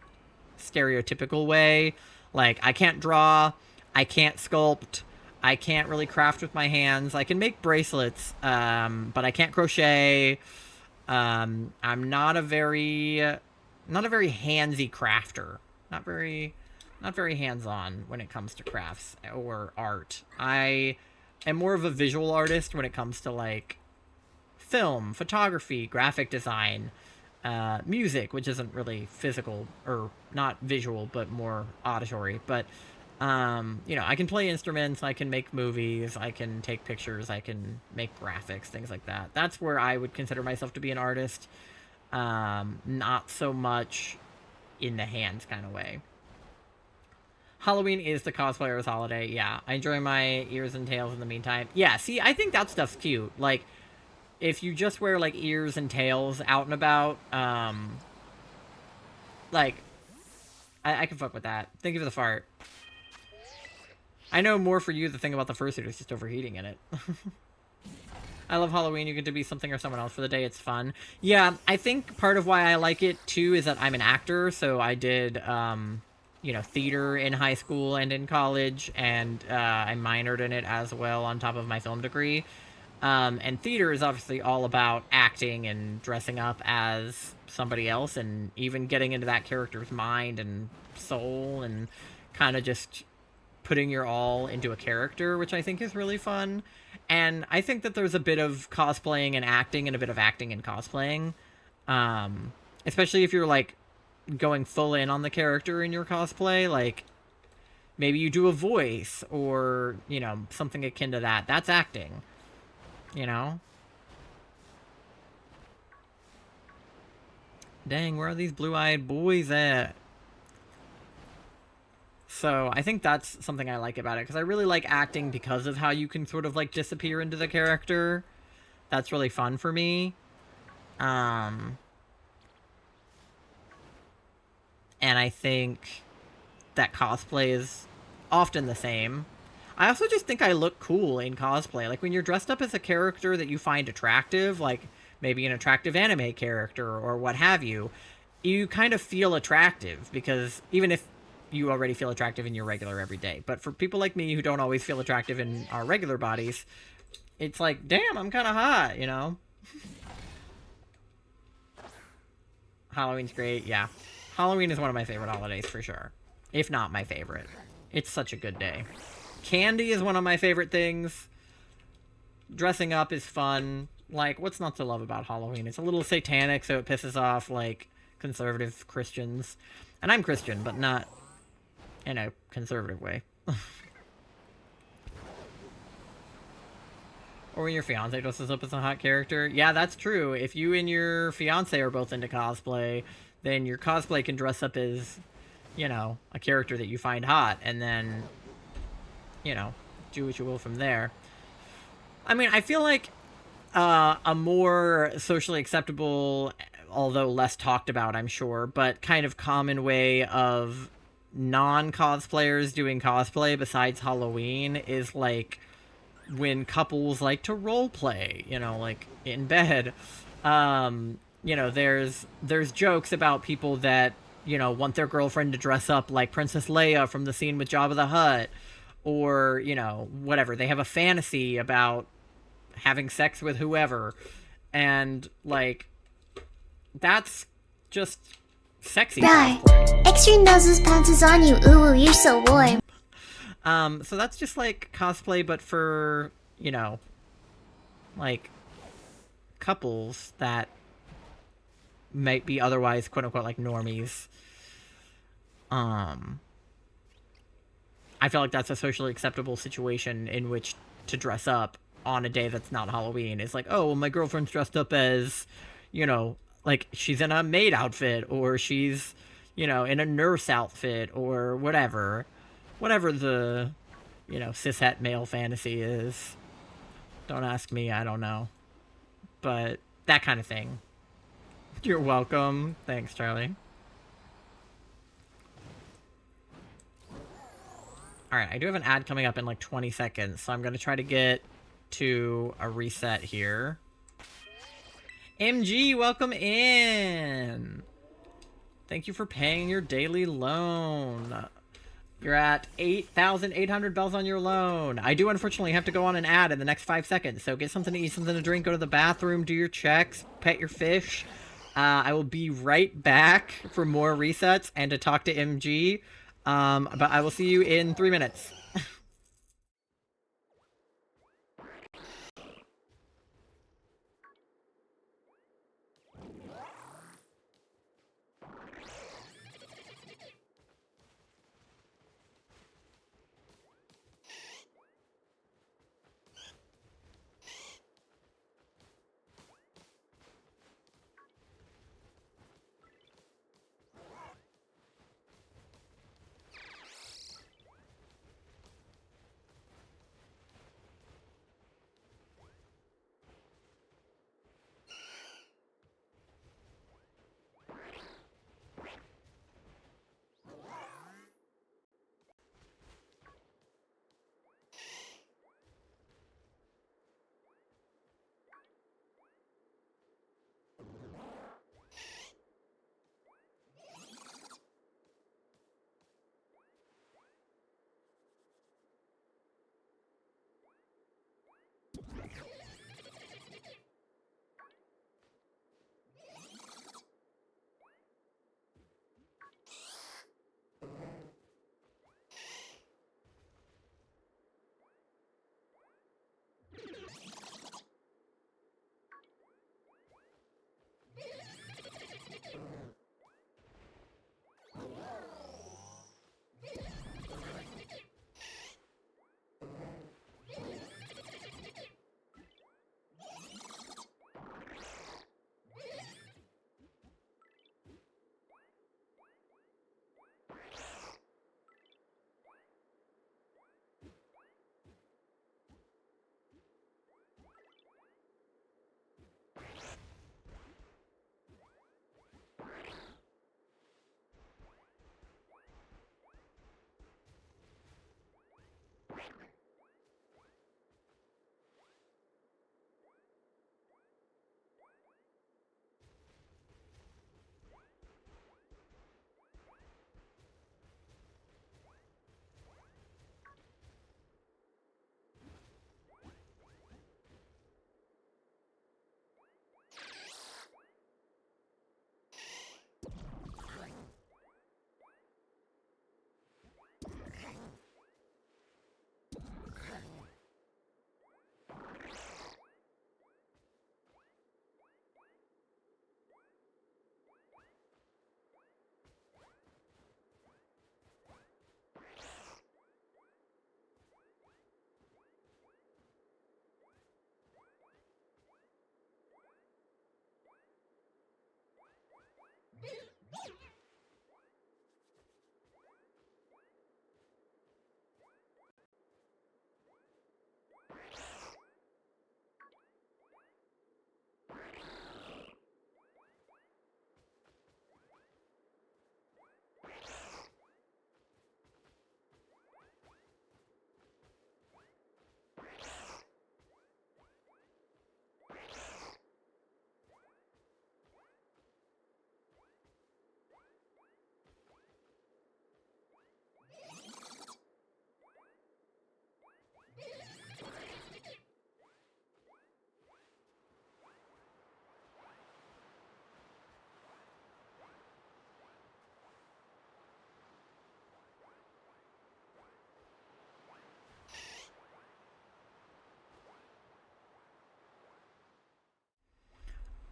stereotypical way. Like, I can't draw, I can't sculpt, I can't really craft with my hands. I can make bracelets, but I can't crochet. I'm not a very handsy crafter. Not very hands-on when it comes to crafts or art. I am more of a visual artist when it comes to like film, photography, graphic design, music, which isn't really physical or not visual, but more auditory. But I can play instruments, I can make movies, I can take pictures, I can make graphics, things like that. That's where I would consider myself to be an artist. Not so much in the hands kind of way. Halloween is the cosplayer's holiday. Yeah, I enjoy my ears and tails in the meantime. Yeah, see, I think that stuff's cute. Like, if you just wear like ears and tails out and about, like, I can fuck with that. Thank you for the fart. I know more for you. The thing about the fursuit is just overheating in it. I love Halloween. You get to be something or someone else for the day. It's fun. Yeah, I think part of why I like it, too, is that I'm an actor. So I did, theater in high school and in college. And I minored in it as well on top of my film degree. And theater is obviously all about acting and dressing up as somebody else. And even getting into that character's mind and soul. And kind of just putting your all into a character, which I think is really fun. And I think that there's a bit of cosplaying and acting and a bit of acting and cosplaying. Especially if you're, like, going full in on the character in your cosplay. Like, maybe you do a voice or, something akin to that. That's acting. You know? Dang, where are these blue-eyed boys at? So I think that's something I like about it, because I really like acting because of how you can sort of like disappear into the character. That's really fun for me. And I think that cosplay is often the same. I also just think I look cool in cosplay. Like when you're dressed up as a character that you find attractive, like maybe an attractive anime character or what have you, you kind of feel attractive, because even if you already feel attractive in your regular everyday. But for people like me who don't always feel attractive in our regular bodies, it's like, damn, I'm kind of hot, you know? Halloween's great, yeah. Halloween is one of my favorite holidays for sure. If not my favorite. It's such a good day. Candy is one of my favorite things. Dressing up is fun. Like, what's not to love about Halloween? It's a little satanic, so it pisses off, like, conservative Christians. And I'm Christian, but not in a conservative way. Or when your fiance dresses up as a hot character. Yeah, that's true. If you and your fiance are both into cosplay, then your cosplay can dress up as, a character that you find hot, and then, do what you will from there. I mean, I feel like a more socially acceptable, although less talked about, I'm sure, but kind of common way of non-cosplayers doing cosplay besides Halloween is like when couples like to role play, like in bed. There's jokes about people that, want their girlfriend to dress up like Princess Leia from the scene with Jabba the Hutt, or, whatever. They have a fantasy about having sex with whoever, and like that's just sexy. Die. Extra noses pants is on you. Ooh, you're so warm. So that's just like cosplay, but for, like couples that might be otherwise quote unquote like normies. I feel like that's a socially acceptable situation in which to dress up on a day that's not Halloween. It's like, oh, well, my girlfriend's dressed up as, like she's in a maid outfit, or she's, in a nurse outfit or whatever. whatever the, cishet male fantasy is. Don't ask me, I don't know. But that kind of thing. You're welcome. Thanks, Charlie. Alright, I do have an ad coming up in like 20 seconds, so I'm going to try to get to a reset here. MG, welcome in! Thank you for paying your daily loan. You're at 8,800 bells on your loan. I do unfortunately have to go on an ad in the next 5 seconds, so get something to eat, something to drink, go to the bathroom, do your checks, pet your fish. I will be right back for more resets and to talk to MG. But I will see you in 3 minutes.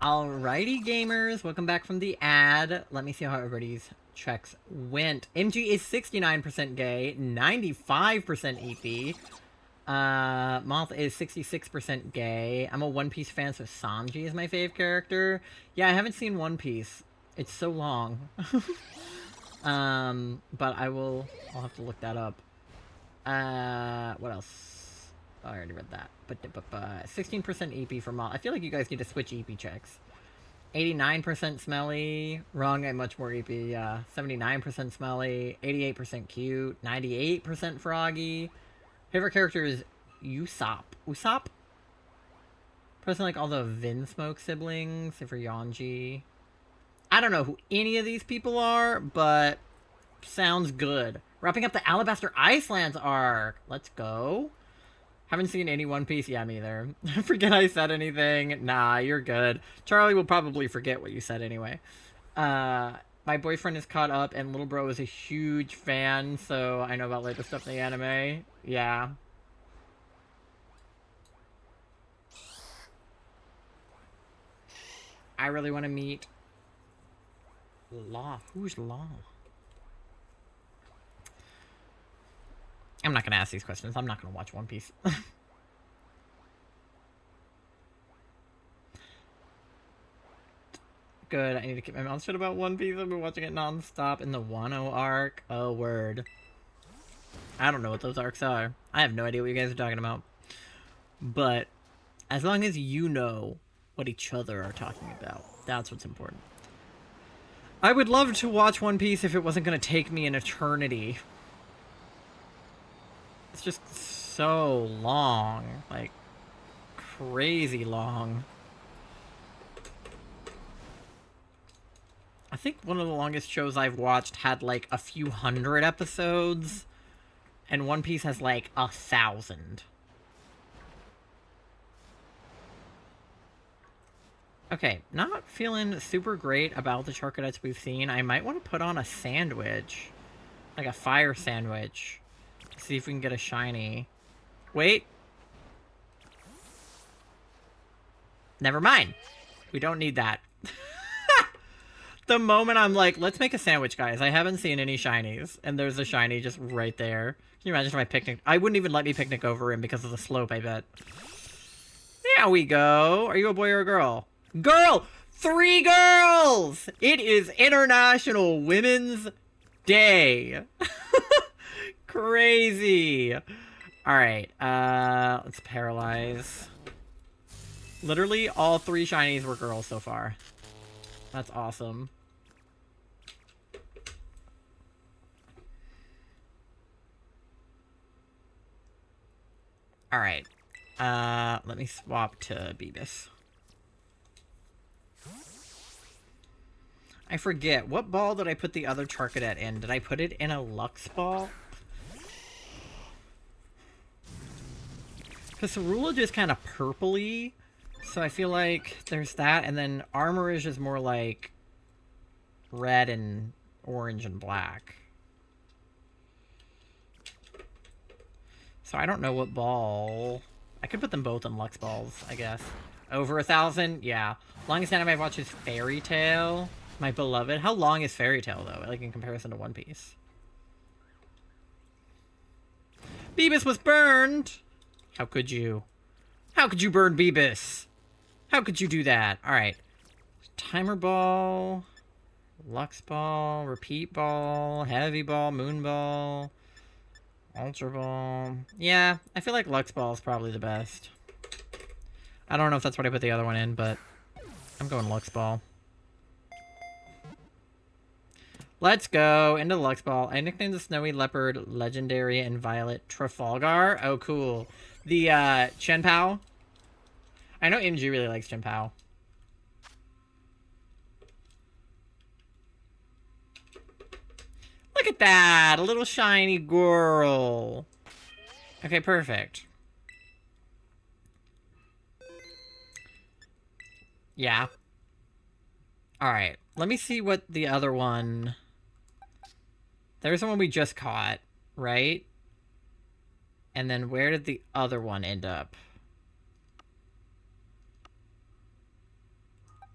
Alrighty, gamers, welcome back from the ad. Let me see how everybody's checks went. MG is 69% gay, 95% EP. Moth is 66% gay. I'm a One Piece fan, so Sanji is my fave character. Yeah, I haven't seen One Piece. It's so long. But I'll have to look that up. What else? Oh, I already read that. But 16% EP for Mall. I feel like you guys need to switch EP checks. 89% smelly. Wrong, I'm much more EP. Yeah. 79% smelly. 88% cute. 98% froggy. Favorite character is Usopp. Usopp? Person like all the Vinsmoke siblings. Except for Yonji. I don't know who any of these people are, but sounds good. Wrapping up the Alabaster Icelands arc. Let's go. Haven't seen any One Piece. Yeah, me either. Forget I said anything. Nah, you're good. Charlie will probably forget what you said anyway. My boyfriend is caught up, and little bro is a huge fan, so I know about latest stuff in the anime. Yeah. I really want to meet Law. Who's Law? I'm not going to ask these questions. I'm not going to watch One Piece. Good. I need to keep my mouth shut about One Piece. I've been watching it non-stop in the Wano arc. Oh, word. I don't know what those arcs are. I have no idea what you guys are talking about. But as long as you know what each other are talking about, that's what's important. I would love to watch One Piece if it wasn't going to take me an eternity. It's just so long. Like, crazy long. I think one of the longest shows I've watched had like a few hundred episodes. And One Piece has like 1,000. Okay, not feeling super great about the Charcadets we've seen. I might want to put on a sandwich. Like a fire sandwich. See if we can get a shiny. Wait. Never mind. We don't need that. The moment I'm like, let's make a sandwich, guys. I haven't seen any shinies. And there's a shiny just right there. Can you imagine if I picnic? I wouldn't even let me picnic over him because of the slope, I bet. There we go. Are you a boy or a girl? Girl! 3 girls! It is International Women's Day. Crazy. Alright, let's paralyze. Literally all 3 shinies were girls so far. That's awesome. Alright. Let me swap to Beavis. I forget. What ball did I put the other Charcadet in? Did I put it in a Lux ball? Because Cerulege is kind of purpley. So I feel like there's that. And then Armorage is more like red and orange and black. So I don't know what ball. I could put them both in Lux balls, I guess. Over 1,000? Yeah. Longest anime I've watched is Fairy Tail. My beloved. How long is Fairy Tail, though? Like, in comparison to One Piece. Beavis was burned! How could you? How could you burn Beavis? How could you do that? Alright. Timer ball. Lux ball. Repeat ball. Heavy ball. Moon ball. Ultra ball. Yeah, I feel like Lux ball is probably the best. I don't know if that's what I put the other one in, but I'm going Lux ball. Let's go into the Lux ball. I nicknamed the Snowy Leopard Legendary and Violet Trafalgar. Oh, cool. The Chen Pao. I know MG really likes Chen Pao. Look at that! A little shiny girl. Okay, perfect. Yeah. Alright. Let me see what the other one... There's the one we just caught, right? And then where did the other one end up?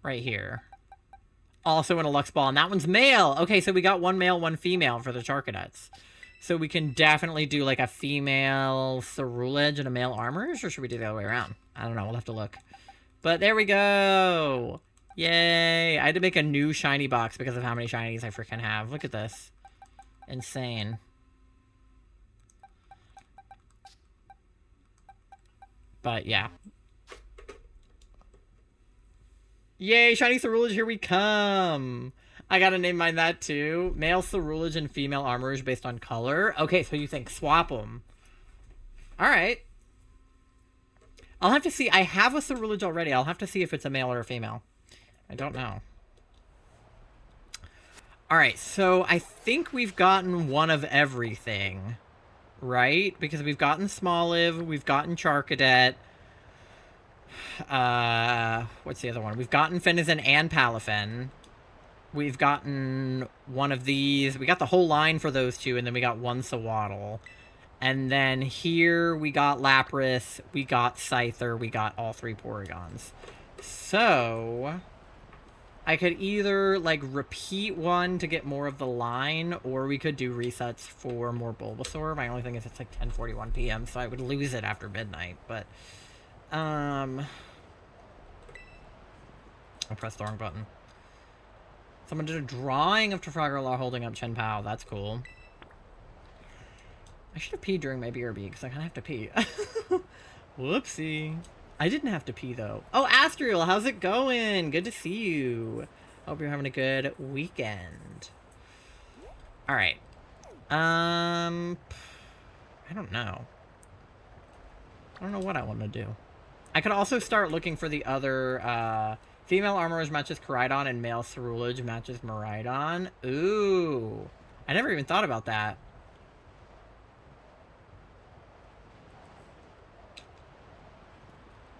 Right here. Also in a Lux ball, and that one's male! Okay, so we got one male, one female for the Charcadets. So we can definitely do like a female Cerulege and a male Armorage, or should we do the other way around? I don't know, we'll have to look. But there we go! Yay! I had to make a new shiny box because of how many shinies I freaking have. Look at this. Insane. But yeah. Yay, shiny Cerulege, here we come. I gotta name mine that too. Male Cerulege and female Armorage based on color. Okay, so you think swap them. Alright. I'll have to see. I have a Cerulege already. I'll have to see if it's a male or a female. I don't know. Alright, so I think we've gotten one of everything. Right? Because we've gotten Smoliv, we've gotten Charcadet. What's the other one? We've gotten Fenizen and Palafin. We've gotten one of these. We got the whole line for those two, and then we got one Sawaddle. And then here we got Lapras, we got Scyther, we got all three Porygons. So I could either, like, repeat one to get more of the line, or we could do resets for more Bulbasaur. My only thing is it's like 10:41 p.m., so I would lose it after midnight, but... I pressed the wrong button. Someone did a drawing of Trafalgar Law holding up Chen Pao. That's cool. I should have peed during my BRB, because I kind of have to pee. Whoopsie. I didn't have to pee, though. Oh, Astriel, how's it going? Good to see you. Hope you're having a good weekend. Alright. I don't know. I don't know what I want to do. I could also start looking for the other, female Armorage matches Koraidon and male Cerulege matches Miraidon. Ooh. I never even thought about that.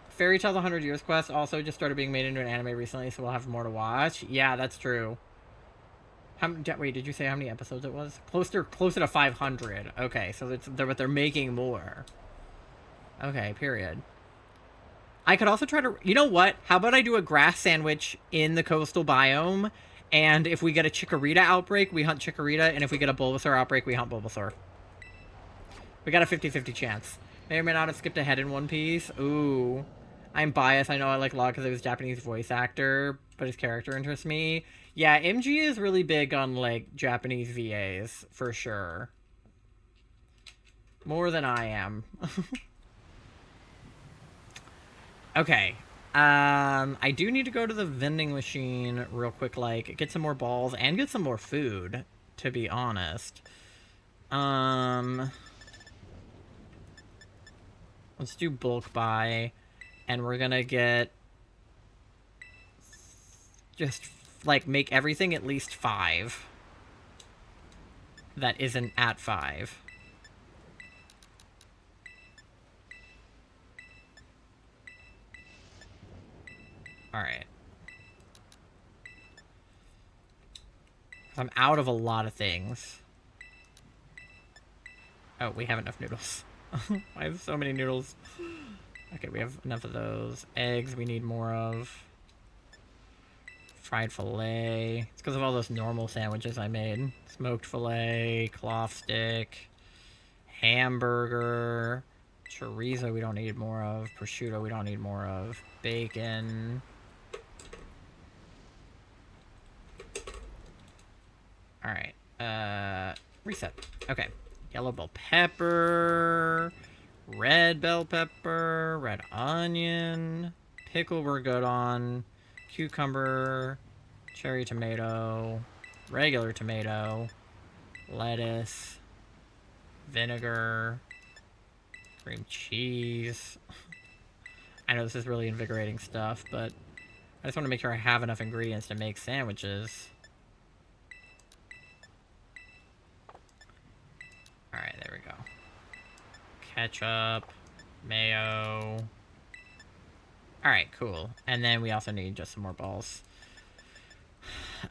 Fairy Tale the 100 Years Quest also just started being made into an anime recently, so we'll have more to watch. Yeah, that's true. Wait, did you say how many episodes it was? Closer to 500. Okay, so but they're making more. Okay, period. I could also try to... You know what? How about I do a grass sandwich in the coastal biome, and if we get a Chikorita outbreak, we hunt Chikorita, and if we get a Bulbasaur outbreak, we hunt Bulbasaur. We got a 50-50 chance. May or may not have skipped ahead in One Piece. Ooh. I'm biased. I know I like Law because it was a Japanese voice actor, but his character interests me. Yeah, MG is really big on, like, Japanese VAs, for sure. More than I am. Okay. I do need to go to the vending machine real quick, like, get some more balls and get some more food, to be honest. Let's do bulk buy, and we're gonna get... Just, like, make everything at least 5. That isn't at 5. Alright. I'm out of a lot of things. Oh, we have enough noodles. I have so many noodles. Okay, we have enough of those. Eggs we need more of. Fried filet. It's because of all those normal sandwiches I made. Smoked filet, cloth stick, hamburger, chorizo we don't need more of, prosciutto we don't need more of, bacon. Alright, reset. Okay. Yellow bell pepper, red bell pepper, red onion, pickle we're good on, cucumber, cherry tomato, regular tomato, lettuce, vinegar, cream cheese. I know this is really invigorating stuff, but I just want to make sure I have enough ingredients to make sandwiches. Alright, there we go. Ketchup, mayo. Alright, cool. And then we also need just some more balls.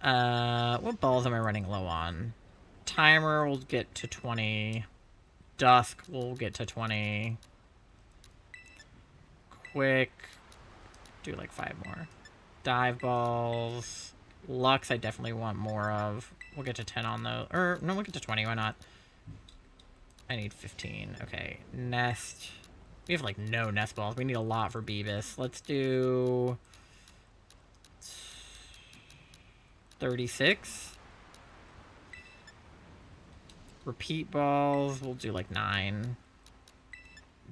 What balls am I running low on? Timer will get to 20. Dusk will get to 20. Quick. Do like 5 more. Dive balls. Lux I definitely want more of. We'll get to 10 on those. Or, no, we'll get to 20. Why not? I need 15. Okay. Nest. We have, like, no nest balls. We need a lot for Beavis. Let's do... 36. Repeat balls. We'll do, like, 9.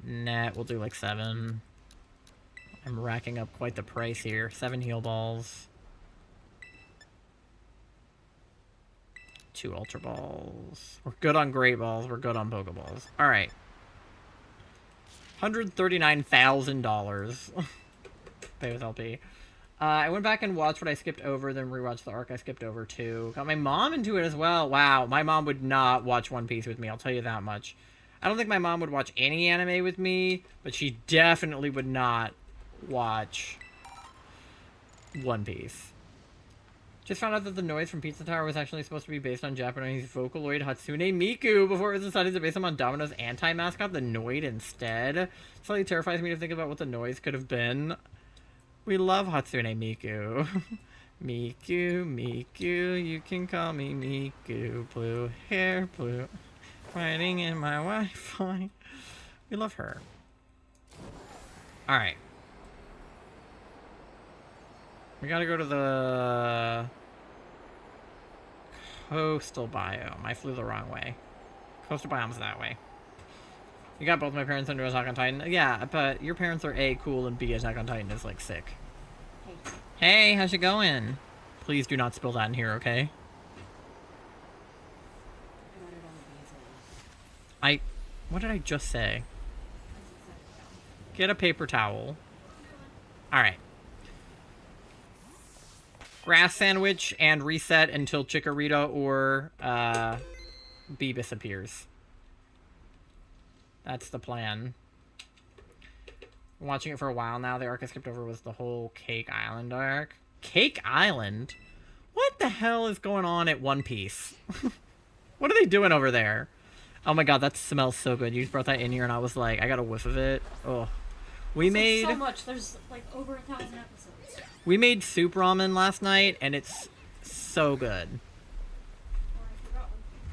Net. We'll do, like, 7. I'm racking up quite the price here. 7 heal balls. 2 ultra balls. We're good on great balls. We're good on pokeballs. Alright. $139,000. Pay with LP. I went back and watched what I skipped over, then rewatched the arc I skipped over too. Got my mom into it as well. Wow, my mom would not watch One Piece with me, I'll tell you that much. I don't think my mom would watch any anime with me, but she definitely would not watch One Piece. Just found out that the noise from Pizza Tower was actually supposed to be based on Japanese Vocaloid Hatsune Miku before it was decided to base them on Domino's anti-mascot, the Noid, instead. Slightly terrifies me to think about what the noise could have been. We love Hatsune Miku. Miku, Miku, you can call me Miku. Blue hair, blue. Fighting in my Wi-Fi. We love her. Alright. We gotta go to the coastal biome. I flew the wrong way. Coastal biome's that way. You got both my parents into Attack on Titan. Yeah, but your parents are A, cool, and B, Attack on Titan is, like, sick. Hey, how's it going? Please do not spill that in here, okay? What did I just say? Get a paper towel. Alright. Grass sandwich and reset until Chikorita or Beebus appears. That's the plan. I'm watching it for a while now. The arc I skipped over was the whole Cake Island arc. Cake Island? What the hell is going on at One Piece? What are they doing over there? Oh my god, that smells so good. You brought that in here and I was like, I got a whiff of it. Oh. We made so much. There's like over 1,000 episodes. We made soup ramen last night and it's so good.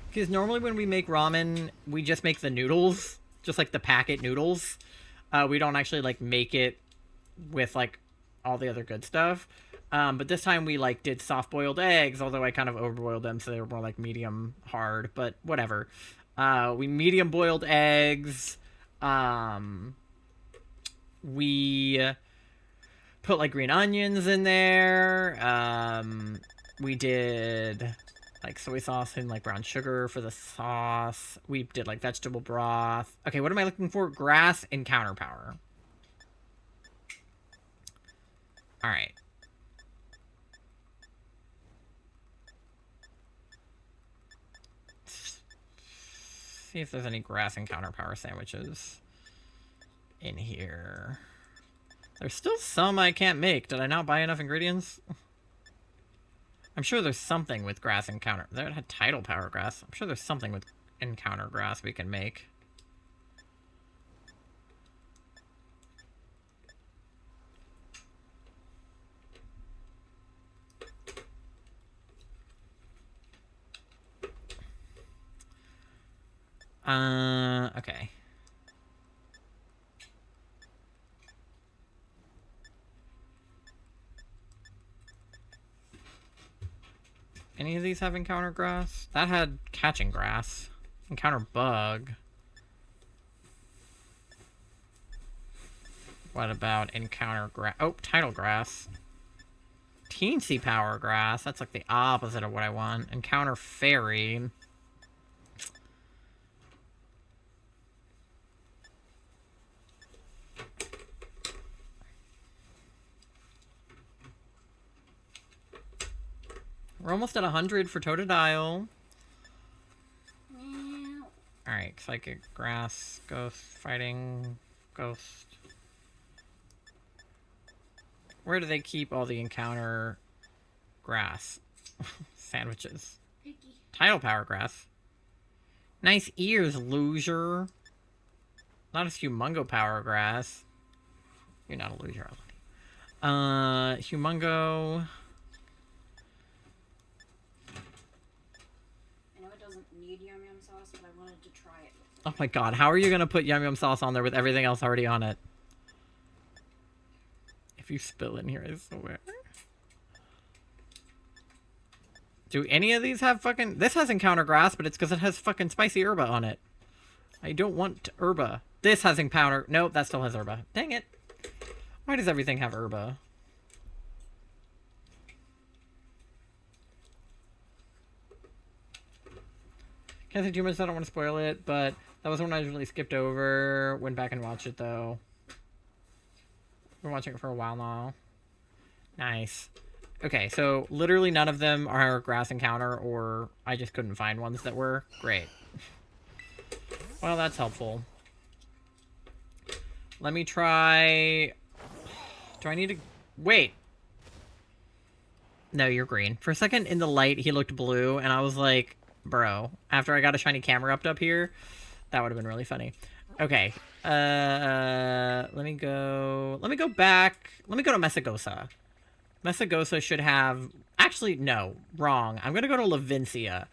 Because normally when we make ramen, we just make the noodles. Just like the packet noodles. We don't actually like make it with like all the other good stuff. But this time we like did soft boiled eggs, although I kind of overboiled them so they were more like medium hard, but whatever. We medium boiled eggs. We put like green onions in there. We did like soy sauce and like brown sugar for the sauce. We did like vegetable broth. Okay, what am I looking for? Grass and counter power. All right. See if there's any grass and counter power sandwiches in here. There's still some I can't make. Did I not buy enough ingredients? I'm sure there's something with grass and counter. There had tidal power grass. I'm sure there's something with encounter grass we can make. Okay. Any of these have encounter grass? That had catching grass. Encounter bug. What about encounter grass? Oh, tidal grass. Teensy power grass. That's like the opposite of what I want. Encounter fairy. We're almost at 100 for Totodile. Alright, psychic, grass, ghost, fighting, ghost. Where do they keep all the encounter grass? Sandwiches. Tidal power grass. Nice ears, loser. Not a humongo power grass. You're not a loser already. Humongo. Oh my god, how are you gonna put yum yum sauce on there with everything else already on it? If you spill in here, I swear. Do any of these have fucking... This has encounter grass, but it's because it has fucking spicy herba on it. I don't want herba. This has encounter... Nope, that still has herba. Dang it. Why does everything have herba? Can't say too much, I don't want to spoil it, but that was one I really skipped over. Went back and watched it, though. Been watching it for a while now. Nice. Okay, so literally none of them are grass encounter, or I just couldn't find ones that were. Great. Well, that's helpful. Let me try... Do I need to... Wait. No, you're green. For a second in the light, he looked blue, and I was like, bro, after I got a shiny camera up here, that would have been really funny. Okay. Let me go back. Let me go to Mesagosa. Mesagosa should have... Actually, no. Wrong. I'm going to go to Levincia.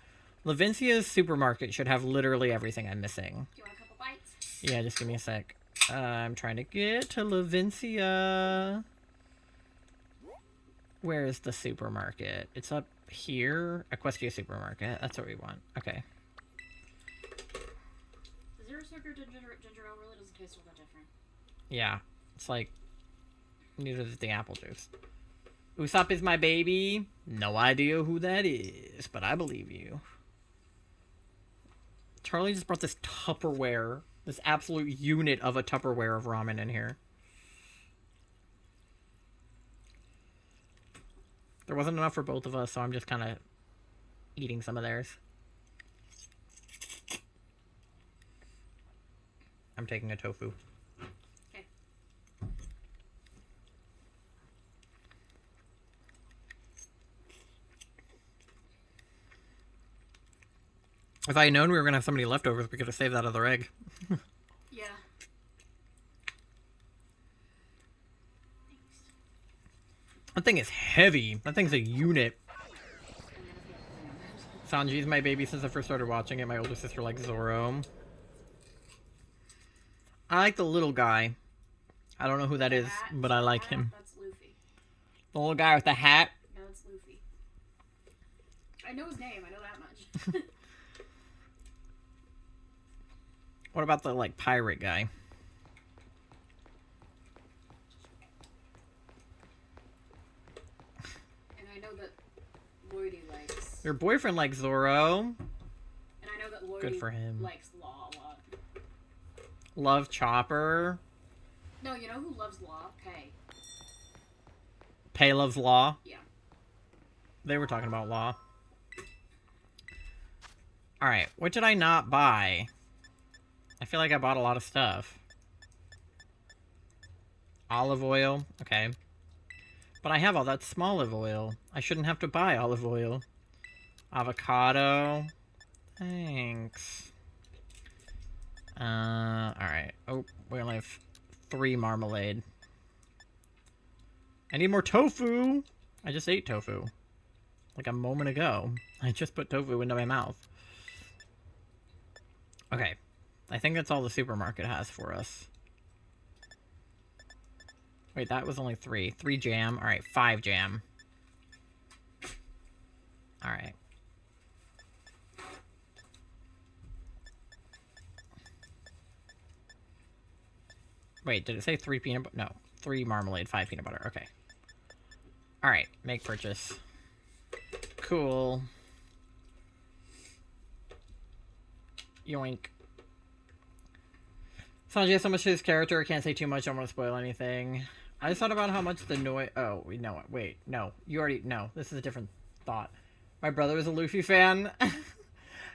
Levincia's supermarket should have literally everything I'm missing. Do you want a couple bites? Yeah, just give me a sec. I'm trying to get to Levincia. Where is the supermarket? It's up here. Equestria supermarket. That's what we want. Okay. The zero sugar ginger ale really doesn't taste all that different. Yeah. It's like... Neither does the apple juice. Usopp is my baby. No idea who that is, but I believe you. Charlie just brought this Tupperware. This absolute unit of a Tupperware of ramen in here. There wasn't enough for both of us, so I'm just kind of eating some of theirs. I'm taking a tofu. Okay. If I had known we were going to have so many leftovers, we could have saved that other egg. Yeah. That thing is heavy. That thing's a unit. Sanji's my baby since I first started watching it. My older sister likes Zoro. I like the little guy. I don't know who that is, but I like him. That's Luffy. The little guy with the hat. No, that's Luffy. I know his name. I know that much. What about the, like, pirate guy? And I know that Lloydie likes... Your boyfriend likes Zoro. And I know that Lloydie Good for him. likes Law a lot. Love Chopper. No, you know who loves Law? Pei. Pei loves Law. Yeah. They were talking about Law. Alright, what did I not buy? I feel like I bought a lot of stuff. Olive oil. Okay. But I have all that small olive oil. I shouldn't have to buy olive oil. Avocado. Thanks. Alright. Oh, we only have 3 marmalade. I need more tofu! I just ate tofu. Like a moment ago. I just put tofu into my mouth. Okay. I think that's all the supermarket has for us. Wait, that was only 3. 3 jam. Alright, 5 jam. Alright. Wait, did it say 3 peanut butter? No. 3 marmalade, 5 peanut butter. Okay. Alright, make purchase. Cool. Yoink. Sanji has so much to his character, I can't say too much, I don't want to spoil anything. I just thought about how much the noise... Oh, no, wait, no. You already... No, this is a different thought. My brother is a Luffy fan.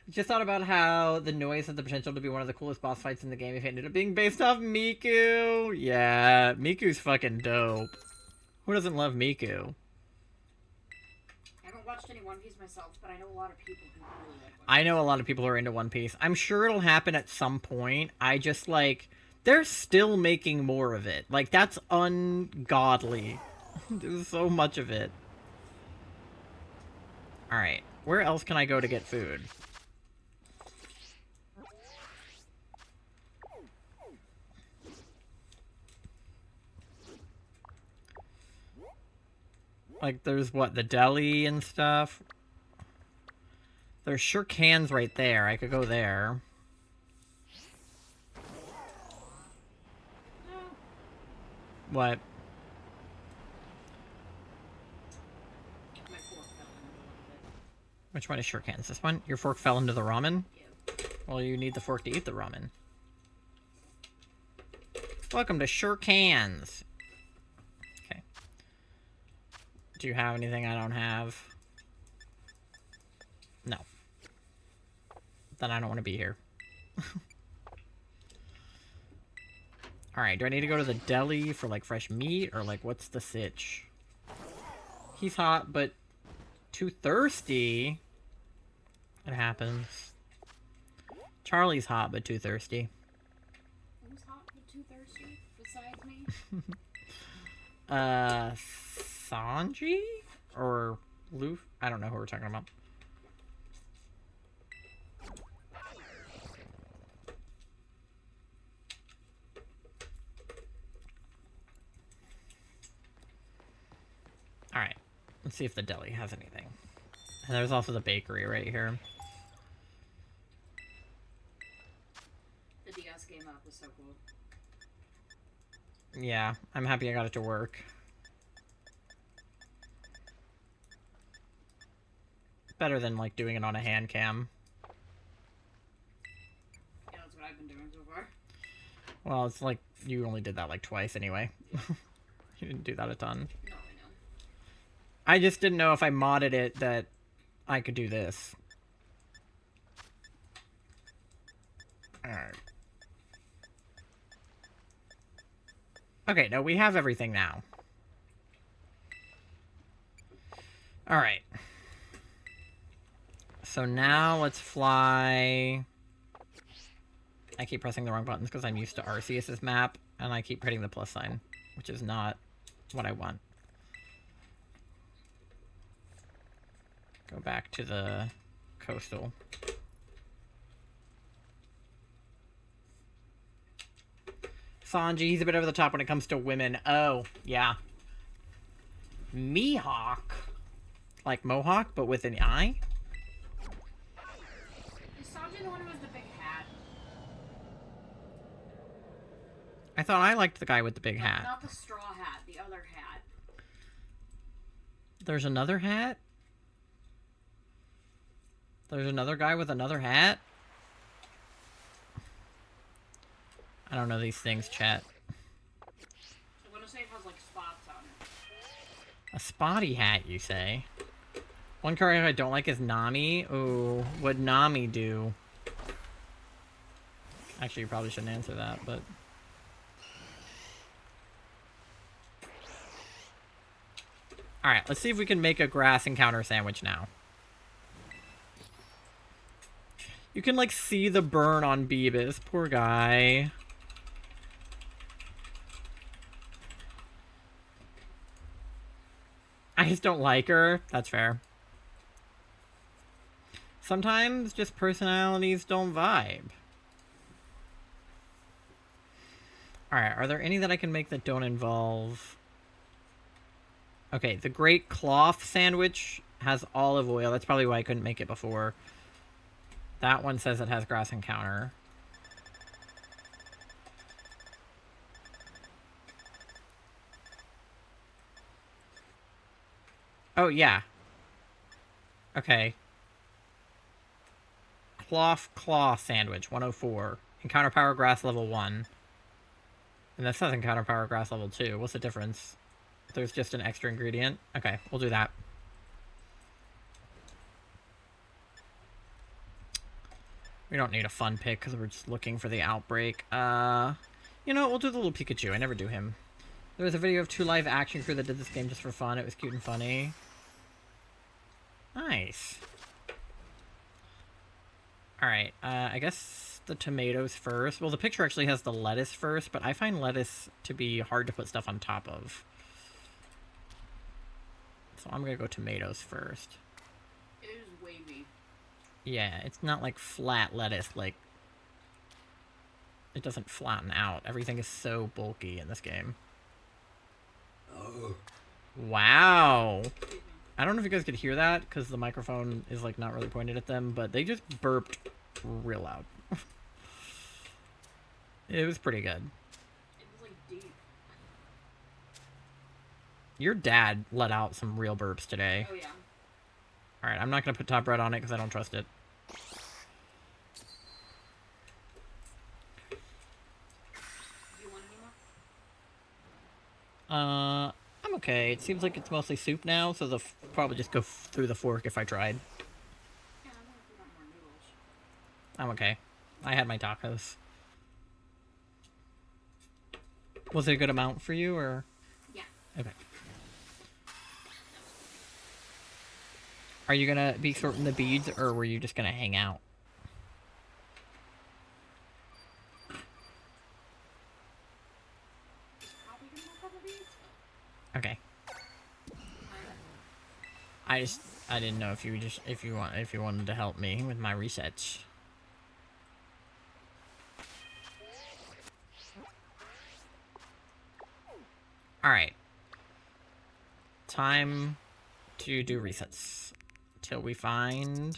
Just thought about how the noise has the potential to be one of the coolest boss fights in the game if it ended up being based off Miku. Yeah, Miku's fucking dope. Who doesn't love Miku? I haven't watched any One Piece myself, but I know a lot of people who really like One Piece. I know a lot of people who are into One Piece. I'm sure it'll happen at some point. I just, like... They're still making more of it. Like, that's ungodly. There's so much of it. Alright. Where else can I go to get food? Like, there's, what, the deli and stuff? There's sure cans right there. I could go there. What? Which one is sure cans? This one? Your fork fell into the ramen? Yeah. Well, you need the fork to eat the ramen. Welcome to Sure Cans. Okay. Do you have anything I don't have? No. Then I don't want to be here. Alright, do I need to go to the deli for, like, fresh meat? Or, like, what's the sitch? He's hot, but too thirsty. It happens. Charlie's hot, but too thirsty. Who's hot but too thirsty besides me? Sanji? Or Luffy? I don't know who we're talking about. Alright. Let's see if the deli has anything. And there's also the bakery right here. The DS game app was so cool. Yeah, I'm happy I got it to work. Better than, like, doing it on a hand cam. Yeah, that's what I've been doing so far. Well, it's like, you only did that, like, twice anyway. You didn't do that a ton. No, I know. I just didn't know if I modded it that I could do this. Alright. Okay, no, we have everything now. Alright. So now let's fly... I keep pressing the wrong buttons because I'm used to Arceus's map, and I keep hitting the plus sign, which is not what I want. Go back to the coastal. Sanji, he's a bit over the top when it comes to women. Oh, yeah. Mihawk. Like Mohawk, but with an eye? Is Sanji the one who has the big hat? I thought I liked the guy with the big No, hat. not the straw hat, the other hat. There's another hat? There's another guy with another hat? I don't know these things, chat. I want to say it has, like, spots on it. A spotty hat, you say? One character I don't like is Nami. Ooh, what'd Nami do? Actually, you probably shouldn't answer that, but... Alright, let's see if we can make a grass encounter sandwich now. You can, like, see the burn on Beavis. Poor guy. I just don't like her. That's fair. Sometimes just personalities don't vibe. Alright, are there any that I can make that don't involve... Okay, the Great Cloth Sandwich has olive oil. That's probably why I couldn't make it before. That one says it has grass encounter. Oh, yeah. Okay. Cloth Claw Sandwich, 104. Encounter Power Grass level 1. And this says Encounter Power Grass level 2. What's the difference? There's just an extra ingredient? Okay, we'll do that. We don't need a fun pick because we're just looking for the outbreak. You know what? We'll do the little Pikachu. I never do him. There was a video of 2 live action crew that did this game just for fun. It was cute and funny. Nice. Alright, I guess the tomatoes first. Well, the picture actually has the lettuce first, but I find lettuce to be hard to put stuff on top of. So I'm gonna go tomatoes first. It is wavy. Yeah, it's not like flat lettuce, like... It doesn't flatten out. Everything is so bulky in this game. Wow! I don't know if you guys could hear that, because the microphone is, like, not really pointed at them, but they just burped real loud. It was pretty good. It was, like, deep. Your dad let out some real burps today. Oh, yeah. Alright, I'm not going to put top red on it because I don't trust it. Do you want any more? I'm okay. It seems like it's mostly soup now, so they'll probably just go through the fork if I tried. Yeah, I don't know if you want more noodles. I'm okay. I had my tacos. Was it a good amount for you, or? Yeah. Okay. Are you gonna be sorting the beads, or were you just gonna hang out? Probably gonna have a couple beads. Okay. I didn't know if you wanted to help me with my resets. Alright. Time to do resets. Till we find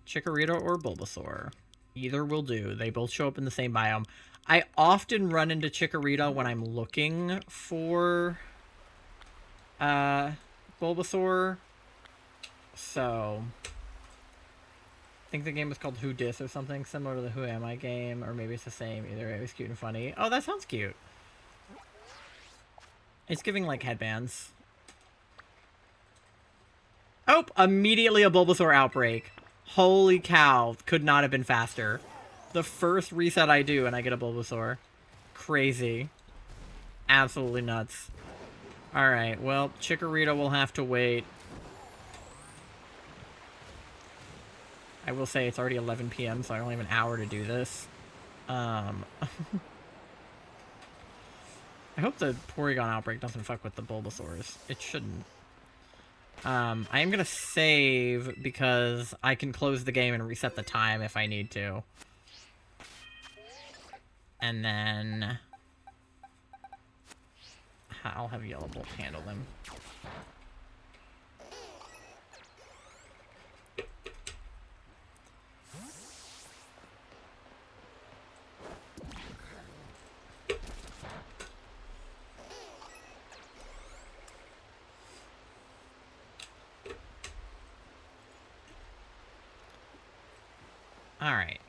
Chikorita or Bulbasaur. Either will do. They both show up in the same biome. I often run into Chikorita when I'm looking for Bulbasaur. So I think the game is called Who Dis or something similar to the Who Am I game, or maybe it's the same. Either way, it was cute and funny. Oh, that sounds cute. It's giving like headbands. Oh, immediately a Bulbasaur outbreak. Holy cow, could not have been faster. The first reset I do and I get a Bulbasaur. Crazy. Absolutely nuts. Alright, well, Chikorita will have to wait. I will say it's already 11 p.m., so I only have an hour to do this. I hope the Porygon outbreak doesn't fuck with the Bulbasaurs. It shouldn't. I am gonna save because I can close the game and reset the time if I need to. And then I'll have Yellow Bolt handle them. Alright.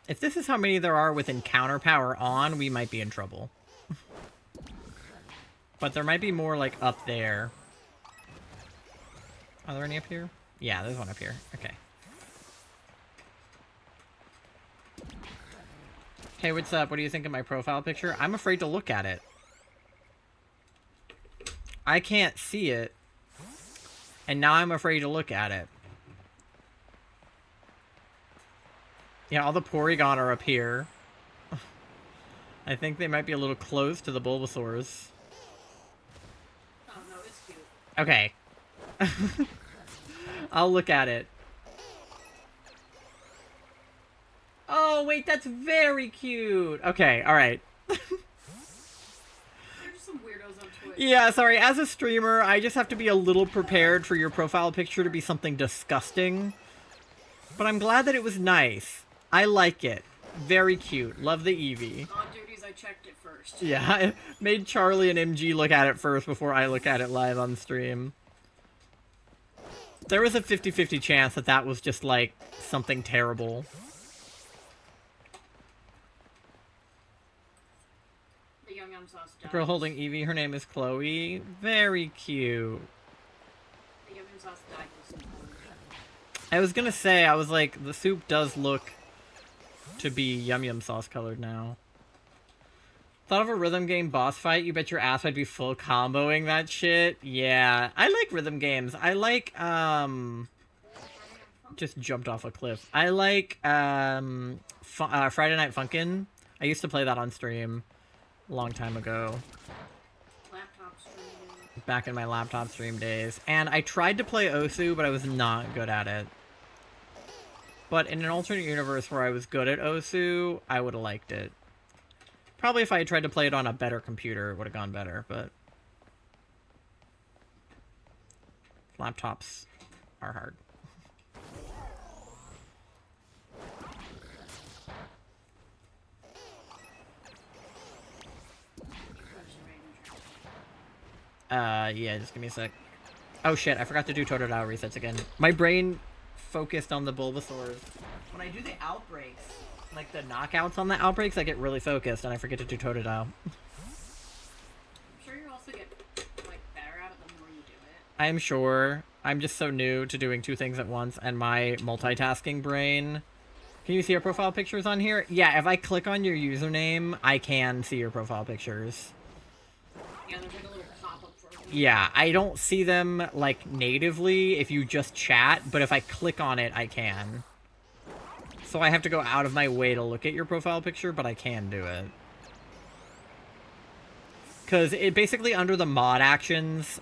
If this is how many there are with encounter power on, we might be in trouble. But there might be more, like, up there. Are there any up here? Yeah, there's one up here. Okay. Hey, what's up? What do you think of my profile picture? I'm afraid to look at it. I can't see it. And now I'm afraid to look at it. Yeah, all the Porygon are up here. I think they might be a little close to the Bulbasaurs. Oh no, it's cute. Okay. I'll look at it. Oh, wait, that's very cute. Okay, alright. They're just some weirdos on Twitch. Yeah, sorry, as a streamer, I just have to be a little prepared for your profile picture to be something disgusting. But I'm glad that it was nice. I like it. Very cute. Love the Eevee. On duties, I checked it first. Yeah, I made Charlie and MG look at it first before I look at it live on stream. There was a 50-50 chance that that was just, like, something terrible. The Yum Yum Sauce The dies. girl holding Eevee, her name is Chloe. Very cute. The Yum Yum Sauce died with some cold. I was gonna say, I was like, the soup does look to be Yum Yum sauce colored now. Thought of a rhythm game boss fight? You bet your ass I'd be full comboing that shit. Yeah, I like rhythm games. I like, just jumped off a cliff. I like, Friday Night Funkin'. I used to play that on stream a long time ago. Laptop streaming. Back in my laptop stream days. And I tried to play Osu, but I was not good at it. But in an alternate universe where I was good at Osu, I would have liked it. Probably if I had tried to play it on a better computer, it would have gone better, but... laptops are hard. Yeah, just give me a sec. Oh shit, I forgot to do Totodile resets again. My brain focused on the Bulbasaurs. When I do the outbreaks, like the knockouts on the outbreaks, I get really focused and I forget to do Totodile. I'm sure you also get like better at it the more you do it. I'm sure. I'm just so new to doing two things at once, and my multitasking brain... Can you see your profile pictures on here? Yeah, if I click on your username, I can see your profile pictures. Yeah, there's like a little pop-up for them. Yeah, I don't see them, like, natively if you just chat, but if I click on it, I can. So I have to go out of my way to look at your profile picture, but I can do it. Because it basically, under the mod actions,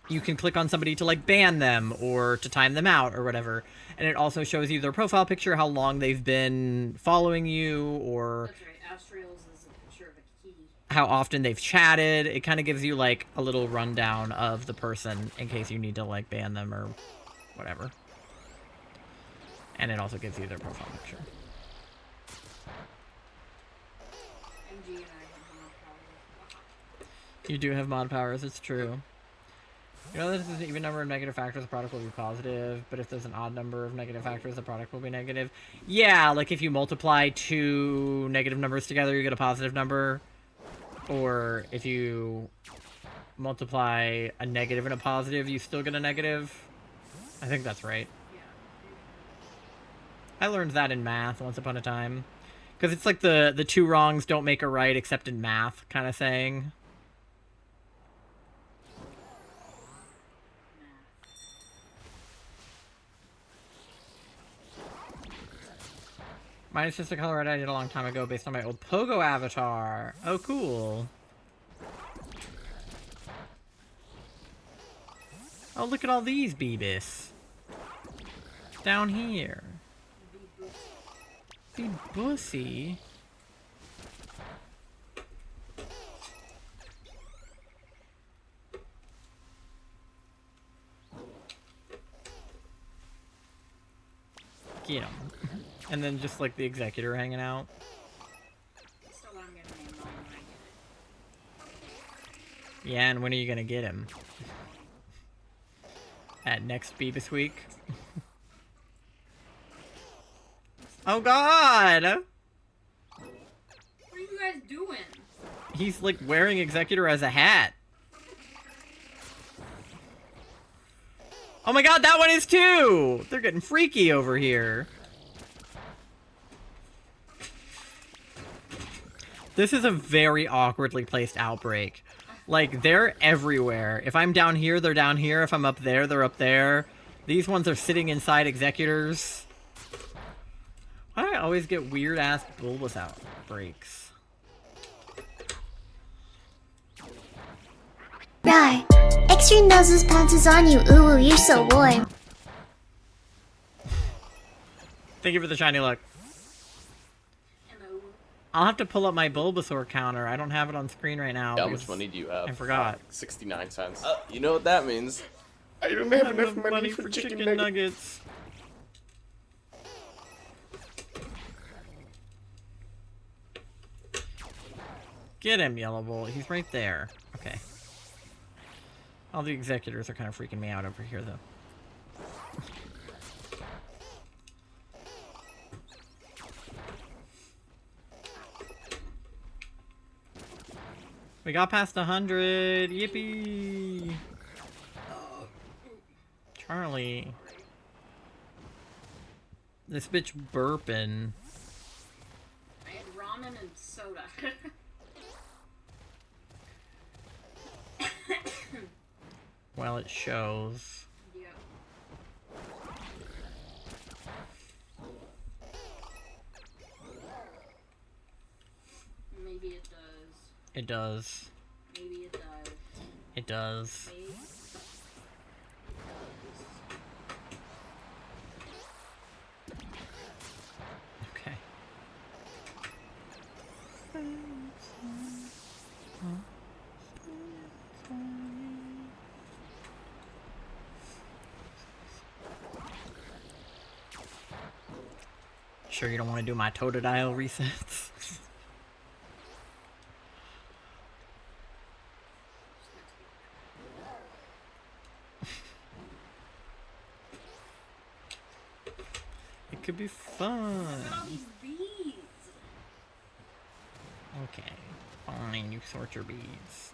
you can click on somebody to, like, ban them or to time them out or whatever. And it also shows you their profile picture, how long they've been following you, or... That's right, Astrials is a picture of a key. How often they've chatted. It kind of gives you, like, a little rundown of the person in case you need to, like, ban them or whatever. And it also gives you their profile picture. MG and I have mod powers. You do have mod powers, it's true. You know that if there's an even number of negative factors, the product will be positive, but if there's an odd number of negative factors, the product will be negative. Yeah, like if you multiply two negative numbers together, you get a positive number. Or if you multiply a negative and a positive, you still get a negative. I think that's right. I learned that in math once upon a time. Because it's like the two wrongs don't make a right except in math kind of saying. Mine is just a color I did a long time ago based on my old Pogo avatar. Oh, cool. Oh, look at all these Beebus. Down here. Be bussy. Get him. And then just like the executor hanging out. Still I'm gonna name mine when I get it. Yeah, and when are you gonna get him? At next Beebus week? Oh god! What are you guys doing? He's like wearing executor as a hat. Oh my god, that one is too! They're getting freaky over here. This is a very awkwardly placed outbreak. Like, they're everywhere. If I'm down here, they're down here. If I'm up there, they're up there. These ones are sitting inside executors. Why do I always get weird-ass Bulbous outbreaks? Right. Extreme Noses pants is on you. Ooh, you're so warm. Thank you for the shiny look. Hello. I'll have to pull up my Bulbasaur counter. I don't have it on screen right now. How much money do you have? I forgot. 69 cents. You know what that means. I don't have enough money for chicken nuggets. Get him, Yellow Bolt. He's right there. Okay. All the executors are kind of freaking me out over here, though. We got past 100. Yippee! Charlie. This bitch burping. I had ramen and soda. Well, it shows. Yep. Maybe it does. It does. Maybe it does. It does. Maybe it does. Okay. Sure you don't want to do my Totodile resets? could be fun. Look at all these beads. Okay, fine, you sort your beads.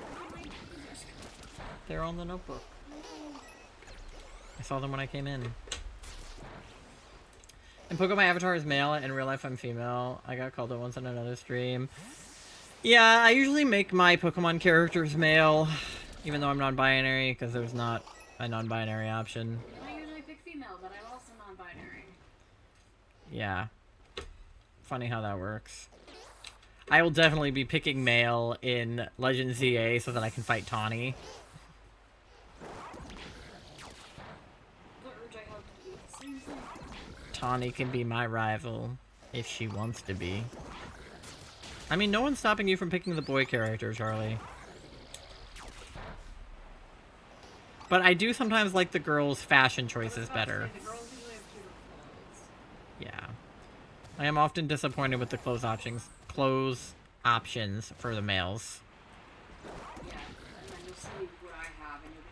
Oh my goodness. They're on the notebook. I saw them when I came in. In Pokemon, my avatar is male, and in real life I'm female. I got called it once on another stream. Yeah, I usually make my Pokemon characters male, even though I'm non-binary, because there's not a non-binary option. I usually pick female, but I'm also non-binary. Yeah. Funny how that works. I will definitely be picking male in Legend ZA so that I can fight Tawny. The urge I have to eat the same thing. Tawny can be my rival if she wants to be. I mean, no one's stopping you from picking the boy character, Charlie. But I do sometimes like the girls' fashion choices better. The girls usually have cuter clothes. Yeah. I am often disappointed with the clothes options for the males. Yeah, and then you'll see what I have, and you'll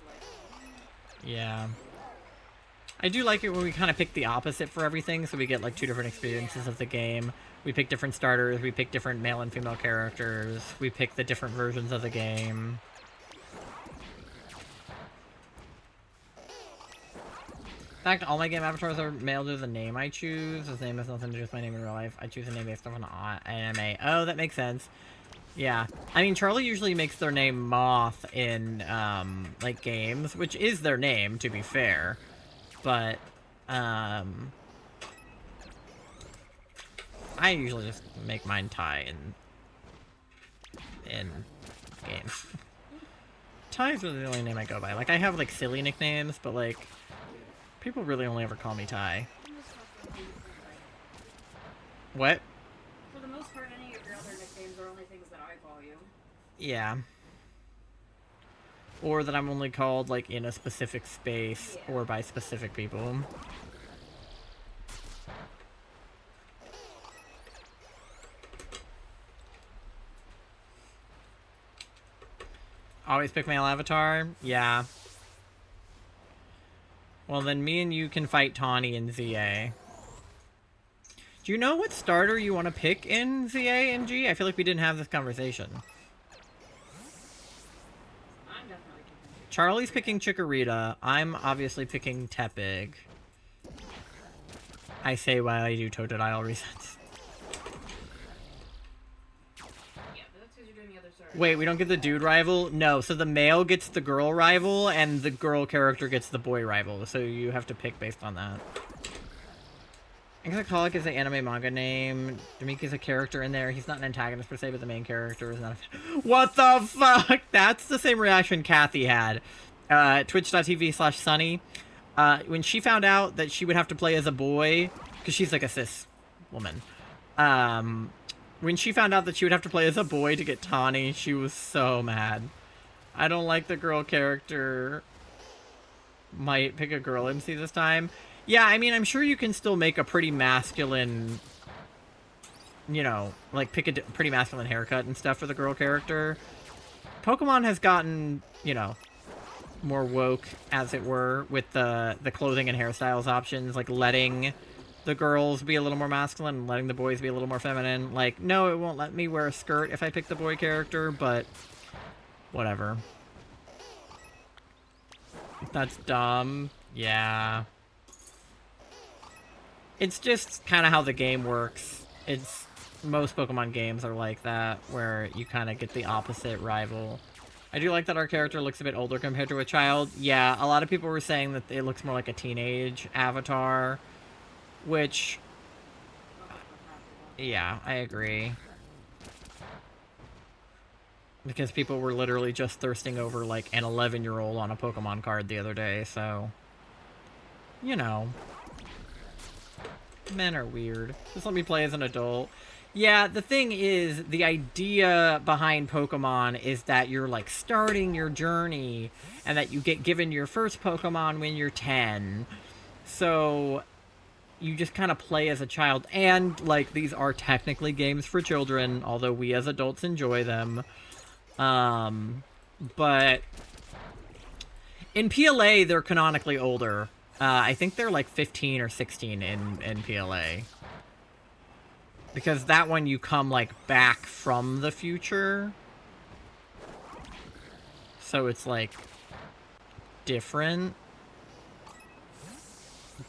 be like, Yeah. I do like it when we kind of pick the opposite for everything, so we get like two different experiences of the game. We pick different starters, we pick different male and female characters, we pick the different versions of the game. In fact, all my game avatars are male to the name I choose. His name has nothing to do with my name in real life. I choose a name based on an anime. Oh, that makes sense. Yeah. I mean, Charlie usually makes their name Moth in, like, games, which is their name, to be fair. But, I usually just make mine Ty in games. Ty is really the only name I go by. Like, I have, like, silly nicknames, but, like, people really only ever call me Ty. What? for the most part, any of your other nicknames are only things that I call you. Yeah. Or that I'm only called, like, in a specific space, Yeah. or by specific people. Always pick male avatar? Yeah. Well, then me and you can fight Tawny in ZA. Do you know what starter you want to pick in ZA and G? I feel like we didn't have this conversation. I'm definitely picking Charlie's picking Chikorita. I'm obviously picking Tepig. I say while I do Totodile resets. Yeah, but that's because you're doing the other side. Wait, we don't get the dude rival? No, so the male gets the girl rival, and the girl character gets the boy rival. So you have to pick based on that. Exocolic is the anime manga name. Demike's a character in there. He's not an antagonist per se, but the main character is not a... What the fuck? That's the same reaction Kathy had. Twitch.tv/Sunny. When she found out that she would have to play as a boy, because she's like a cis woman. When she found out that she would have to play as a boy to get Tawny, she was so mad. I don't like the girl character. Might pick a girl MC this time. Yeah, I mean, I'm sure you can still make a pretty masculine, you know, like pick a pretty masculine haircut and stuff for the girl character. Pokemon has gotten, you know, more woke, as it were, with the clothing and hairstyles options, like letting the girls be a little more masculine and letting the boys be a little more feminine. Like, no, it won't let me wear a skirt if I pick the boy character, but whatever. That's dumb. Yeah. It's just kind of how the game works. It's most Pokemon games are like that, where you kind of get the opposite rival. I do like that our character looks a bit older compared to a child. Yeah, a lot of people were saying that it looks more like a teenage avatar, which, yeah, I agree. Because people were literally just thirsting over, like, an 11-year-old on a Pokemon card the other day, so, you know. Men are weird. Just let me play as an adult. Yeah, the thing is, the idea behind Pokemon is that you're, like, starting your journey, and that you get given your first Pokemon when you're 10. So, you just kind of play as a child. And, like, these are technically games for children, although we as adults enjoy them. But in PLA, they're canonically older I think they're like 15 or 16 in PLA. Because that one you come like back from the future. So it's like different.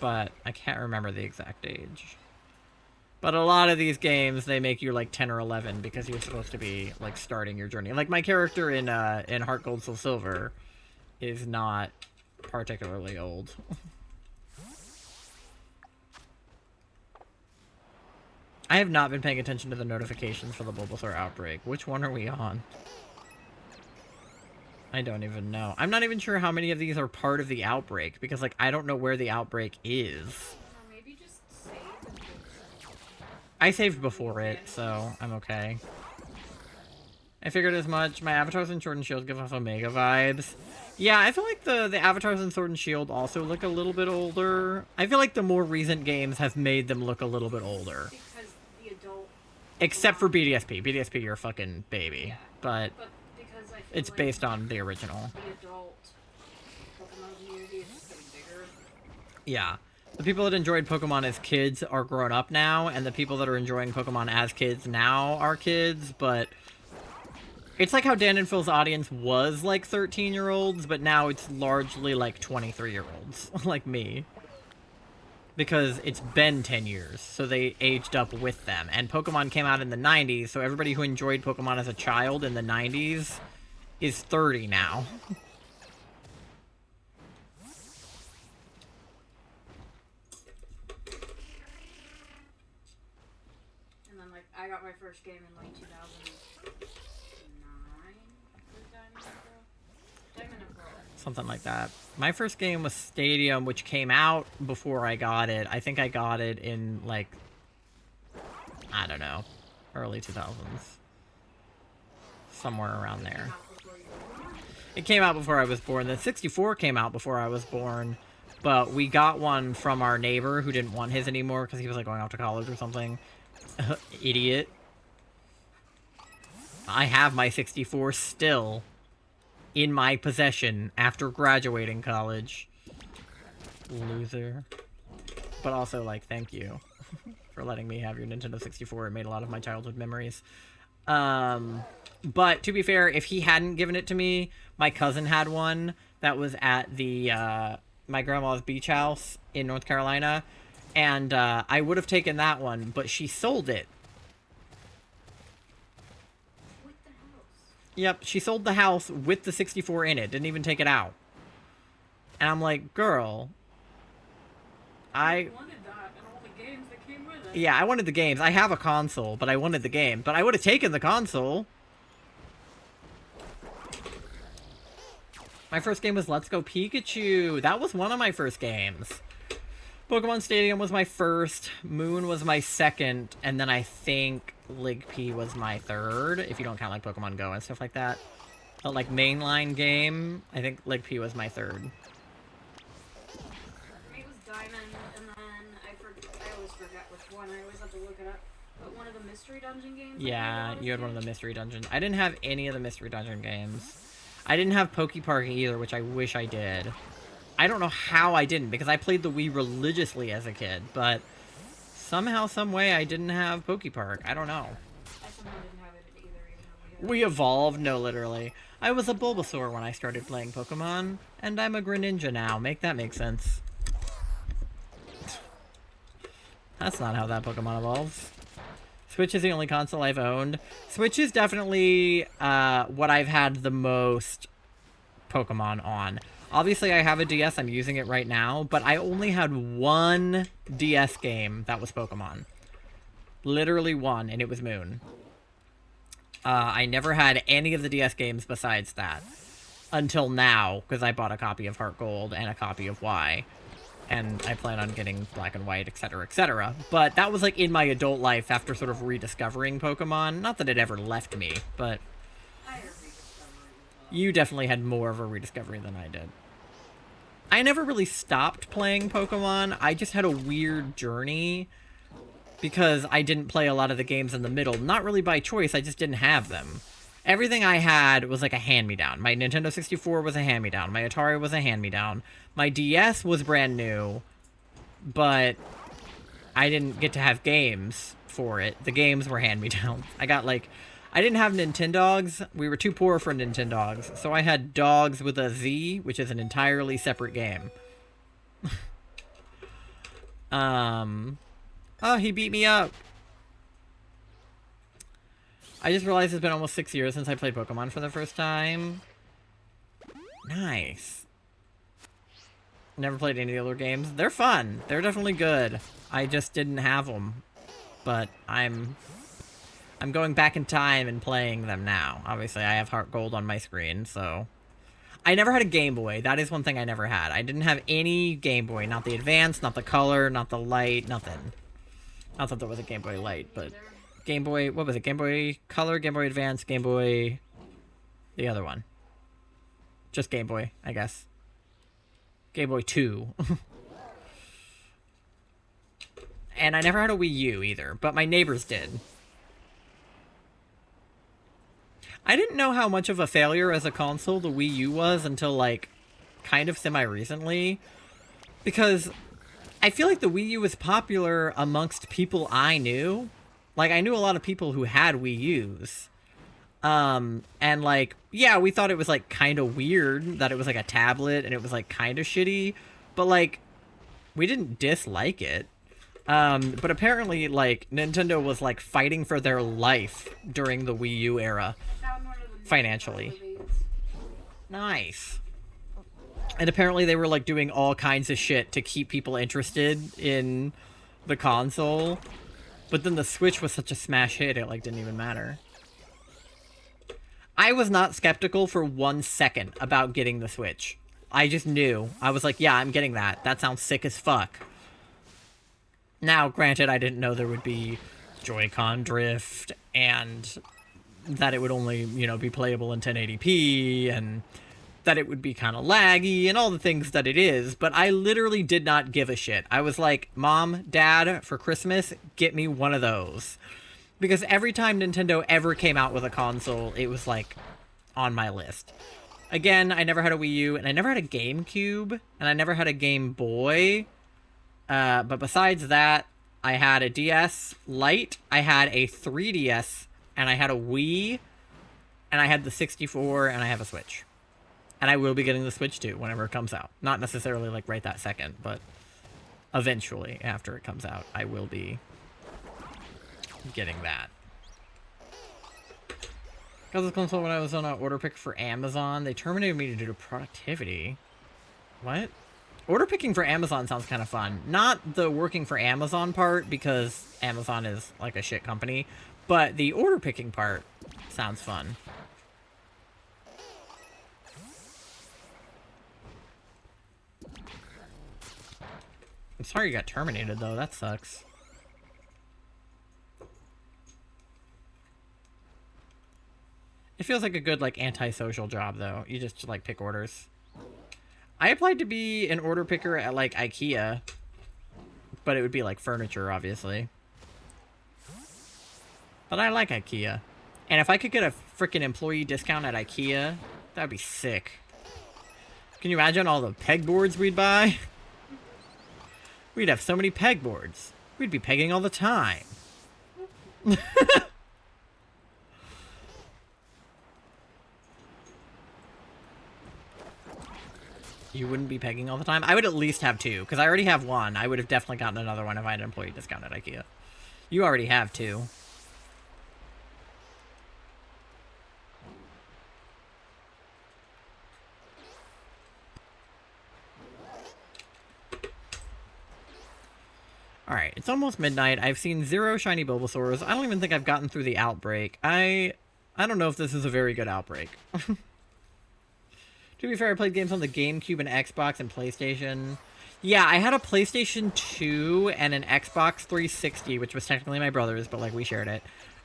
But I can't remember the exact age. But a lot of these games, they make you like 10 or 11 because you're supposed to be like starting your journey. Like my character in Heart Gold Soul Silver is not particularly old. I have not been paying attention to the notifications for the Bulbasaur outbreak. Which one are we on? I don't even know. I'm not even sure how many of these are part of the outbreak because like I don't know where the outbreak is. Maybe just save and I saved before it, so I'm okay. I figured as much. My avatars in Sword and Shield give off Omega vibes. Yeah, I feel like the avatars in Sword and Shield also look a little bit older. I feel like the more recent games have made them look a little bit older. because the adult. Except for BDSP. BDSP, you're a fucking baby. Yeah, But because I feel it's like based on the original. the adult Pokemon community is just getting bigger. Yeah. The people that enjoyed Pokemon as kids are grown up now, and the people that are enjoying Pokemon as kids now are kids, but it's like how Dan and Phil's audience was like 13-year-olds, but now it's largely like 23-year-olds, like me. Because it's been 10 years, so they aged up with them. And Pokemon came out in the 90s, so everybody who enjoyed Pokemon as a child in the 90s is 30 now. And then like I got my first game in like 2009. Diamond and Pearl. Something like that. My first game was Stadium, which came out before I got it. I think I got it in, like, I don't know, early 2000s. Somewhere around there. It came out before I was born. The 64 came out before I was born, but we got one from our neighbor who didn't want his anymore because he was, like, going off to college or something. Idiot. I have my 64 still in my possession after graduating college. Loser. But also, like, thank you for letting me have your Nintendo 64. It made a lot of my childhood memories. But to be fair, if he hadn't given it to me, my cousin had one that was at the my grandma's beach house in North Carolina, and I would have taken that one, but she sold it. Yep, she sold the house with the 64 in it. Didn't even take it out. And I'm like, girl, I wanted that and all the games that came with it. Yeah, I wanted the games. I have a console, but I wanted the game. But I would have taken the console. My first game was Let's Go Pikachu. That was one of my first games. Pokemon Stadium was my first. Moon was my second. And then I think Lig P was my third, if you don't count like Pokemon Go and stuff like that. But like mainline game, I think Lig P was my third. For me it was Diamond, and then I always forget which one. I always have to look it up. But one of the Mystery Dungeon games. Yeah, you had one of the Mystery Dungeons. I didn't have any of the Mystery Dungeon games. I didn't have Poke Park either, which I wish I did. I don't know how I didn't, because I played the Wii religiously as a kid, but somehow, some way, I didn't have Poke Park. I don't know. I somehow didn't have it either, even though We evolved? No, literally. I was a Bulbasaur when I started playing Pokemon, and I'm a Greninja now. Make that make sense. That's not how that Pokemon evolves. Switch is the only console I've owned. Switch is definitely what I've had the most Pokemon on. Obviously, I have a DS. I'm using it right now, but I only had one DS game that was Pokemon. Literally one, and it was Moon. I never had any of the DS games besides that. Until now, because I bought a copy of Heart Gold and a copy of Y. And I plan on getting Black and White, etc., etc. But that was, like, in my adult life after sort of rediscovering Pokemon. Not that it ever left me, but you definitely had more of a rediscovery than I did. I never really stopped playing Pokemon. I just had a weird journey because I didn't play a lot of the games in the middle. Not really by choice, I just didn't have them. Everything I had was like a hand-me-down. My Nintendo 64 was a hand-me-down. My Atari was a hand-me-down. My DS was brand new, but I didn't get to have games for it. The games were hand-me-downs. I got like... I didn't have Nintendogs. We were too poor for Nintendogs. So I had Dogs with a Z, which is an entirely separate game. Oh, he beat me up. I just realized it's been almost 6 years since I played Pokemon for the first time. Nice. Never played any other games. They're fun. They're definitely good. I just didn't have them. But I'm going back in time and playing them now. Obviously, I have Heart Gold on my screen, so... I never had a Game Boy. That is one thing I never had. I didn't have any Game Boy. Not the Advance, not the Color, not the Light, nothing. Not that there was a Game Boy Light, but... Game Boy... What was it? Game Boy Color, Game Boy Advance, Game Boy... The other one. Just Game Boy, I guess. Game Boy 2. And I never had a Wii U either, but my neighbors did. I didn't know how much of a failure as a console the Wii U was until, like, kind of semi-recently. Because I feel like the Wii U was popular amongst people I knew. Like, I knew a lot of people who had Wii U's. And, like, yeah, we thought it was, like, kind of weird that it was, like, a tablet and it was, like, kind of shitty. But, like, we didn't dislike it. But apparently, like, Nintendo was, like, fighting for their life during the Wii U era. Financially. Nice. And apparently they were, like, doing all kinds of shit to keep people interested in the console. But then the Switch was such a smash hit, it, like, didn't even matter. I was not skeptical for 1 second about getting the Switch. I just knew. I was like, yeah, I'm getting that. That sounds sick as fuck. Now, granted, I didn't know there would be Joy-Con drift, and that it would only, you know, be playable in 1080p, and that it would be kind of laggy, and all the things that it is, but I literally did not give a shit. I was like, Mom, Dad, for Christmas, get me one of those. Because every time Nintendo ever came out with a console, it was, like, on my list. Again, I never had a Wii U, and I never had a GameCube, and I never had a Game Boy. But besides that, I had a DS Lite, I had a 3DS, and I had a Wii, and I had the 64, and I have a Switch. And I will be getting the Switch too, whenever it comes out. Not necessarily, like, right that second, but eventually, after it comes out, I will be getting that. Got this console when I was on an order pick for Amazon. They terminated me due to productivity. What? Order picking for Amazon sounds kind of fun. Not the working for Amazon part, because Amazon is, like, a shit company. But the order picking part sounds fun. I'm sorry you got terminated, though. That sucks. It feels like a good, like, antisocial job, though. You just, like, pick orders. I applied to be an order picker at, like, IKEA. But it would be, like, furniture, obviously. But I like IKEA. And if I could get a freaking employee discount at IKEA, that'd be sick. Can you imagine all the pegboards we'd buy? We'd have so many pegboards. We'd be pegging all the time. You wouldn't be pegging all the time? I would at least have 2, because I already have 1. I would have definitely gotten another one if I had an employee discount at IKEA. You already have 2. Alright, it's almost midnight. I've seen 0 shiny Bulbasaurs. I don't even think I've gotten through the outbreak. I don't know if this is a very good outbreak. To be fair, I played games on the GameCube and Xbox and PlayStation. Yeah, I had a PlayStation 2 and an Xbox 360, which was technically my brother's, but, like, we shared it.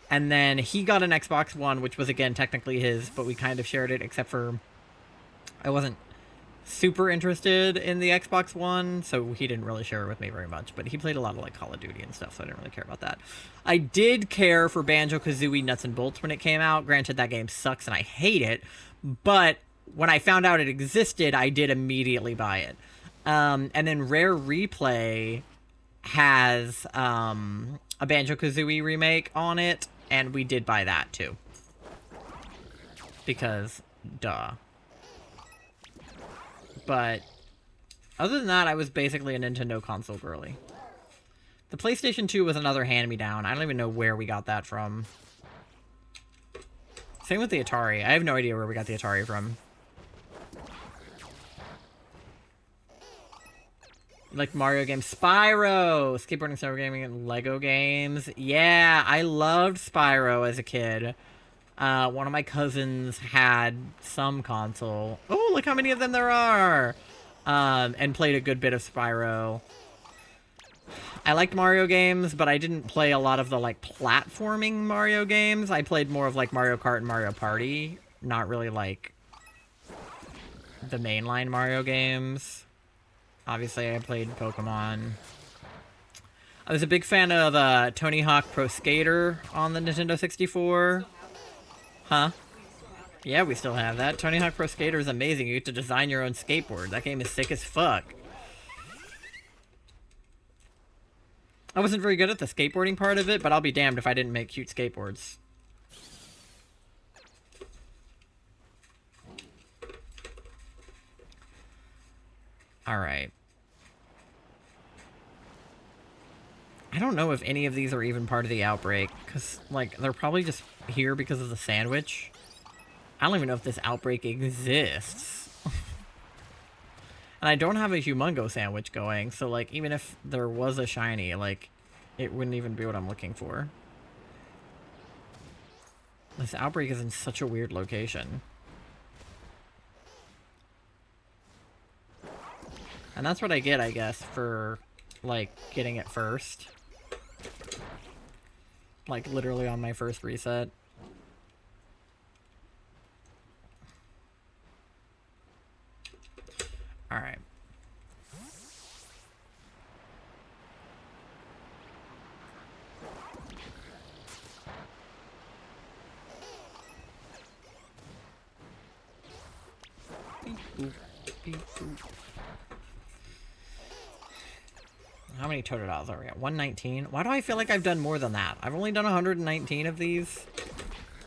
And then he got an Xbox One, which was, again, technically his, but we kind of shared it, except for I wasn't super interested in the Xbox One, so he didn't really share it with me very much, but he played a lot of like Call of Duty and stuff, so I didn't really care about that. I did care for Banjo-Kazooie Nuts and Bolts when it came out. Granted, that game sucks and I hate it, but when I found out it existed, I did immediately buy it. And then Rare Replay has a Banjo-Kazooie remake on it, and we did buy that too. Because, duh. But other than that, I was basically a Nintendo console girly. The PlayStation 2 was another hand-me-down. I don't even know where we got that from. Same with the Atari. I have no idea where we got the Atari from. Like Mario games. Spyro! Skateboarding, snowboarding, gaming, and Lego games. Yeah, I loved Spyro as a kid. One of my cousins had some console. Oh, look how many of them there are! And played a good bit of Spyro. I liked Mario games, but I didn't play a lot of the, like, platforming Mario games. I played more of, like, Mario Kart and Mario Party. Not really, like, the mainline Mario games. Obviously, I played Pokemon. I was a big fan of Tony Hawk Pro Skater on the Nintendo 64. Huh? Yeah, we still have that. Tony Hawk Pro Skater is amazing. You get to design your own skateboard. That game is sick as fuck. I wasn't very good at the skateboarding part of it, but I'll be damned if I didn't make cute skateboards. Alright. I don't know if any of these are even part of the outbreak, because, like, they're probably just here because of the sandwich. I don't even know if this outbreak exists. And I don't have a Humongo sandwich going, so, like, even if there was a shiny, like, it wouldn't even be what I'm looking for. This outbreak is in such a weird location. And that's what I get, I guess, for, like, getting it first. Like, literally on my first reset. Alright. How many Totodiles are we at? 119? Why do I feel like I've done more than that? I've only done 119 of these.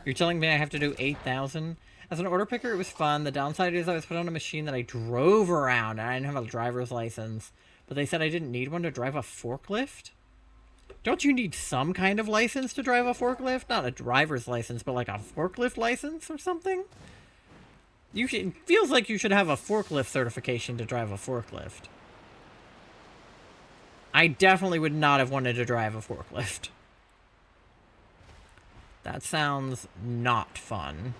You're telling me I have to do 8,000? As an order picker, it was fun. The downside is I was put on a machine that I drove around, and I didn't have a driver's license. But they said I didn't need one to drive a forklift? Don't you need some kind of license to drive a forklift? Not a driver's license, but like a forklift license or something? It feels like you should have a forklift certification to drive a forklift. I definitely would not have wanted to drive a forklift. That sounds not fun.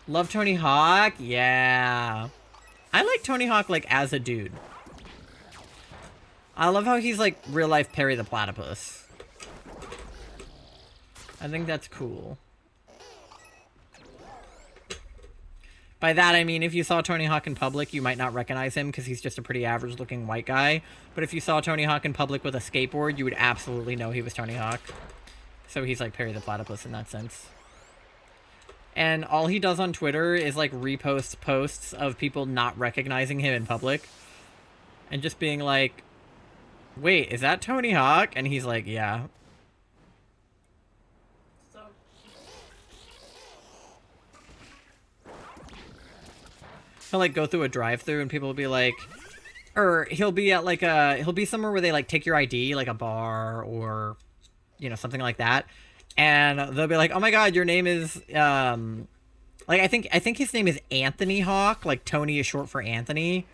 Love Tony Hawk? Yeah. I like Tony Hawk, like, as a dude. I love how he's, like, real-life Perry the Platypus. I think that's cool. By that, I mean, if you saw Tony Hawk in public, you might not recognize him because he's just a pretty average-looking white guy. But if you saw Tony Hawk in public with a skateboard, you would absolutely know he was Tony Hawk. So he's like Perry the Platypus in that sense. And all he does on Twitter is, like, repost posts of people not recognizing him in public. And just being like, wait, is that Tony Hawk? And he's like, yeah. He'll, like, go through a drive-thru and people will be like... Or he'll be at, like, he'll be somewhere where they, like, take your ID, like a bar or, you know, something like that. And they'll be like, oh my god, your name is, like, I think his name is Anthony Hawk. Like, Tony is short for Anthony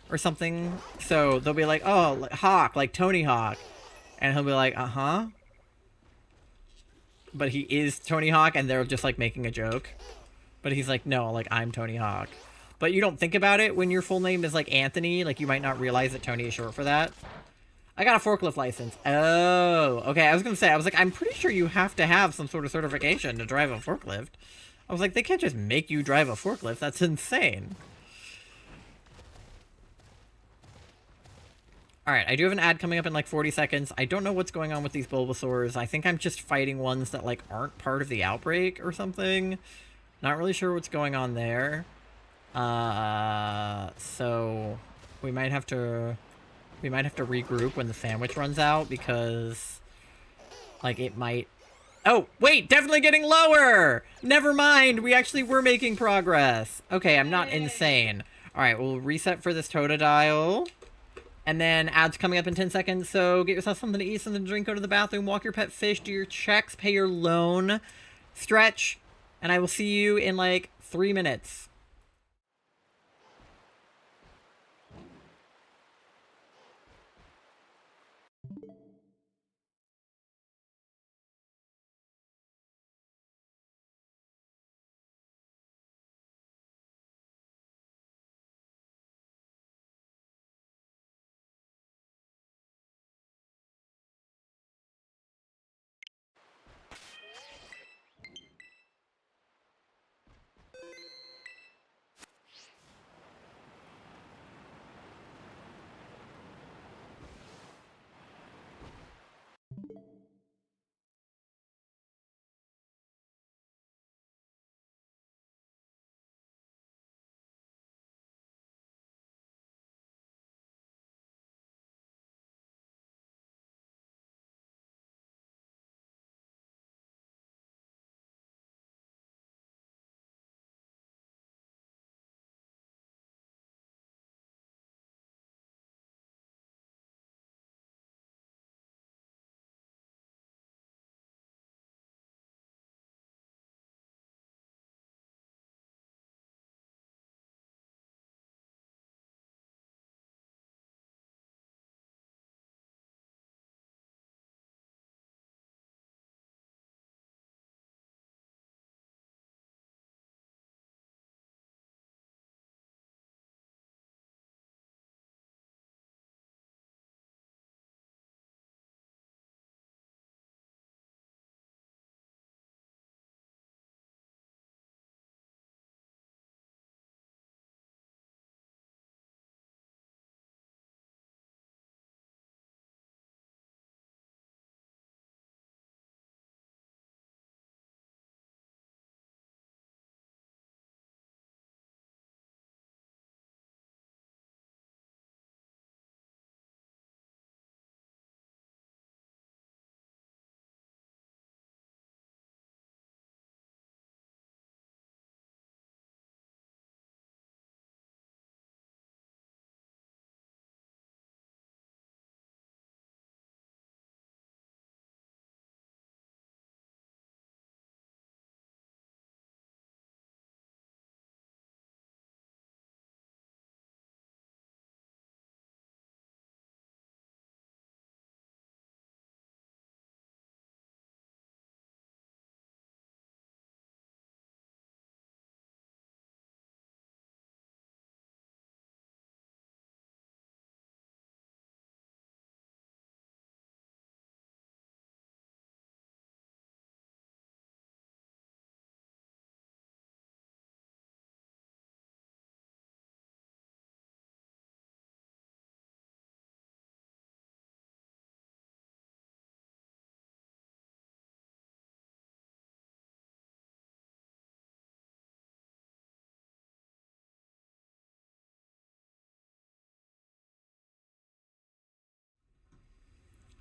or something. So they'll be like, oh, Hawk, like Tony Hawk. And he'll be like, uh-huh. But he is Tony Hawk, and they're just, like, making a joke. But he's like, no, like, I'm Tony Hawk. But you don't think about it when your full name is, like, Anthony. Like, you might not realize that Tony is short for that. I got a forklift license. Oh, okay. I was going to say, I was like, I'm pretty sure you have to have some sort of certification to drive a forklift. I was like, they can't just make you drive a forklift. That's insane. Alright, I do have an ad coming up in like 40 seconds. I don't know what's going on with these Bulbasaurs. I think I'm just fighting ones that like aren't part of the outbreak or something. Not really sure what's going on there. So we might have to regroup when the sandwich runs out because like it might. Oh, wait, definitely getting lower. Never mind. We actually were making progress. Okay, I'm not insane. All right, we'll reset for this Totodile. And then ads coming up in 10 seconds. So get yourself something to eat, something to drink, go to the bathroom, walk your pet fish, do your checks, pay your loan, stretch, and I will see you in like 3 minutes.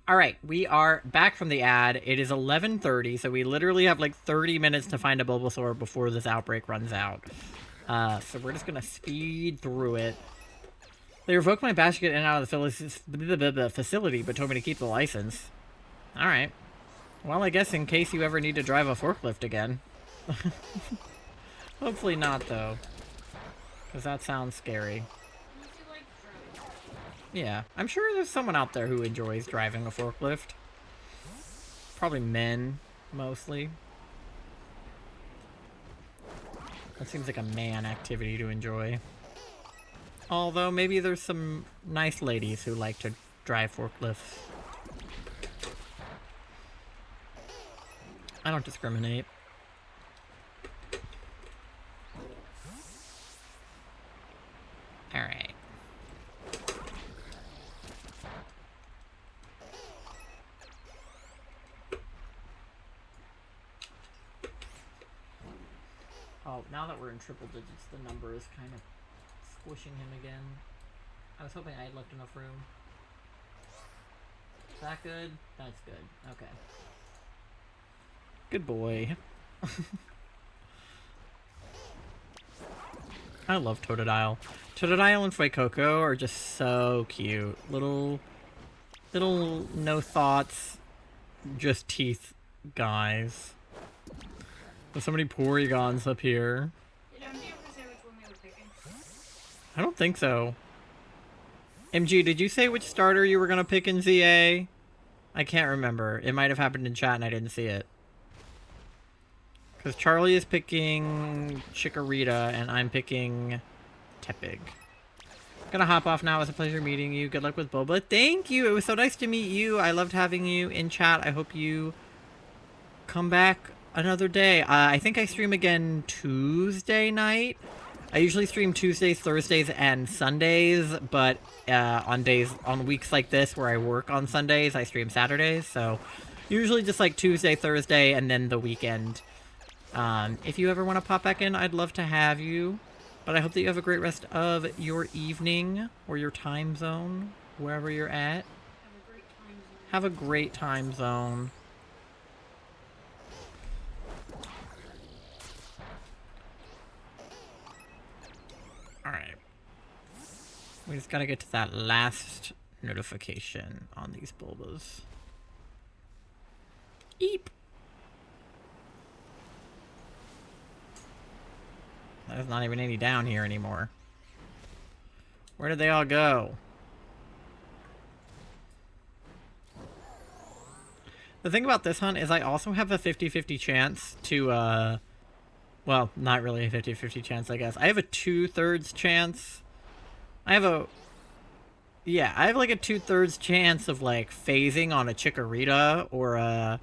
All right, we are back from the ad. It is 11:30, so we literally have like 30 minutes to find a Bulbasaur before this outbreak runs out. So we're just gonna speed through it. They revoked my badge to get in and out of the facility, but told me to keep the license. All right. Well, I guess in case you ever need to drive a forklift again. Hopefully not, though. Because that sounds scary. Yeah, I'm sure there's someone out there who enjoys driving a forklift. Probably men, mostly. That seems like a man activity to enjoy. Although, maybe there's some nice ladies who like to drive forklifts. I don't discriminate. Alright. we're in triple digits, the number is kind of squishing him again. I was hoping I had left enough room. Is that good? That's good. Okay. Good boy. I love Totodile. Totodile and Fuecoco are just so cute. Little no thoughts, just teeth guys. There's so many Porygons up here. Did MG ever say which one we were picking? I don't think so. MG, did you say which starter you were gonna pick in ZA? I can't remember. It might have happened in chat and I didn't see it. Because Charlie is picking Chikorita and I'm picking Tepig. Gonna hop off now. It was a pleasure meeting you. Good luck with Boba. Thank you. It was so nice to meet you. I loved having you in chat. I hope you come back another day. I think I stream again Tuesday night. I usually stream Tuesdays, Thursdays, and Sundays, but on weeks like this where I work on Sundays, I stream Saturdays. So usually just like Tuesday, Thursday, and then the weekend. If you ever want to pop back in, I'd love to have you. But I hope that you have a great rest of your evening or your time zone, wherever you're at. Have a great time zone. Alright. We just gotta get to that last notification on these bulbas. Eep! There's not even any down here anymore. Where did they all go? The thing about this hunt is I also have a 50-50 chance to, well, not really a 50-50 chance, I guess. I have a 2/3 chance. I have like a 2/3 chance of, like, phasing on a Chikorita or a...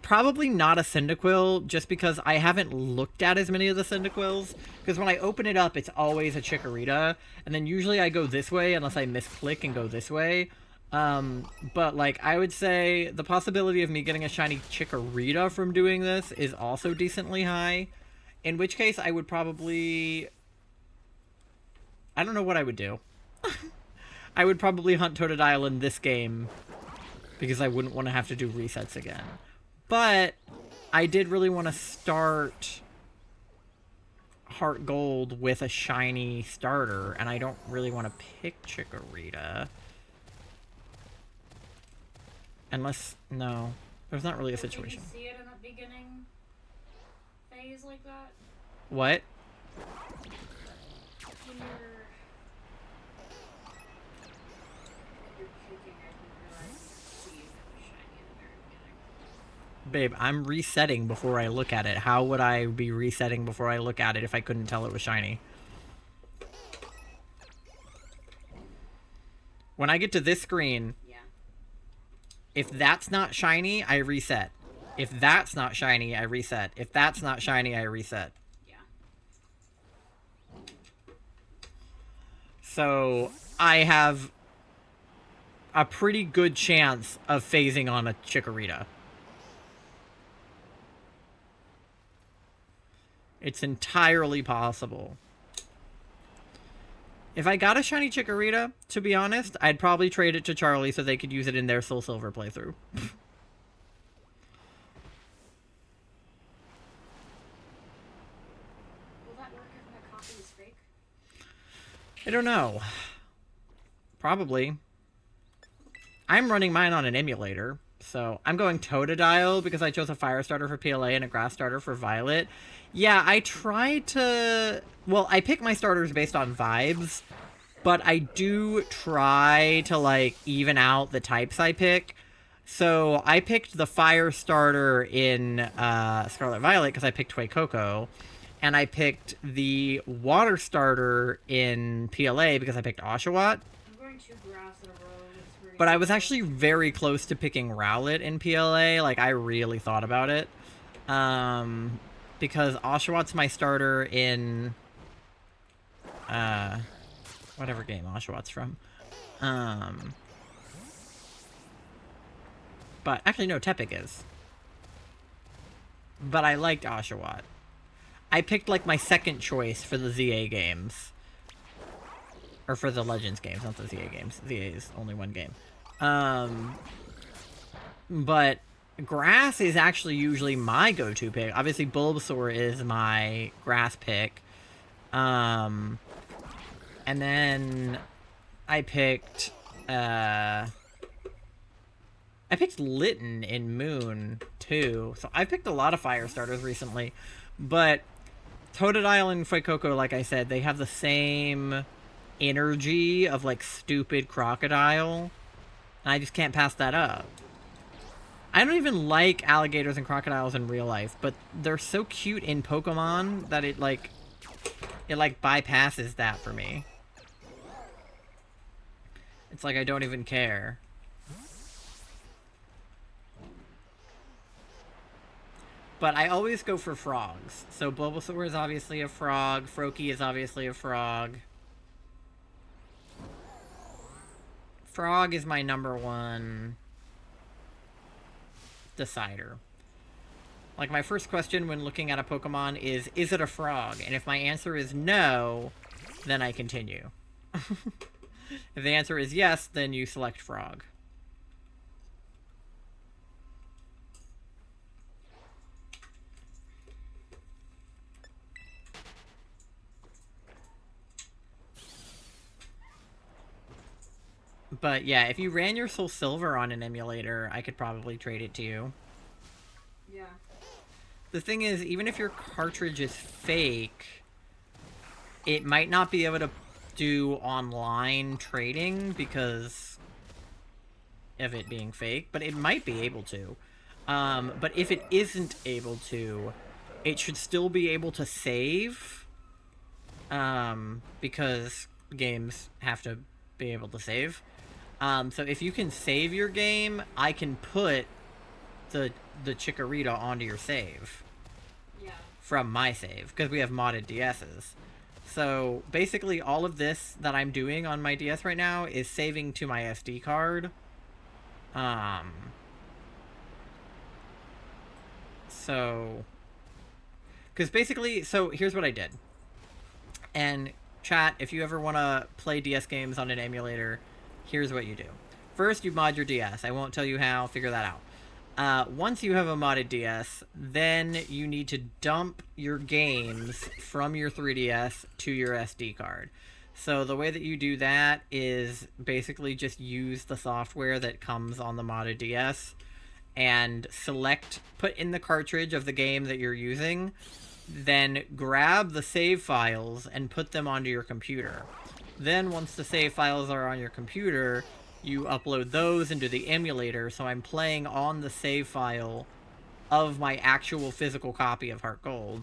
probably not a Cyndaquil, just because I haven't looked at as many of the Cyndaquils. Because when I open it up, it's always a Chikorita, and then usually I go this way unless I misclick and go this way. But like I would say the possibility of me getting a shiny Chikorita from doing this is also decently high. In which case I would probably... I don't know what I would do. I would probably hunt Totodile in this game because I wouldn't want to have to do resets again. But I did really want to start Heart Gold with a shiny starter, and I don't really want to pick Chikorita. Unless, no, there's not really a situation. Did you see it in the beginning phase like that? What? When you're picking, I didn't realize you could see if it was shiny in the very beginning. Babe, I'm resetting before I look at it. How would I be resetting before I look at it if I couldn't tell it was shiny? When I get to this screen, Yeah. if that's not shiny, I reset. If that's not shiny, I reset. If that's not shiny, I reset. Yeah. So I have a pretty good chance of phasing on a Chikorita. It's entirely possible. If I got a shiny Chikorita, to be honest, I'd probably trade it to Charlie so they could use it in their Soul Silver playthrough. Will that work if my copy is fake? I don't know. Probably. I'm running mine on an emulator, so I'm going Totodile because I chose a fire starter for PLA and a grass starter for Violet. Yeah, I tried to... Well, I pick my starters based on vibes, but I do try to, like, even out the types I pick. So I picked the fire starter in Scarlet Violet because I picked Fuecoco, and I picked the water starter in PLA because I picked Oshawott. I'm going 2 grass in a row. But I was actually very close to picking Rowlet in PLA. Like, I really thought about it. Because Oshawott's my starter in... whatever game Oshawott's from. But, actually, no, Tepig is. But I liked Oshawott. I picked like my second choice for the ZA games. Or for the Legends games, not the ZA games. ZA is only one game. But grass is actually usually my go-to pick. Obviously, Bulbasaur is my grass pick. And then I picked Litten in Moon, too. So I picked a lot of fire starters recently. But Totodile and Fuecoco, like I said, they have the same energy of, like, stupid crocodile. And I just can't pass that up. I don't even like alligators and crocodiles in real life, but they're so cute in Pokemon that it bypasses that for me. It's like I don't even care. But I always go for frogs. So Bulbasaur is obviously a frog. Froakie is obviously a frog. Frog is my number one decider. Like, my first question when looking at a Pokemon is it a frog? And if my answer is no, then I continue. If the answer is yes, then you select frog. But yeah, if you ran your Soul Silver on an emulator, I could probably trade it to you. Yeah. The thing is, even if your cartridge is fake, it might not be able to do online trading because of it being fake, but it might be able to. But if it isn't able to, it should still be able to save, because games have to be able to save. So if you can save your game, I can put the Chikorita onto your save. Yeah. From my save, because we have modded DSs. So basically all of this that I'm doing on my DS right now is saving to my SD card. So, because basically, so here's what I did. And chat, if you ever want to play DS games on an emulator, here's what you do. First, you mod your DS. I won't tell you how, figure that out. Once you have a modded DS, then you need to dump your games from your 3DS to your SD card. So the way that you do that is basically just use the software that comes on the modded DS and put in the cartridge of the game that you're using, then grab the save files and put them onto your computer. Then once the save files are on your computer, you upload those into the emulator, so I'm playing on the save file of my actual physical copy of Heart Gold.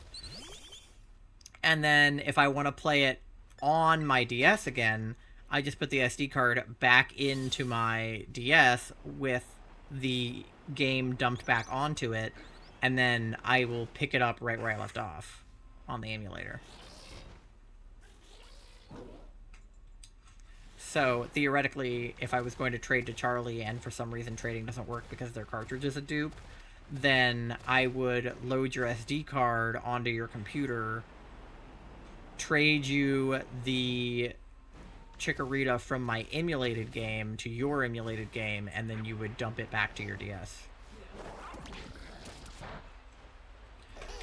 And then if I want to play it on my DS again, I just put the SD card back into my DS with the game dumped back onto it, and then I will pick it up right where I left off on the emulator. So, theoretically, if I was going to trade to Charlie and for some reason trading doesn't work because their cartridge is a dupe, then I would load your SD card onto your computer, trade you the Chikorita from my emulated game to your emulated game, and then you would dump it back to your DS.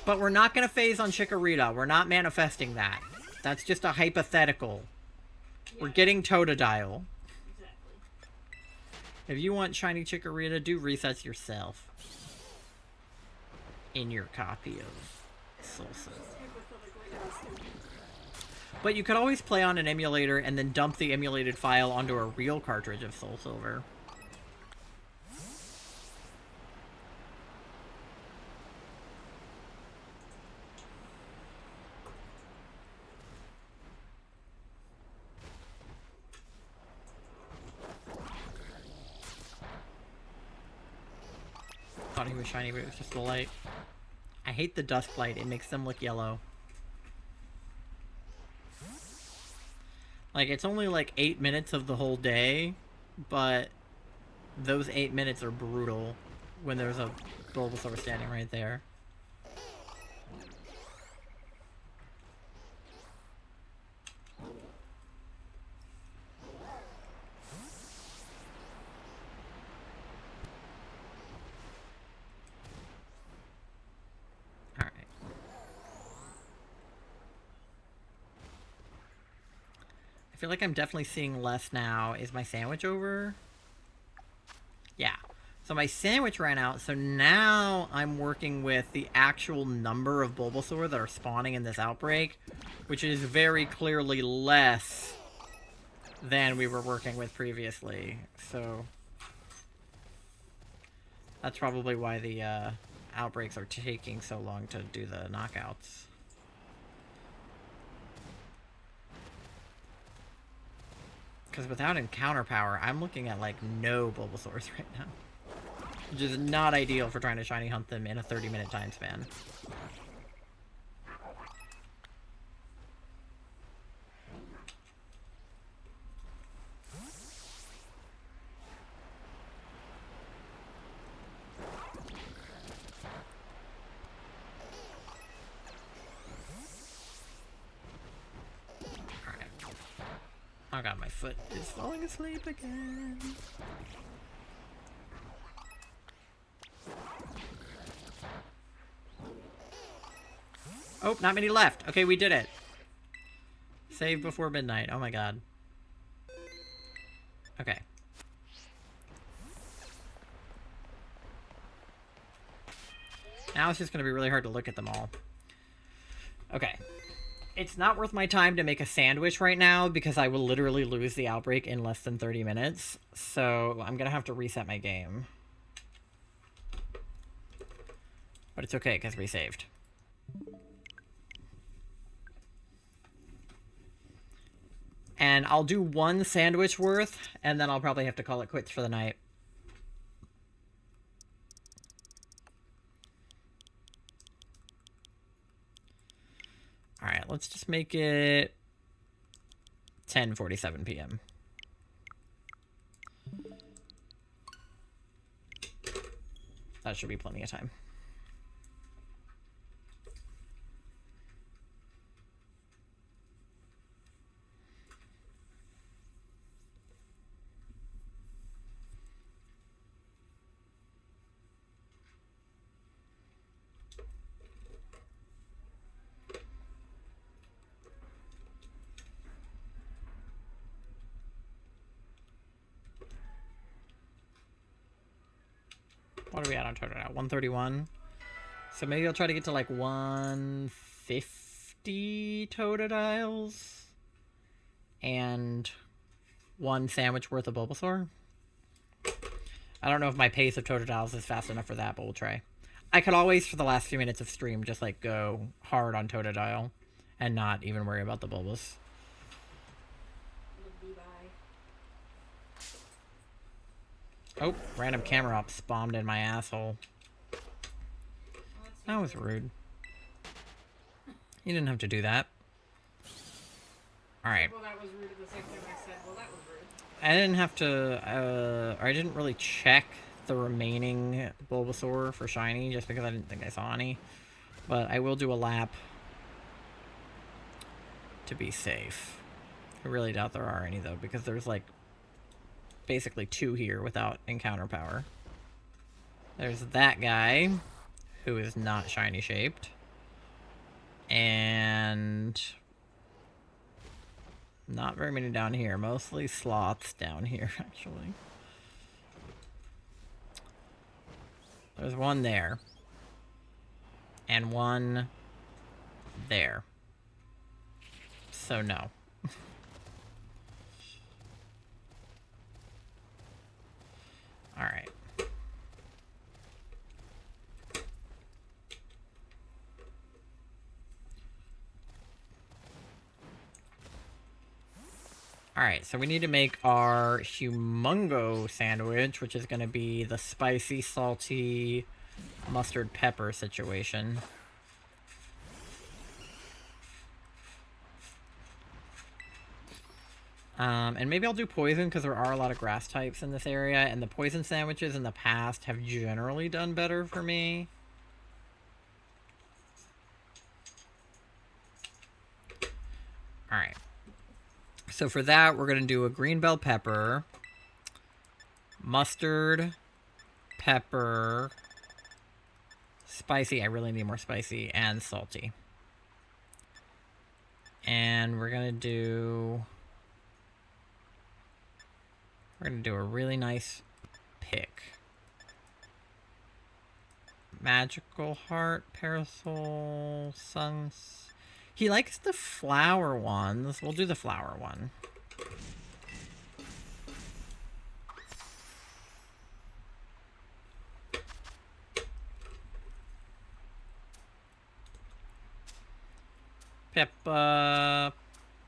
But we're not going to phase on Chikorita. We're not manifesting that. That's just a hypothetical. We're getting Totodile. Exactly. If you want shiny Chikorita, do resets yourself. In your copy of Soul Silver. But you could always play on an emulator and then dump the emulated file onto a real cartridge of Soul Silver. Thought he was shiny, but it was just the light. I hate the dust light. It makes them look yellow. Like, it's only like 8 minutes of the whole day, but those 8 minutes are brutal when there's a Bulbasaur standing right there. I feel like I'm definitely seeing less now. Is my sandwich over? Yeah. So my sandwich ran out, so now I'm working with the actual number of Bulbasaur that are spawning in this outbreak, which is very clearly less than we were working with previously. So that's probably why the outbreaks are taking so long to do the knockouts. Because without encounter power, I'm looking at like no Bulbasaurs right now. Which is not ideal for trying to shiny hunt them in a 30-minute time span. Alright. Oh god, my foot is falling asleep again. Oh, not many left. Okay, we did it. Save before midnight. Oh my god. Okay. Now it's just going to be really hard to look at them all. Okay. It's not worth my time to make a sandwich right now because I will literally lose the outbreak in less than 30 minutes. So I'm going to have to reset my game. But it's okay because we saved. And I'll do one sandwich worth, and then I'll probably have to call it quits for the night. Alright, let's just make it 10:47 p.m. That should be plenty of time. What are we at on Totodile? 131. So maybe I'll try to get to like 150 Totodiles. And one sandwich worth of Bulbasaur. I don't know if my pace of Totodiles is fast enough for that, but we'll try. I could always, for the last few minutes of stream, just like go hard on Totodile. And not even worry about the Bulbas. Oh, random camera op spawned in my asshole. That was rude. You didn't have to do that. Alright. Well, that was rude at the same time I said, well, that was rude. I didn't have to, I didn't really check the remaining Bulbasaur for shiny, just because I didn't think I saw any. But I will do a lap to be safe. I really doubt there are any, though, because there's, like, basically two here without encounter power. There's that guy, who is not shiny shaped. And not very many down here. Mostly sloths down here, actually. There's one there. And one there. So no. Alright. Alright, so we need to make our humongo sandwich, which is going to be the spicy, salty, mustard pepper situation. And maybe I'll do poison, because there are a lot of grass types in this area, and the poison sandwiches in the past have generally done better for me. Alright. So for that, we're going to do a green bell pepper, mustard, pepper, spicy, I really need more spicy, and salty. And we're going to do We're gonna do a really nice pick. Magical Heart, Parasol, Suns. He likes the flower ones. We'll do the flower one. Peppa.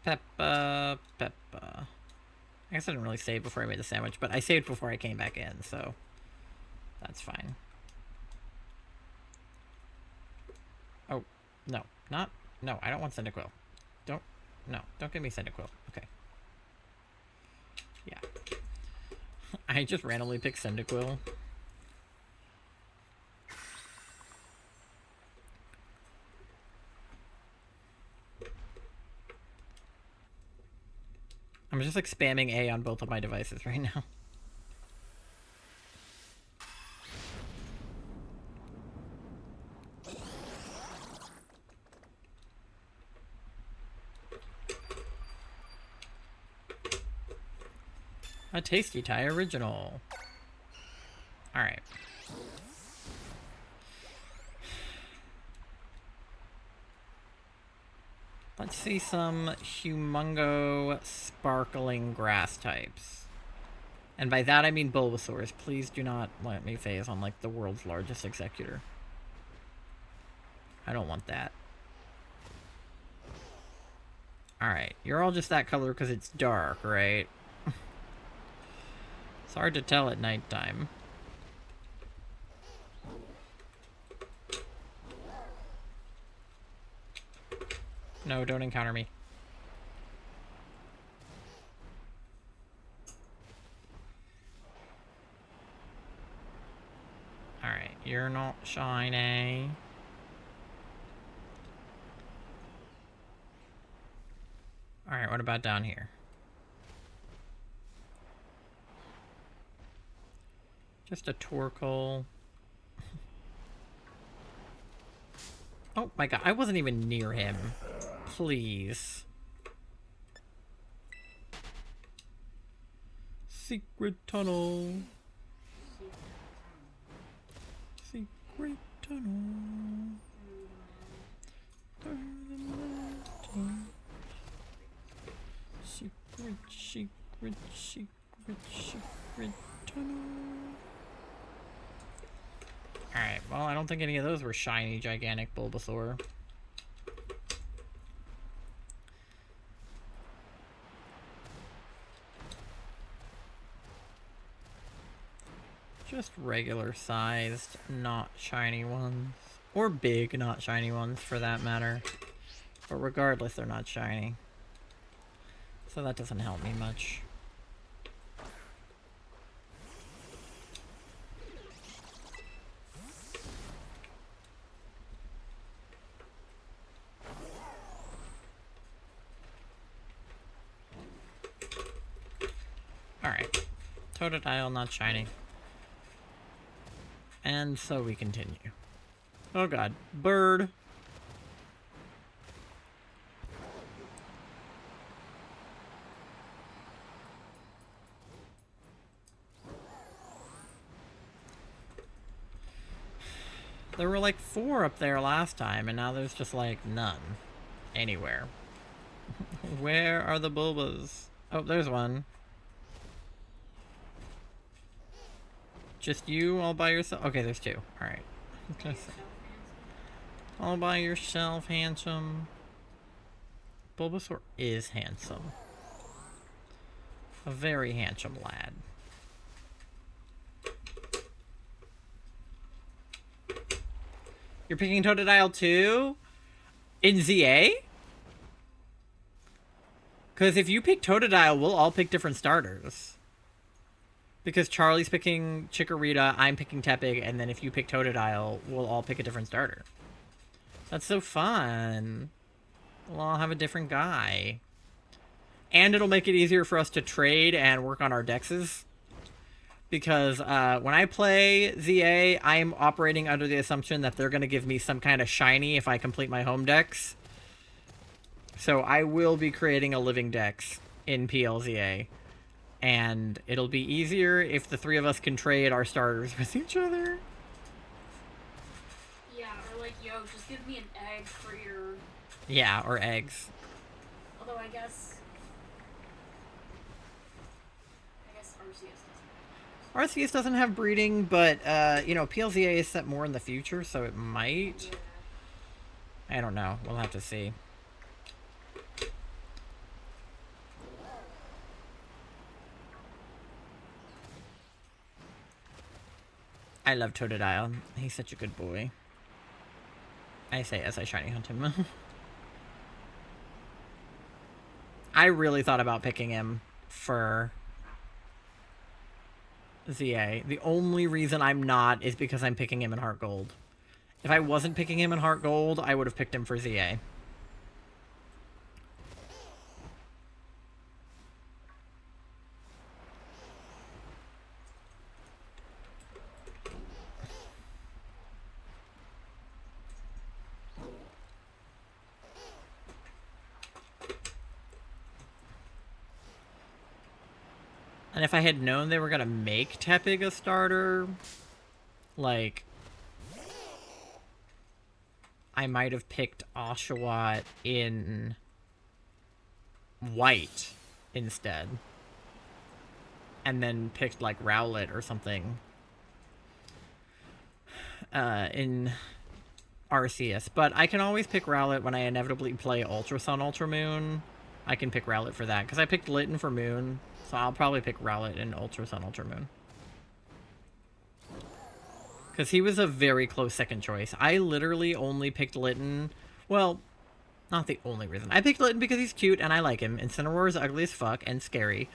Peppa. Peppa. I guess I didn't really save before I made the sandwich, but I saved before I came back in, so that's fine. Oh, no, not, no, I don't want Cyndaquil. Don't give me Cyndaquil. Okay. Yeah. I just randomly picked Cyndaquil. I'm just like spamming A on both of my devices right now. A Tasty Tie original. Alright. Let's see some humongo sparkling grass types. And by that I mean Bulbasaurs. Please do not let me phase on like the world's largest executor. I don't want that. Alright, you're all just that color because it's dark, right? It's hard to tell at nighttime. No, don't encounter me. Alright, you're not shiny. Alright, what about down here? Just a Torkoal. Oh my god, I wasn't even near him. Please. Secret tunnel. Secret tunnel. Secret tunnel. Alright, well, I don't think any of those were shiny, gigantic Bulbasaur. Just regular sized, not shiny ones. Or big, not shiny ones, for that matter. But regardless, they're not shiny. So that doesn't help me much. Alright. Totodile, not shiny. And so we continue. Oh god. Bird. There were like 4 up there last time, and now there's just like none. Anywhere. Where are the Bulbas? Oh, there's one. Just you all by yourself? Okay, there's 2. Alright. All by yourself, handsome. Bulbasaur is handsome. A very handsome lad. You're picking Totodile too? In ZA? Because if you pick Totodile, we'll all pick different starters. Because Charlie's picking Chikorita, I'm picking Tepig, and then if you pick Totodile, we'll all pick a different starter. That's so fun. We'll all have a different guy. And it'll make it easier for us to trade and work on our dexes. Because when I play ZA, I am operating under the assumption that they're going to give me some kind of shiny if I complete my home dex. So I will be creating a living dex in PLZA. And it'll be easier if the three of us can trade our starters with each other. Yeah, or like, yo, just give me an egg for your... Yeah, or eggs. Although I guess RCS Arceus doesn't have breeding, but, you know, PLZA is set more in the future, so it might. Yeah. I don't know. We'll have to see. I love Totodile. He's such a good boy. I say as I shiny hunt him. I really thought about picking him for ZA. The only reason I'm not is because I'm picking him in Heart Gold. If I wasn't picking him in Heart Gold, I would have picked him for ZA. And if I had known they were going to make Tepig a starter, like, I might have picked Oshawott in white instead. And then picked, like, Rowlet or something in Arceus. But I can always pick Rowlet when I inevitably play Ultra Sun, Ultra Moon. I can pick Rowlet for that, because I picked Litten for Moon. So I'll probably pick Rowlet in Ultra Sun, Ultra Moon. Because he was a very close second choice. I literally only picked Litten. Well, not the only reason. I picked Litten because he's cute and I like him. And Cineroar is ugly as fuck and scary.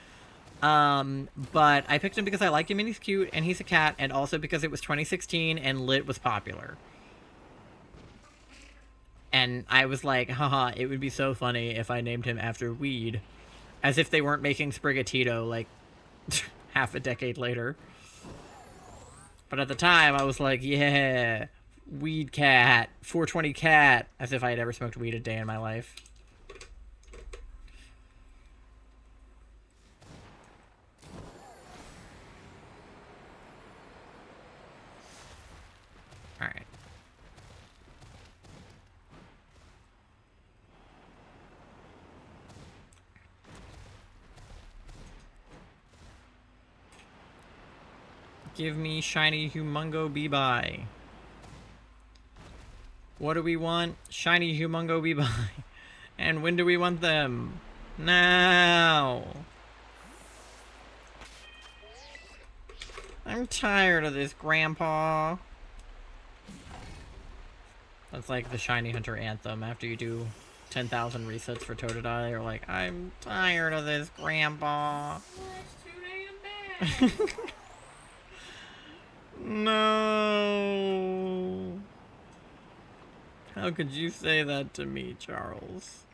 But I picked him because I like him and he's cute and he's a cat. And also because it was 2016 and Lit was popular. And I was like, haha, it would be so funny if I named him after weed. As if they weren't making Sprigatito, like, half a decade later. But at the time, I was like, yeah, weed cat, 420 cat. As if I had ever smoked weed a day in my life. Alright. Give me shiny humongo Bee-Bye. What do we want? Shiny humongo Bee-Bye. And when do we want them? Now. I'm tired of this, Grandpa. That's like the Shiny Hunter anthem after you do 10,000 resets for Totodile. You're like, I'm tired of this, Grandpa. That's too damn bad. No. How could you say that to me, Charles?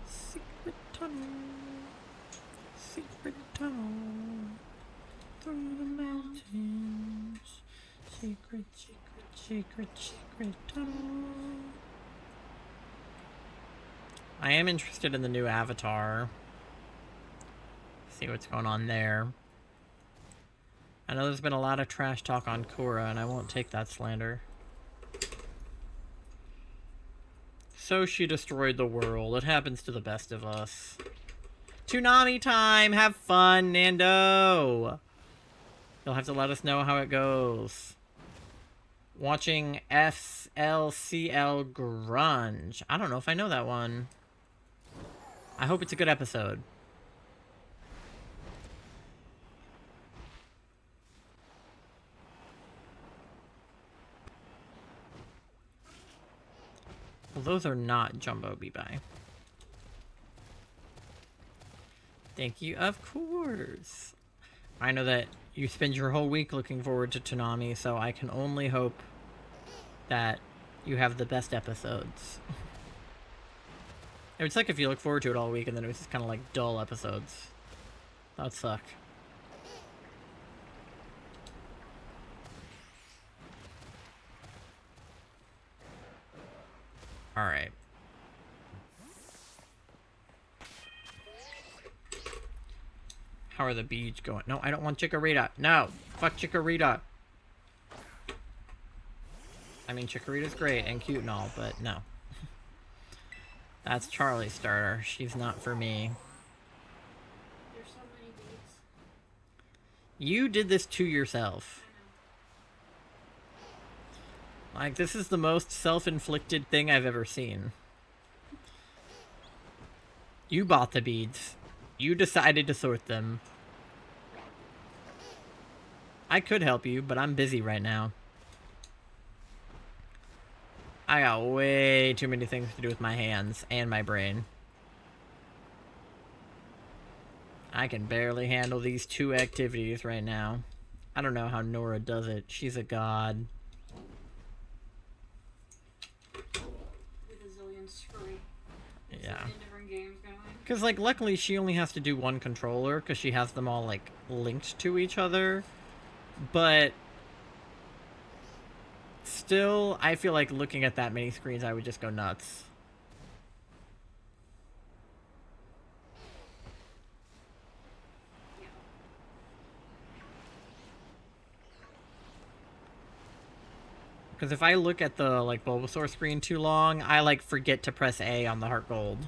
Secret tunnel. Secret tunnel. Through the mountains. Secret, secret, secret, secret tunnel. I am interested in the new avatar. See what's going on there. I know there's been a lot of trash talk on Korra, and I won't take that slander. So she destroyed the world. It happens to the best of us. Toonami time! Have fun, Nando! You'll have to let us know how it goes. Watching SLCL Grunge. I don't know if I know that one. I hope it's a good episode. Well, those are not Jumbo Bee-Bye. Thank you, of course. I know that you spend your whole week looking forward to Toonami, so I can only hope that you have the best episodes. It's like if you look forward to it all week and then it was just kind of like dull episodes. That would suck. Alright. How are the beads going? No, I don't want Chikorita. No! Fuck Chikorita! I mean, Chikorita's great and cute and all, but no. That's Charlie's starter. She's not for me. There's so many beads. You did this to yourself. Like, this is the most self-inflicted thing I've ever seen. You bought the beads. You decided to sort them. I could help you, but I'm busy right now. I got way too many things to do with my hands and my brain. I can barely handle these 2 activities right now. I don't know how Nora does it. She's a god. With a zillion screwy. Yeah. Different games going. Because, like, luckily she only has to do 1 controller because she has them all, like, linked to each other. But still, I feel like looking at that many screens, I would just go nuts. Because if I look at the, like, Bulbasaur screen too long, I, like, forget to press A on the Heart Gold.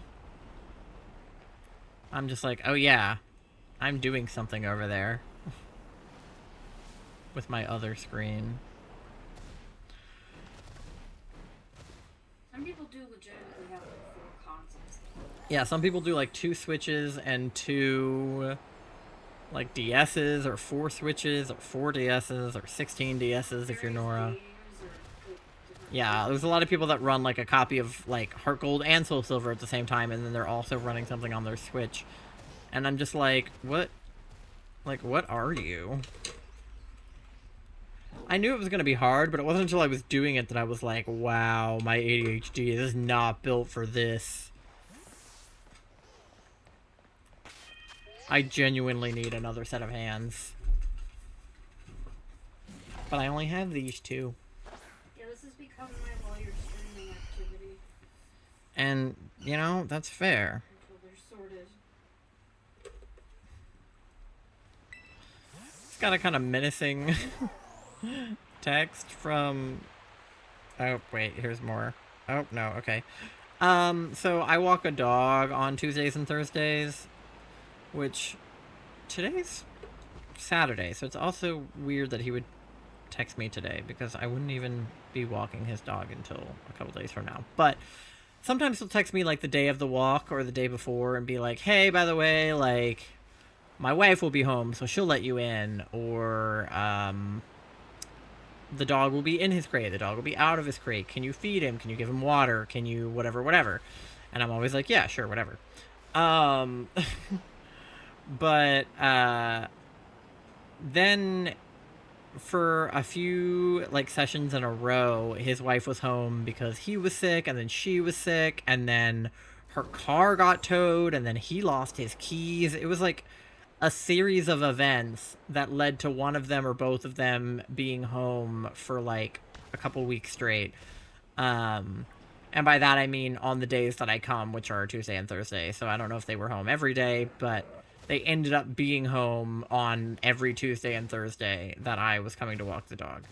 I'm just like, oh yeah, I'm doing something over there. With my other screen. Some people do legitimately have like 4 consoles. Yeah, some people do like 2 Switches and 2 like DSs, or 4 Switches, or 4 DSs, or 16 DSs if you're Nora. Yeah, there's a lot of people that run like a copy of like Heart Gold and Soul Silver at the same time, and then they're also running something on their Switch. And I'm just like, what? Like, what are you? I knew it was going to be hard, but it wasn't until I was doing it that I was like, wow, my ADHD is not built for this. I genuinely need another set of hands. But I only have these 2. Yeah, this has become my while you're streaming activity. And, you know, that's fair. Until they're sorted. It's got a kind of menacing text from... Oh, wait, here's more. Oh, no, okay. So I walk a dog on Tuesdays and Thursdays, which today's Saturday, so it's also weird that he would text me today, because I wouldn't even be walking his dog until a couple days from now. But sometimes he'll text me, like, the day of the walk or the day before and be like, hey, by the way, like, my wife will be home, so she'll let you in, or, the dog will be in his crate, the dog will be out of his crate, can you feed him, can you give him water, can you whatever, and I'm always like, yeah, sure, whatever. But, then for a few, like, sessions in a row, his wife was home because he was sick, and then she was sick, and then her car got towed, and then he lost his keys. It was, like, a series of events that led to one of them or both of them being home for, like, a couple weeks straight. And by that, I mean on the days that I come, which are Tuesday and Thursday. So I don't know if they were home every day, but they ended up being home on every Tuesday and Thursday that I was coming to walk the dog.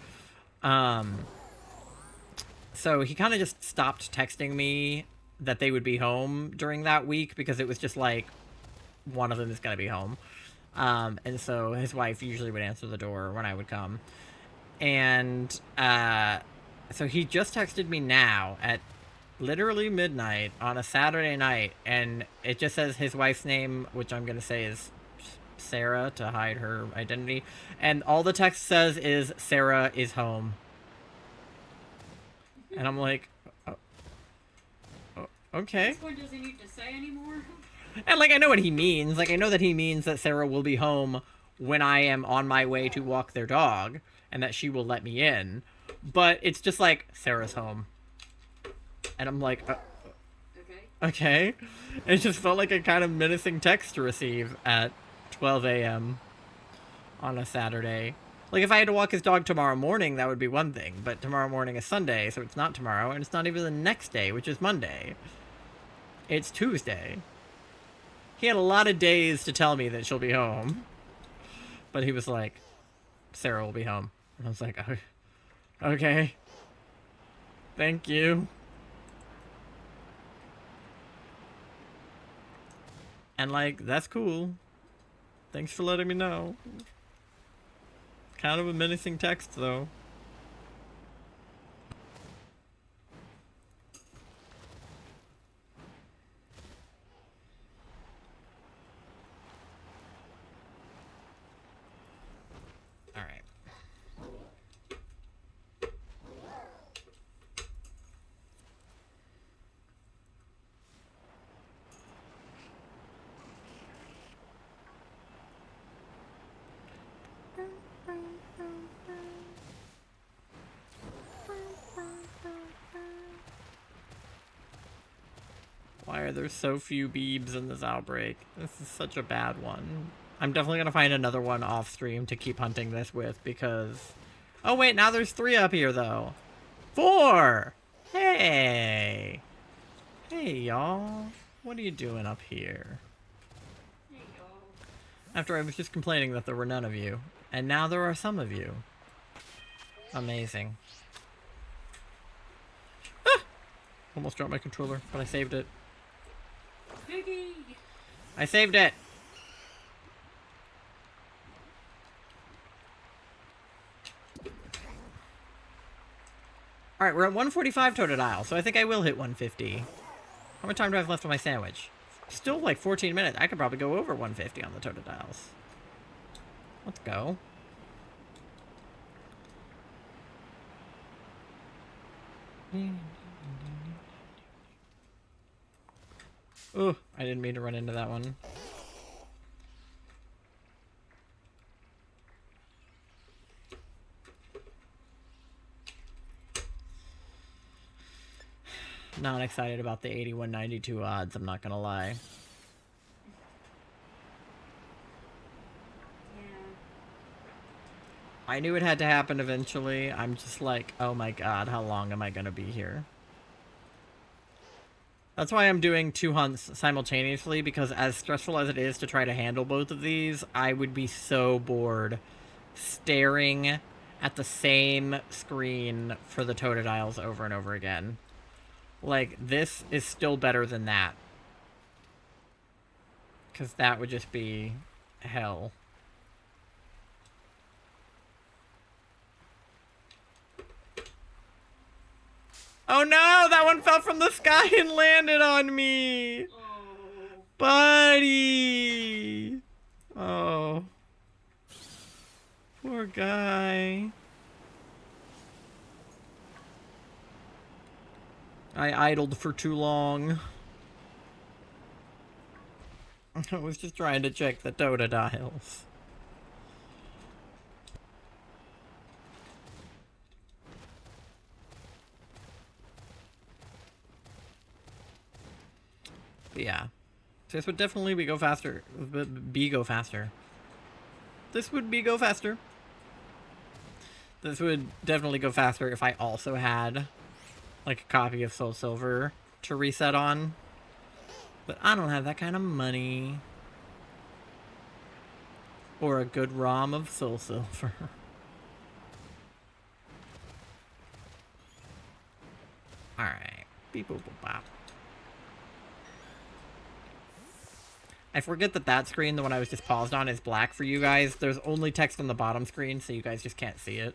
So he kind of just stopped texting me that they would be home during that week, because it was just like, one of them is going to be home. And so his wife usually would answer the door when I would come. And so he just texted me now at literally midnight on a Saturday night, and it just says his wife's name, which I'm going to say is Sarah to hide her identity. And all the text says is, Sarah is home. And I'm like, okay. This one doesn't need to say anymore. And, like, I know what he means. Like, I know that he means that Sarah will be home when I am on my way to walk their dog, and that she will let me in. But it's just like, Sarah's home. And I'm like, okay. It just felt like a kind of menacing text to receive at 12 a.m. on a Saturday. Like, if I had to walk his dog tomorrow morning, that would be one thing. But tomorrow morning is Sunday, so it's not tomorrow. And it's not even the next day, which is Monday. It's Tuesday. He had a lot of days to tell me that she'll be home. But he was like, Sarah will be home. And I was like, oh, okay. Thank you. And like, that's cool. Thanks for letting me know. Kind of a menacing text, though. Alright. Why are there so few beebs in this outbreak? This is such a bad one. I'm definitely gonna find another one off stream to keep hunting this with because... Oh wait, now there's 3 up here though. 4! Hey! Hey y'all. What are you doing up here? Hey, y'all. After I was just complaining that there were none of you. And now there are some of you. Amazing. Ah! Almost dropped my controller, but I saved it. Piggy! I saved it! Alright, we're at 145 Totodile, so I think I will hit 150. How much time do I have left on my sandwich? Still like 14 minutes. I could probably go over 150 on the Totodiles. Let's go. Oh, I didn't mean to run into that one. Not excited about the 81.92 odds, I'm not gonna lie. Yeah. I knew it had to happen eventually. I'm just like, oh my god, how long am I gonna be here? That's why I'm doing 2 hunts simultaneously, because as stressful as it is to try to handle both of these, I would be so bored staring at the same screen for the Totodiles over and over again. Like, this is still better than that. Because that would just be hell. Oh no! That one fell from the sky and landed on me! Oh. Buddy! Oh. Poor guy. I idled for too long. I was just trying to check the Totodiles. But yeah. This would definitely be go faster. Be go faster. This would be go faster. This would definitely go faster if I also had like a copy of Soul Silver to reset on. But I don't have that kind of money. Or a good ROM of Soul Silver. Alright. Beep boop boop bop. I forget that that screen, the one I was just paused on, is black for you guys. There's only text on the bottom screen, so you guys just can't see it.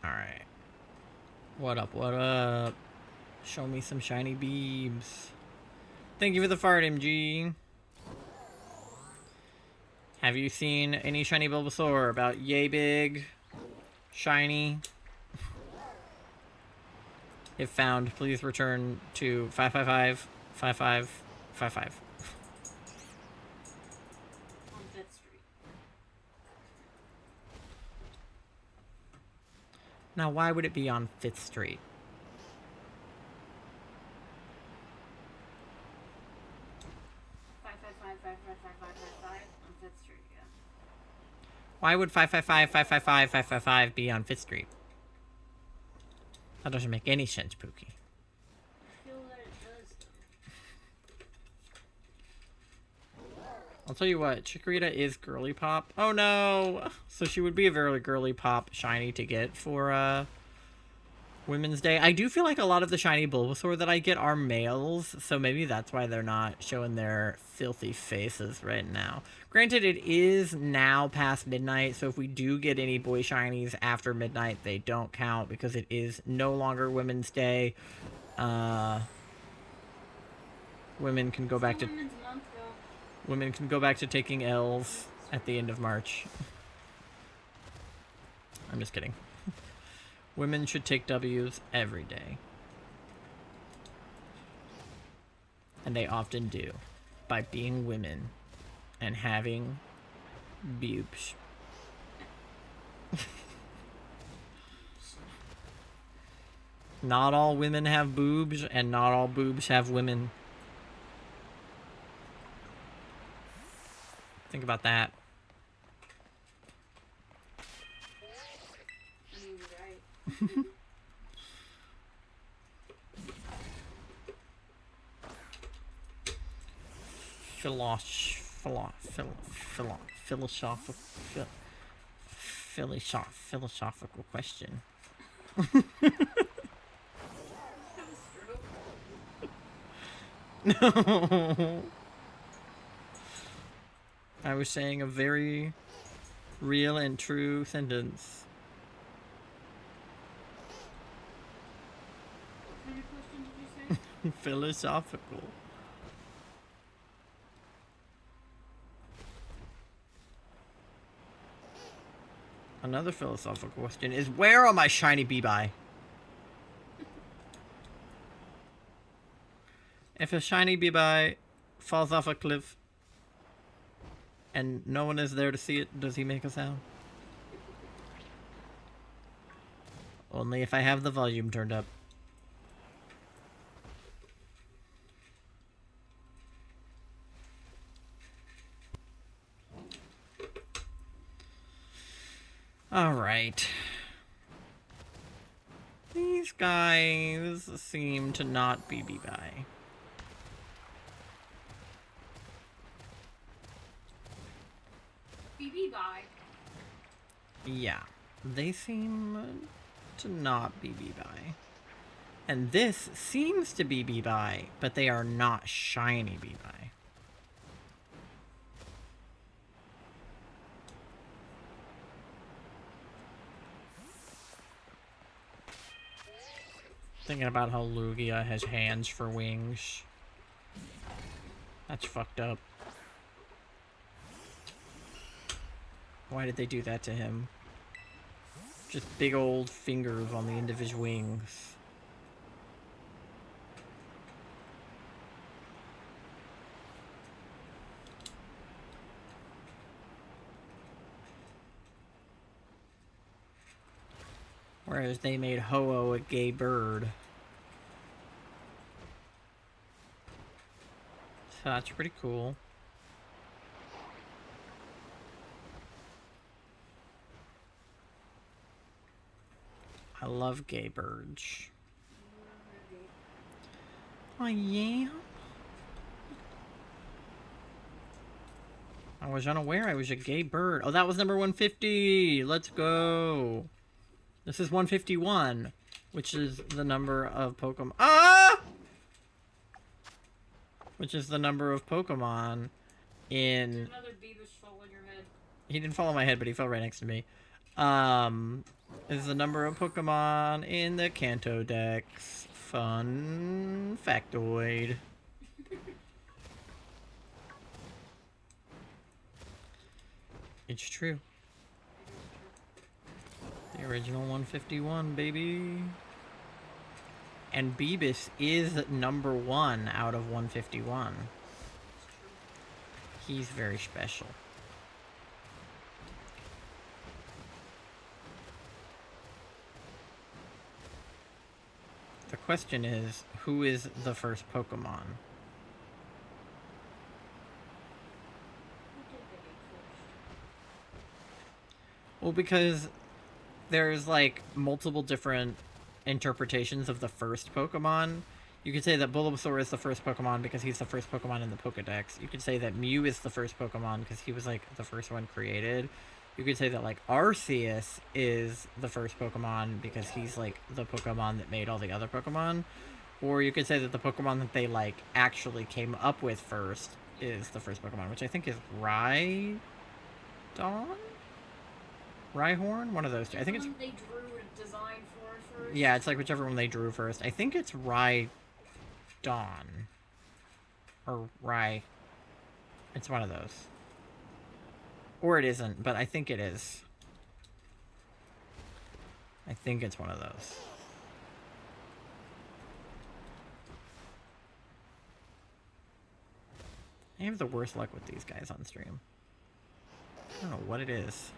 Alright. What up, what up? Show me some shiny beebs. Thank you for the fart, MG. Have you seen any shiny Bulbasaur about yay big? Shiny? If found, please return to 555 5555. On 5th Street. Now, why would it be on 5th Street? Why would 555, 555, 555 be on 5th Street? That doesn't make any sense, Pookie. I feel that it does, though. I'll tell you what, Chikorita is girly pop. Oh no! So she would be a very girly pop shiny to get for Women's Day. I do feel like a lot of the shiny Bulbasaur that I get are males, so maybe that's why they're not showing their filthy faces right now. Granted, it is now past midnight, so if we do get any boy shinies after midnight, they don't count because it is no longer Women's Day. Women can go back to Women's Month, though. women can go back to taking L's at the end of March. I'm just kidding. Women should take W's every day. And they often do. By being women. And having boobs. Not all women have boobs, and not all boobs have women. Think about that. I mean, right. Philosophical question. No. I was saying a very real and true sentence. What kind of question did you say? Philosophical. Another philosophical question is, where are my shiny Bee-Bye? If a shiny Bee-Bye falls off a cliff and no one is there to see it, does he make a sound? Only if I have the volume turned up. Alright. These guys seem to not be Bee-Bye. BB bye. Yeah, they seem to not be Bee-Bye. And this seems to be Bee-Bye, but they are not shiny Bee-Bye. Thinking about how Lugia has hands for wings. That's fucked up. Why did they do that to him? Just big old fingers on the end of his wings. Whereas they made Ho-Oh a gay bird. So that's pretty cool. I love gay birds. Oh yeah? I was unaware I was a gay bird. Oh, that was number 150! Let's go! This is 151, which is the number of Pokemon. Ah! Which is the number of Pokemon in. There's another Beavis fall on your head. He didn't fall on my head, but he fell right next to me. Is the number of Pokemon in the Kanto Dex. Fun factoid. It's true. The original 151, baby. And Beavis is number 1 out of 151. He's very special. The question is, who is the first Pokemon? Who did the Well, because there's like multiple different interpretations of the first Pokemon. You could say that Bulbasaur is the first Pokemon because he's the first Pokemon in the Pokedex. You could say that Mew is the first Pokemon because he was like the first one created. You could say that like Arceus is the first Pokemon because he's like the Pokemon that made all the other Pokemon. Or you could say that the Pokemon that they like actually came up with first is the first Pokemon, which I think is Rhydon? Rhyhorn? One of those two. I think it's... They drew a design for first. Yeah, it's like whichever one they drew first. I think it's Rhydon. Or Rhy... It's one of those. Or it isn't, but I think it is. I think it's one of those. I have the worst luck with these guys on stream. I don't know what it is.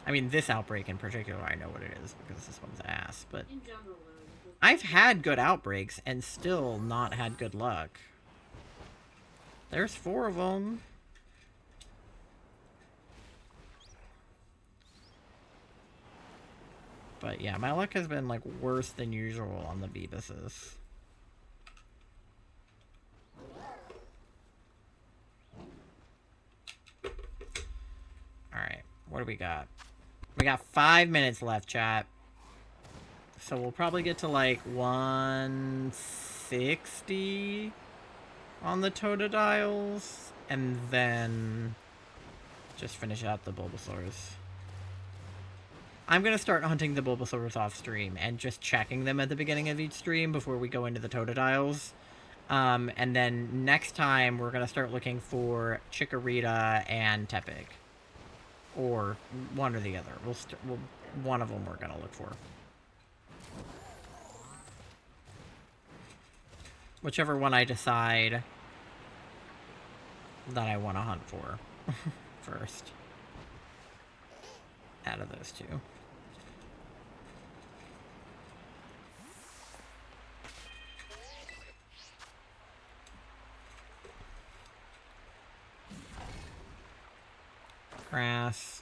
I mean, this outbreak in particular, I know what it is because this one's ass, but In general, I've had good outbreaks and still not had good luck. There's 4 of them. But yeah, my luck has been like worse than usual on the Beavises. Alright, what do we got? We got 5 minutes left, chat. So we'll probably get to like 160 on the Totodiles, and then just finish out the Bulbasaurs. I'm going to start hunting the Bulbasaurs off stream and just checking them at the beginning of each stream before we go into the Totodiles. And then next time we're going to start looking for Chikorita and Tepig. Or one or the other. One of them we're going to look for. Whichever one I decide that I want to hunt for first. Out of those two. Grass.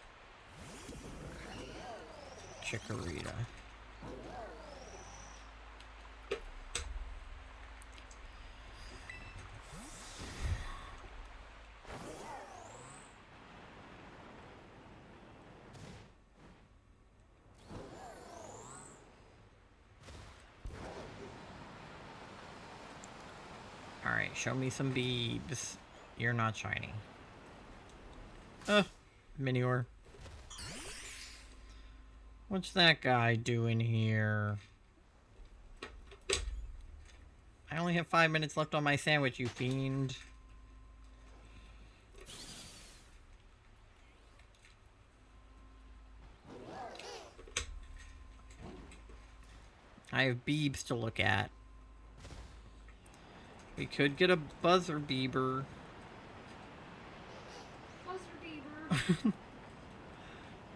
Chikorita. Alright, show me some beebs. You're not shiny. Minior. What's that guy doing here? I only have 5 minutes left on my sandwich, you fiend. I have Beebs to look at. We could get a Buzzer Bieber.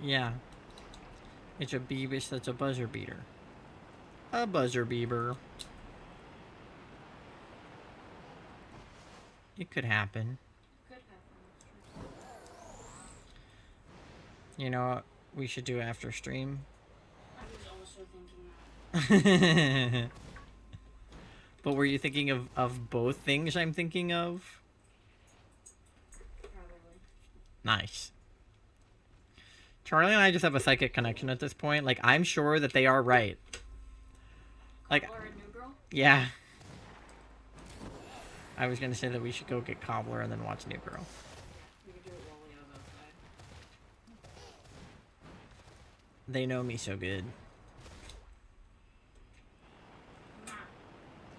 Yeah. It's a Beebish that's a buzzer beater. A buzzer beaver. It could happen. You know what we should do after stream? I was also thinking that. But were you thinking of both things I'm thinking of? Probably. Nice. Charlie and I just have a psychic connection at this point. Like, I'm sure that they are right. Like, Cobbler and New Girl? yeah. I was gonna say that we should go get Cobbler and then watch New Girl. We could do it while Leo's outside. They know me so good.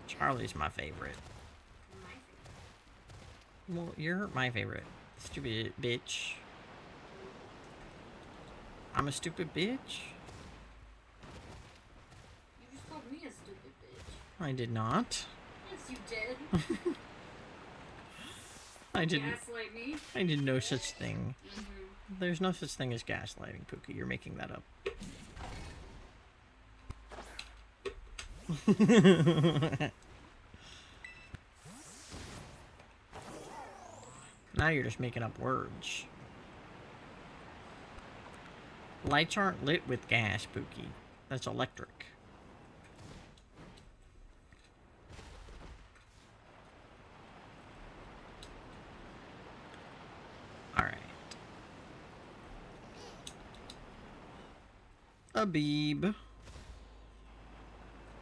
Charlie's my favorite. Well, you're my favorite. Stupid bitch. I'm a stupid bitch? You just called me a stupid bitch. I did not. Yes, you did. I didn't. Gaslight me. I did no such thing. Mm-hmm. There's no such thing as gaslighting, Pookie. You're making that up. Now you're just making up words. Lights aren't lit with gas, Pookie. That's electric. Alright. Abib.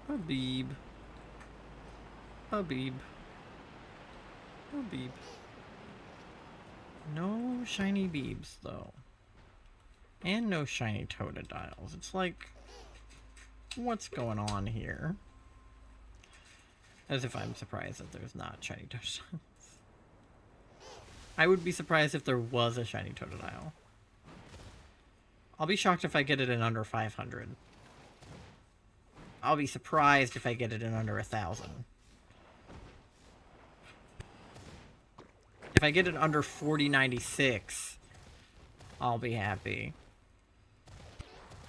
Abib. Abib. Abib. No shiny Beebs, though. And no shiny Totodiles. It's like, what's going on here? As if I'm surprised that there's not shiny Totodiles. I would be surprised if there was a shiny Totodile. I'll be shocked if I get it in under 500. I'll be surprised if I get it in under 1,000. If I get it under 4096, I'll be happy.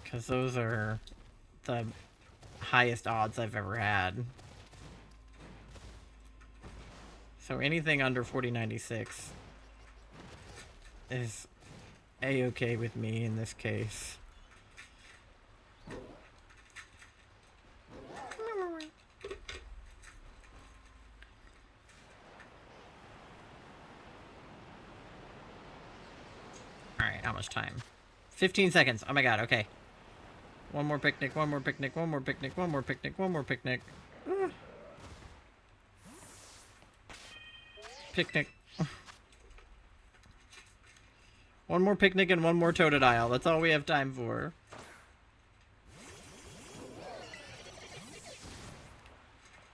Because those are the highest odds I've ever had. So anything under 4096 is a-okay with me in this case. Alright, how much time? 15 seconds. Oh my god, okay. One more picnic, one more picnic, one more picnic, one more picnic, one more picnic. Picnic. One more picnic and one more Totodile. That's all we have time for.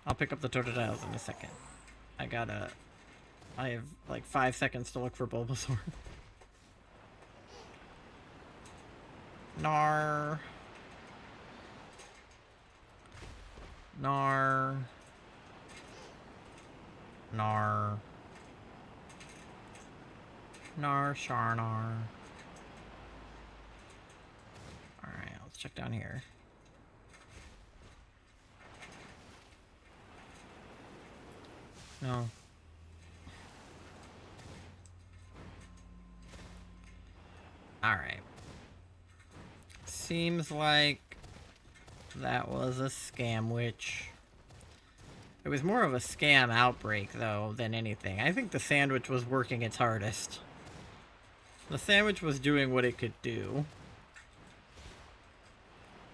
I'll pick up the Totodiles in a second. I have like 5 seconds to look for Bulbasaur. Nar. Nar. Nar. Nar, Sharnar. Alright, let's check down here. No. Alright. Seems like that was a scam witch. It was more of a scam outbreak, though, than anything. I think the sandwich was working its hardest. The sandwich was doing what it could do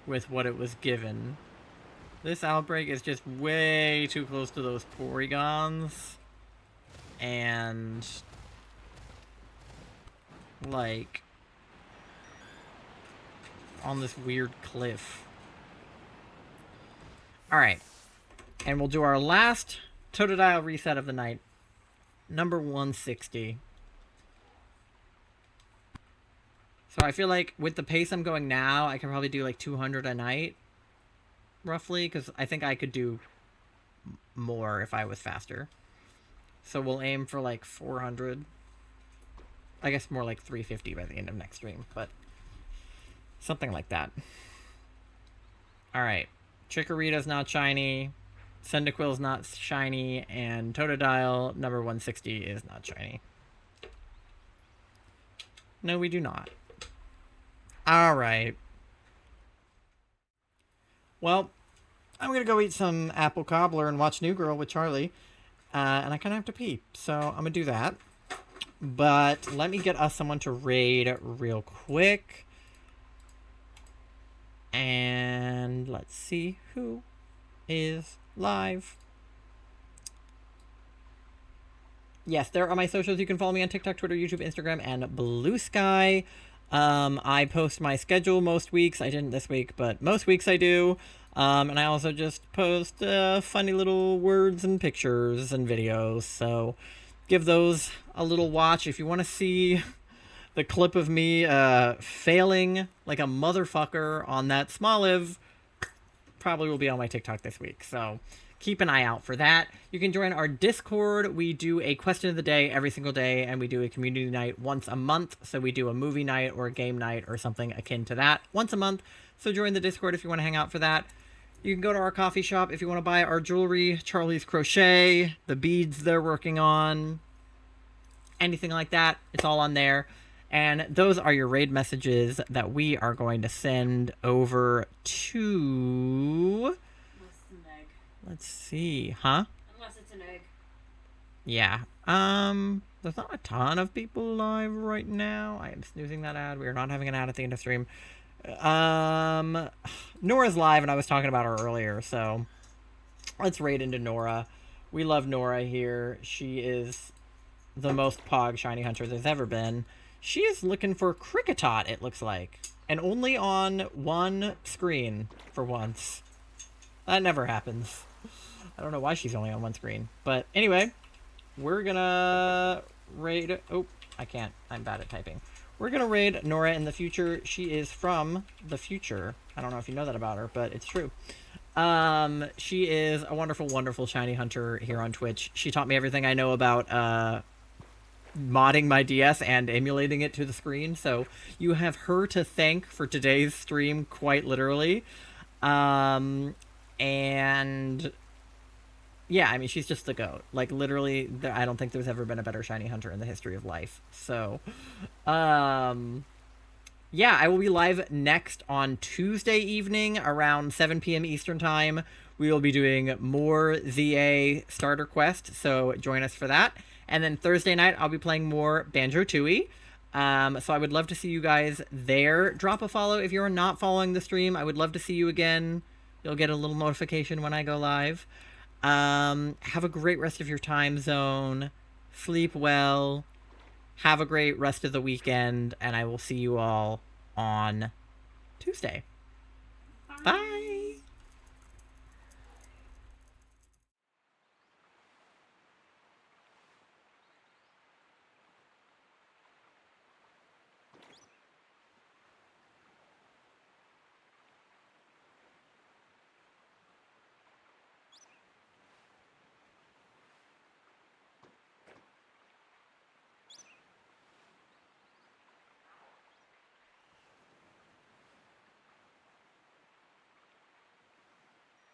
with what it was given. This outbreak is just way too close to those Porygons. And, like, on this weird cliff. Alright. And we'll do our last Totodile reset of the night. Number 160. So I feel like with the pace I'm going now, I can probably do like 200 a night. Roughly, because I think I could do more if I was faster. So we'll aim for like 400. I guess more like 350 by the end of next stream, but something like that. Alright. Chikorita's not shiny. Cyndaquil's not shiny. And Totodile, number 160, is not shiny. No, we do not. Alright. Well, I'm going to go eat some apple cobbler and watch New Girl with Charlie. And I kind of have to pee, so I'm going to do that. But let me get us someone to raid real quick. And let's see who is live. Yes, there are my socials. You can follow me on TikTok, Twitter, YouTube, Instagram, and Blue Sky. I post my schedule most weeks. I didn't this week, but most weeks I do. And I also just post funny little words and pictures and videos. So give those a little watch. If you want to see the clip of me failing like a motherfucker on that Smoliv, probably will be on my TikTok this week. So keep an eye out for that. You can join our Discord. We do a question of the day every single day, and we do a community night once a month. So we do a movie night or a game night or something akin to that once a month. So join the Discord if you want to hang out for that. You can go to our coffee shop if you want to buy our jewelry, Charlie's Crochet, the beads they're working on, anything like that. It's all on there. And those are your raid messages that we are going to send over to... Unless it's an egg. Let's see, huh? Unless it's an egg. Yeah. There's not a ton of people live right now. I am snoozing that ad. We are not having an ad at the end of stream. Nora's live, and I was talking about her earlier, so let's raid into Nora. We love Nora here. She is the most pog shiny hunter there's ever been. She is looking for Cricketot, it looks like. And only on one screen for once. That never happens. I don't know why she's only on one screen. But anyway, we're gonna raid... Oh, I can't. I'm bad at typing. We're gonna raid Nora in the future. She is from the future. I don't know if you know that about her, but it's true. She is a wonderful, wonderful shiny hunter here on Twitch. She taught me everything I know about, modding my DS and emulating it to the screen, so you have her to thank for today's stream, quite literally. And yeah, I mean, she's just the GOAT. Like, literally, I don't think there's ever been a better shiny hunter in the history of life. So, yeah, I will be live next on Tuesday evening around 7 p.m. Eastern Time. We will be doing more ZA starter quest, so join us for that. And then Thursday night, I'll be playing more Banjo-Tooie. So I would love to see you guys there. Drop a follow if you're not following the stream. I would love to see you again. You'll get a little notification when I go live. Have a great rest of your time zone. Sleep well. Have a great rest of the weekend. And I will see you all on Tuesday. Bye.